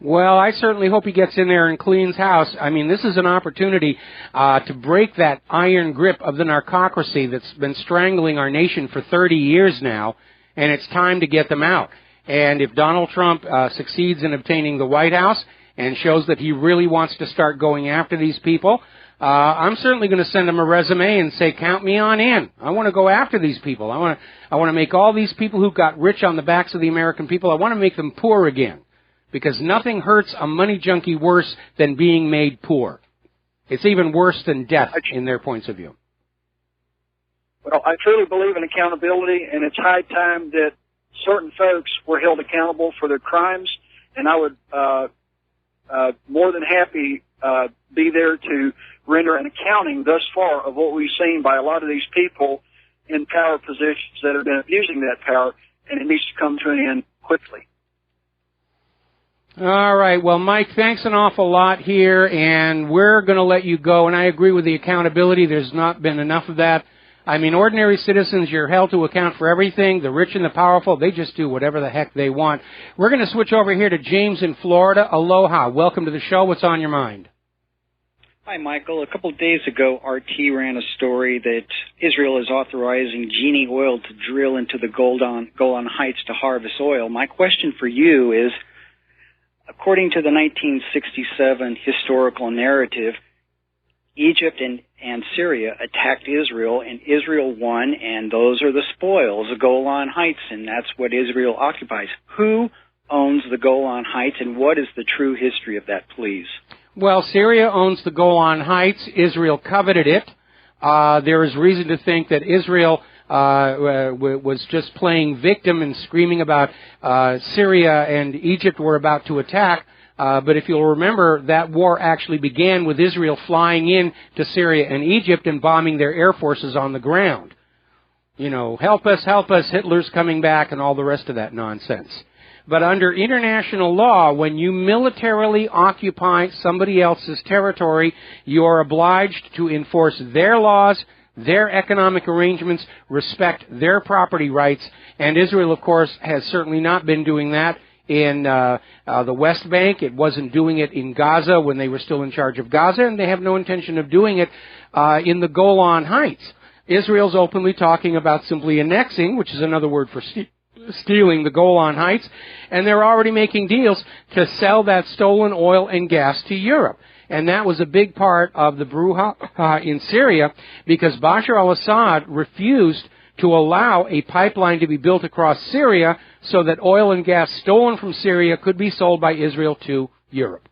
Well, I certainly hope he gets in there and cleans house. I mean, this is an opportunity to break that iron grip of the narcocracy that's been strangling our nation for 30 years now, and it's time to get them out. And if Donald Trump succeeds in obtaining the White House and shows that he really wants to start going after these people, I'm certainly going to send him a resume and say, count me on in. I want to go after these people. I want to make all these people who got rich on the backs of the American people, I want to make them poor again. Because nothing hurts a money junkie worse than being made poor. It's even worse than death in their points of view. Well, I truly believe in accountability, and it's high time that certain folks were held accountable for their crimes, and I would more than happy be there to render an accounting thus far of what we've seen by a lot of these people in power positions that have been abusing that power, and it needs to come to an end quickly. All right. Well, Mike, thanks an awful lot here, and we're going to let you go. And I agree with the accountability. There's not been enough of that. I mean, ordinary citizens, you're held to account for everything. The rich and the powerful, they just do whatever the heck they want. We're going to switch over here to James in Florida. Aloha. Welcome to the show. What's on your mind? Hi, Michael. A couple of days ago, RT ran a story that Israel is authorizing Genie Oil to drill into the Golan Heights to harvest oil. My question for you is, according to the 1967 historical narrative, Egypt and Syria attacked Israel, and Israel won, and those are the spoils, the Golan Heights, and that's what Israel occupies. Who owns the Golan Heights, and what is the true history of that, please? Well, Syria owns the Golan Heights. Israel coveted it. There is reason to think that Israel was just playing victim and screaming about Syria and Egypt were about to attack. But if you'll remember, that war actually began with Israel flying in to Syria and Egypt and bombing their air forces on the ground. Help us, Hitler's coming back, and all the rest of that nonsense. But under international law, when you militarily occupy somebody else's territory, you are obliged to enforce their laws, their economic arrangements, respect their property rights, and Israel, of course, has certainly not been doing that in the West Bank. It wasn't doing it in Gaza when they were still in charge of Gaza, and they have no intention of doing it in the Golan Heights. Israel's openly talking about simply annexing, which is another word for stealing the Golan Heights, and they're already making deals to sell that stolen oil and gas to Europe. And that was a big part of the brouhaha in Syria, because Bashar al-Assad refused to allow a pipeline to be built across Syria so that oil and gas stolen from Syria could be sold by Israel to Europe.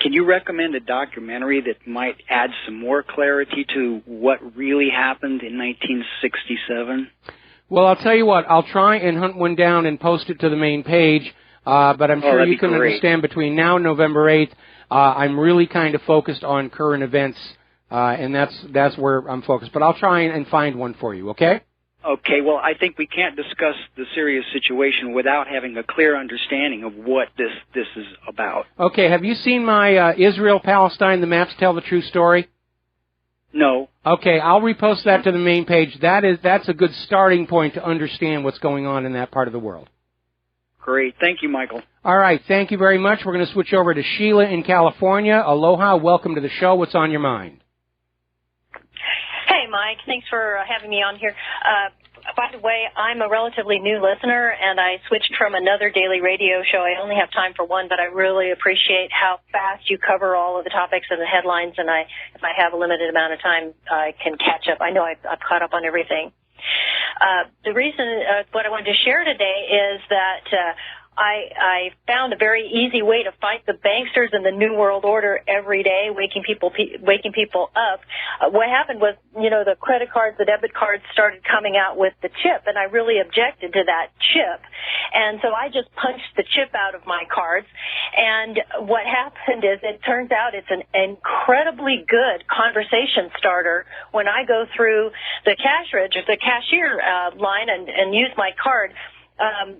Can you recommend a documentary that might add some more clarity to what really happened in 1967? Well, I'll tell you what, I'll try and hunt one down and post it to the main page, but I'm sure you can understand between now and November 8th, I'm really kind of focused on current events, and that's where I'm focused. But I'll try and find one for you, okay? Okay, well, I think we can't discuss the serious situation without having a clear understanding of what this is about. Okay, have you seen my Israel-Palestine, the maps tell the true story? No. Okay, I'll repost that to the main page. That's a good starting point to understand what's going on in that part of the world. Great. Thank you, Michael. All right, thank you very much. We're going to switch over to Sheila in California. Aloha, welcome to the show. What's on your mind? Hey, Mike. Thanks for having me on here. By the way, I'm a relatively new listener, and I switched from another daily radio show. I only have time for one, but I really appreciate how fast you cover all of the topics and the headlines, and if I have a limited amount of time, I can catch up. I know I've caught up on everything. The reason what I wanted to share today is that I found a very easy way to fight the banksters and the New World Order every day, waking people up. What happened was, the credit cards, the debit cards started coming out with the chip, and I really objected to that chip. And so I just punched the chip out of my cards. And what happened is it turns out it's an incredibly good conversation starter when I go through the cash register, the cashier line and use my card.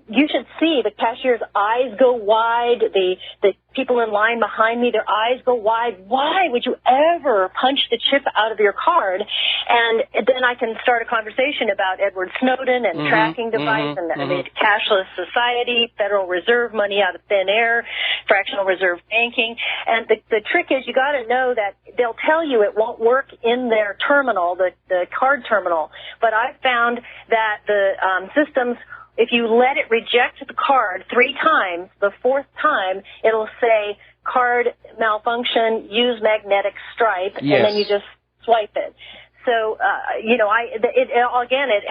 You should see the cashier's eyes go wide, the people in line behind me, their eyes go wide. Why would you ever punch the chip out of your card? And then I can start a conversation about Edward Snowden and tracking device and the cashless society, Federal Reserve money out of thin air, fractional reserve banking. And the trick is you got to know that they'll tell you it won't work in their terminal, the card terminal. But I've found that the systems, if you let it reject the card 3 times, the 4th time, it'll say card malfunction, use magnetic stripe, and then you just swipe it. So, it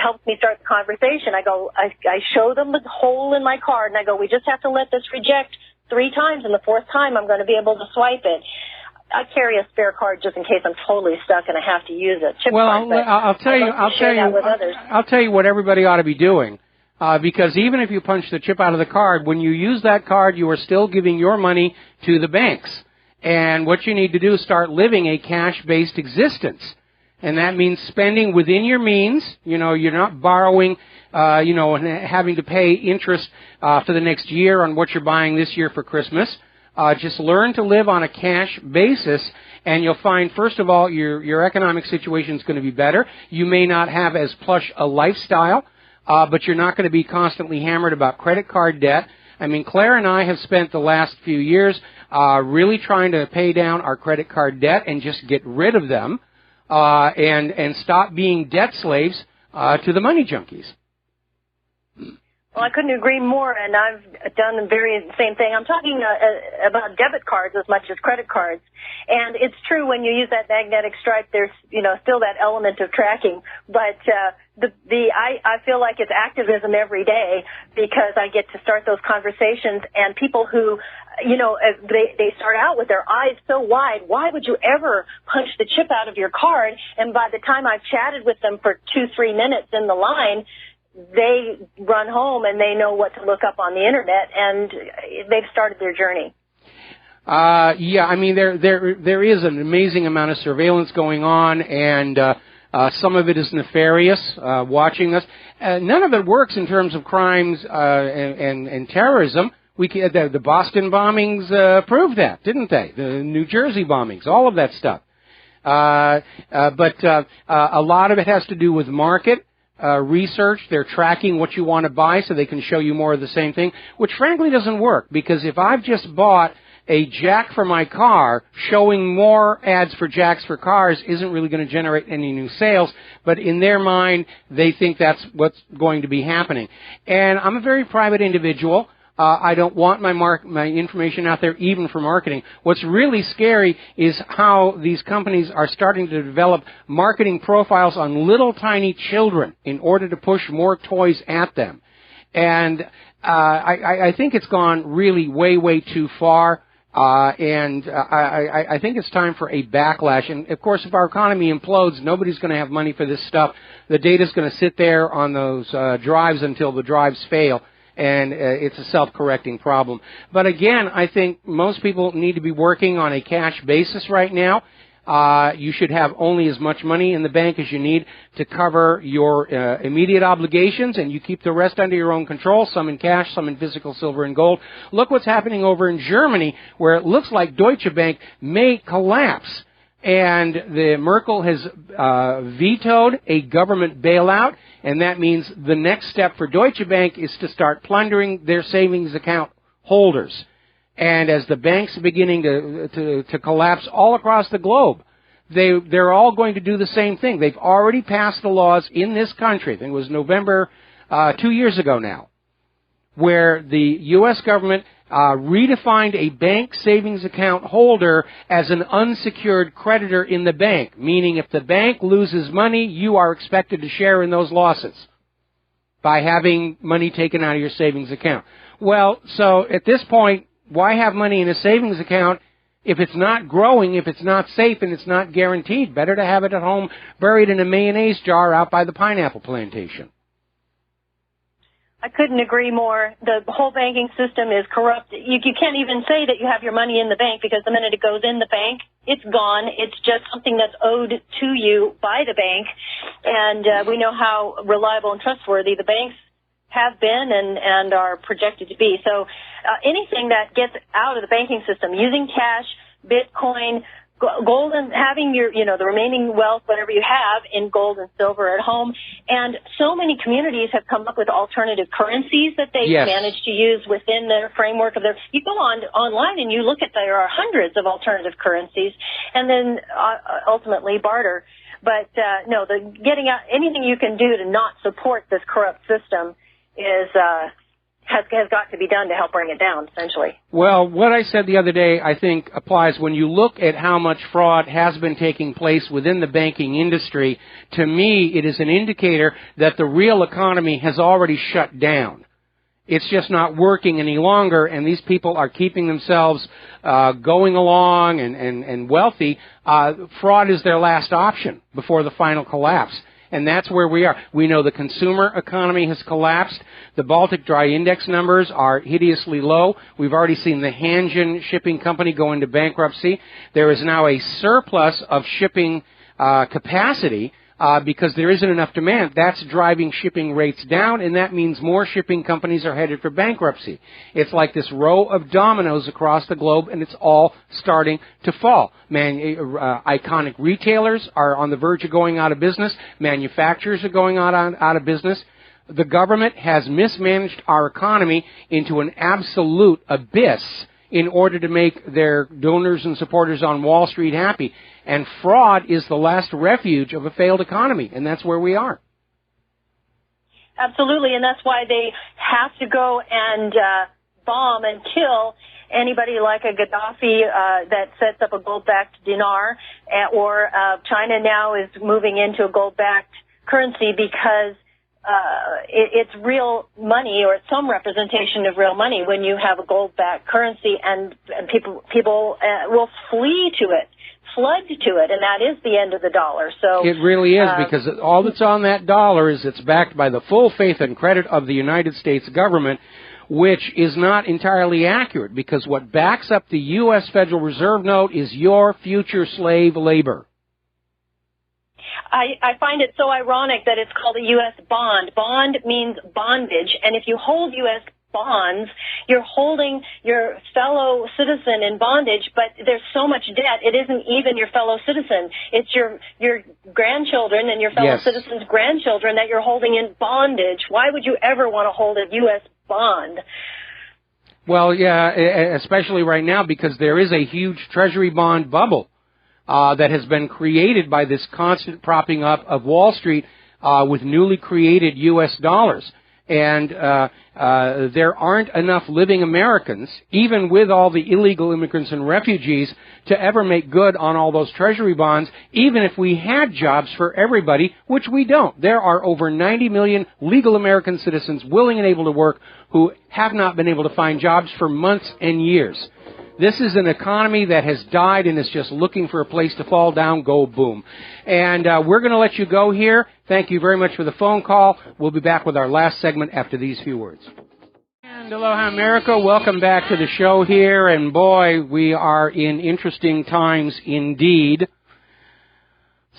helps me start the conversation. I show them the hole in my card, and I go, we just have to let this reject 3 times, and the 4th time I'm going to be able to swipe it. I carry a spare card just in case I'm totally stuck and I have to use it. I'll tell you what everybody ought to be doing. Because even if you punch the chip out of the card, when you use that card, you are still giving your money to the banks. And what you need to do is start living a cash-based existence. And that means spending within your means. You're not borrowing, and having to pay interest for the next year on what you're buying this year for Christmas. Just learn to live on a cash basis, and you'll find, first of all, your economic situation is going to be better. You may not have as plush a lifestyle, but you're not going to be constantly hammered about credit card debt. I mean, Claire and I have spent the last few years really trying to pay down our credit card debt and just get rid of them and stop being debt slaves to the money junkies. Well, I couldn't agree more, and I've done the very same thing. I'm talking about debit cards as much as credit cards. And it's true when you use that magnetic stripe, there's, still that element of tracking. But I feel like it's activism every day because I get to start those conversations, and people who, they start out with their eyes so wide. Why would you ever punch the chip out of your card? And by the time I've chatted with them for 2-3 minutes in the line, they run home and they know what to look up on the internet, and they've started their journey. I mean, there is an amazing amount of surveillance going on, and some of it is nefarious, watching us. None of it works in terms of crimes and terrorism. The Boston bombings proved that, didn't they? The New Jersey bombings, all of that stuff. But a lot of it has to do with market. Research. They're tracking what you want to buy so they can show you more of the same thing, which frankly doesn't work, because if I've just bought a jack for my car, showing more ads for jacks for cars isn't really going to generate any new sales, but in their mind, they think that's what's going to be happening. And I'm a very private individual. I don't want my information out there even for marketing. What's really scary is how these companies are starting to develop marketing profiles on little tiny children in order to push more toys at them. And I think it's gone really way too far. I think it's time for a backlash. And, of course, if our economy implodes, nobody's going to have money for this stuff. The data's going to sit there on those drives until the drives fail. And it's a self-correcting problem. But again, I think most people need to be working on a cash basis right now. You should have only as much money in the bank as you need to cover your immediate obligations, and you keep the rest under your own control, some in cash, some in physical silver and gold. Look what's happening over in Germany, where it looks like Deutsche Bank may collapse. And the Merkel has vetoed a government bailout, and that means the next step for Deutsche Bank is to start plundering their savings account holders. And as the banks are beginning to collapse all across the globe, they're all going to do the same thing. They've already passed the laws in this country, I think it was November 2 years ago now, where the U.S. government redefined a bank savings account holder as an unsecured creditor in the bank, meaning if the bank loses money, you are expected to share in those losses by having money taken out of your savings account. Well, so at this point, why have money in a savings account if it's not growing, if it's not safe, and it's not guaranteed? Better to have it at home buried in a mayonnaise jar out by the pineapple plantation. I couldn't agree more. The whole banking system is corrupt. You can't even say that you have your money in the bank, because the minute it goes in the bank, it's gone. It's just something that's owed to you by the bank. And we know how reliable and trustworthy the banks have been and are projected to be. So anything that gets out of the banking system, using cash, Bitcoin, gold, and having your, the remaining wealth, whatever you have, in gold and silver at home. And so many communities have come up with alternative currencies that they've managed to use within their framework of their. You go online and you look at, there are hundreds of alternative currencies, and then ultimately barter. But no, getting out anything you can do to not support this corrupt system is has got to be done to help bring it down, essentially. Well, what I said the other day, I think, applies when you look at how much fraud has been taking place within the banking industry. To me, it is an indicator that the real economy has already shut down. It's just not working any longer, and these people are keeping themselves going along and wealthy. Fraud is their last option before the final collapse. And that's where we are. We know the consumer economy has collapsed. The Baltic Dry Index numbers are hideously low. We've already seen the Hanjin shipping company go into bankruptcy. There is now a surplus of shipping capacity because there isn't enough demand. That's driving shipping rates down, and that means more shipping companies are headed for bankruptcy. It's like this row of dominoes across the globe, and it's all starting to fall. Iconic retailers are on the verge of going out of business. Manufacturers are going out of business. The government has mismanaged our economy into an absolute abyss in order to make their donors and supporters on Wall Street happy. And fraud is the last refuge of a failed economy, and that's where we are. Absolutely, and that's why they have to go and bomb and kill anybody like a Gaddafi that sets up a gold-backed dinar, or China now is moving into a gold-backed currency because it's real money, or it's some representation of real money when you have a gold-backed currency, and people will flee to it, flood to it, and that is the end of the dollar. So it really is, because all that's on that dollar is it's backed by the full faith and credit of the United States government, which is not entirely accurate, because what backs up the U.S. Federal Reserve note is your future slave labor. I find it so ironic that it's called a U.S. bond. Bond means bondage, and if you hold U.S. bonds, you're holding your fellow citizen in bondage, but there's so much debt, it isn't even your fellow citizen. It's your grandchildren and your fellow citizens' grandchildren that you're holding in bondage. Why would you ever want to hold a U.S. bond? Well, yeah, especially right now, because there is a huge treasury bond bubble that has been created by this constant propping up of Wall Street with newly created U.S. dollars. And there aren't enough living Americans, even with all the illegal immigrants and refugees, to ever make good on all those treasury bonds, even if we had jobs for everybody, which we don't. There are over 90 million legal American citizens willing and able to work who have not been able to find jobs for months and years. This is an economy that has died and is just looking for a place to fall down, go boom. And we're going to let you go here. Thank you very much for the phone call. We'll be back with our last segment after these few words. And aloha, America. Welcome back to the show here. And boy, we are in interesting times indeed.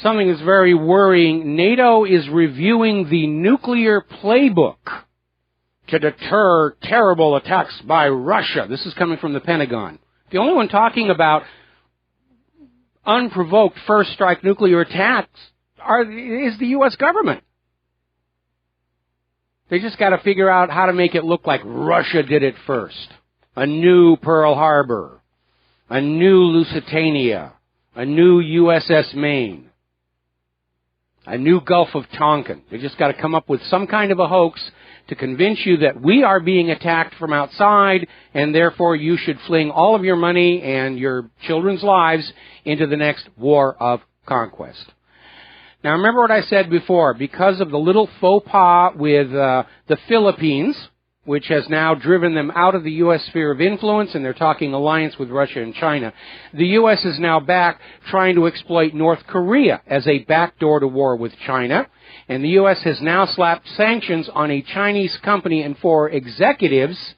something that's very worrying. NATO is reviewing the nuclear playbook to deter terrible attacks by Russia. This is coming from the Pentagon. The only one talking about unprovoked first-strike nuclear attacks is the U.S. government. They just got to figure out how to make it look like Russia did it first. A new Pearl Harbor, a new Lusitania, a new USS Maine, a new Gulf of Tonkin. They just got to come up with some kind of a hoax to convince you that we are being attacked from outside, and therefore you should fling all of your money and your children's lives into the next war of conquest. Now remember what I said before, because of the little faux pas with the Philippines, which has now driven them out of the U.S. sphere of influence, and they're talking alliance with Russia and China, the U.S. is now back trying to exploit North Korea as a backdoor to war with China. And the U.S. has now slapped sanctions on a Chinese company and 4 executives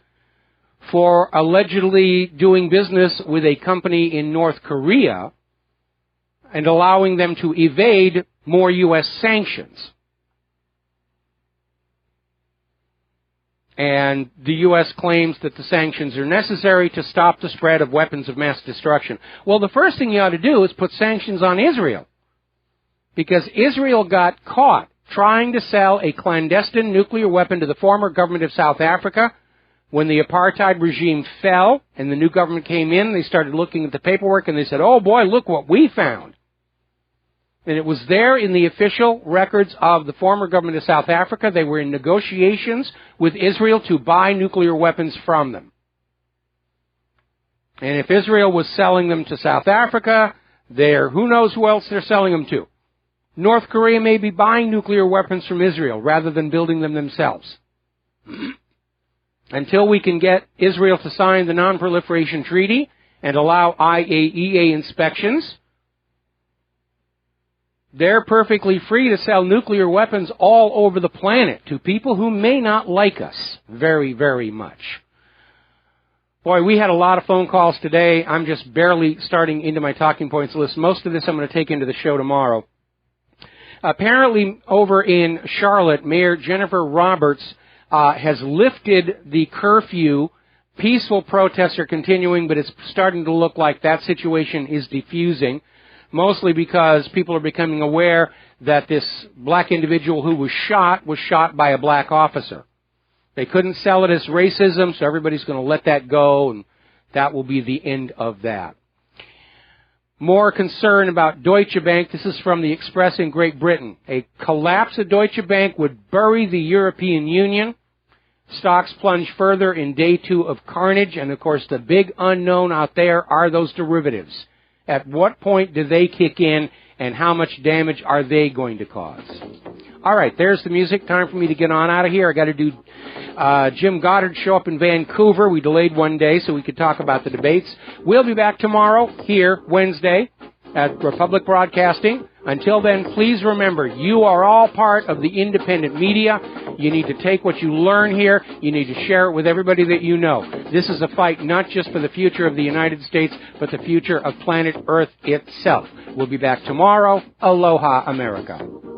for allegedly doing business with a company in North Korea and allowing them to evade more U.S. sanctions. And the U.S. claims that the sanctions are necessary to stop the spread of weapons of mass destruction. Well, the first thing you ought to do is put sanctions on Israel, because Israel got caught trying to sell a clandestine nuclear weapon to the former government of South Africa. When the apartheid regime fell and the new government came in, they started looking at the paperwork and they said, oh boy, look what we found. And it was there in the official records of the former government of South Africa. They were in negotiations with Israel to buy nuclear weapons from them. And if Israel was selling them to South Africa, who knows who else they're selling them to. North Korea may be buying nuclear weapons from Israel rather than building them themselves. Until we can get Israel to sign the Non-Proliferation Treaty and allow IAEA inspections, they're perfectly free to sell nuclear weapons all over the planet to people who may not like us very, very much. Boy, we had a lot of phone calls today. I'm just barely starting into my talking points list. Most of this I'm going to take into the show tomorrow. Apparently, over in Charlotte, Mayor Jennifer Roberts has lifted the curfew. Peaceful protests are continuing, but it's starting to look like that situation is diffusing, mostly because people are becoming aware that this black individual who was shot by a black officer. They couldn't sell it as racism, so everybody's going to let that go, and that will be the end of that. More concern about Deutsche Bank. This is from the Express in Great Britain. A collapse of Deutsche Bank would bury the European Union. Stocks plunge further in day 2 of carnage. And, of course, the big unknown out there are those derivatives. At what point do they kick in, and how much damage are they going to cause? All right, there's the music. Time for me to get on out of here. I got to do Jim Goddard's show up in Vancouver. We delayed one day so we could talk about the debates. We'll be back tomorrow here, Wednesday, at Republic Broadcasting. Until then, please remember, you are all part of the independent media. You need to take what you learn here. You need to share it with everybody that you know. This is a fight not just for the future of the United States, but the future of planet Earth itself. We'll be back tomorrow. Aloha, America.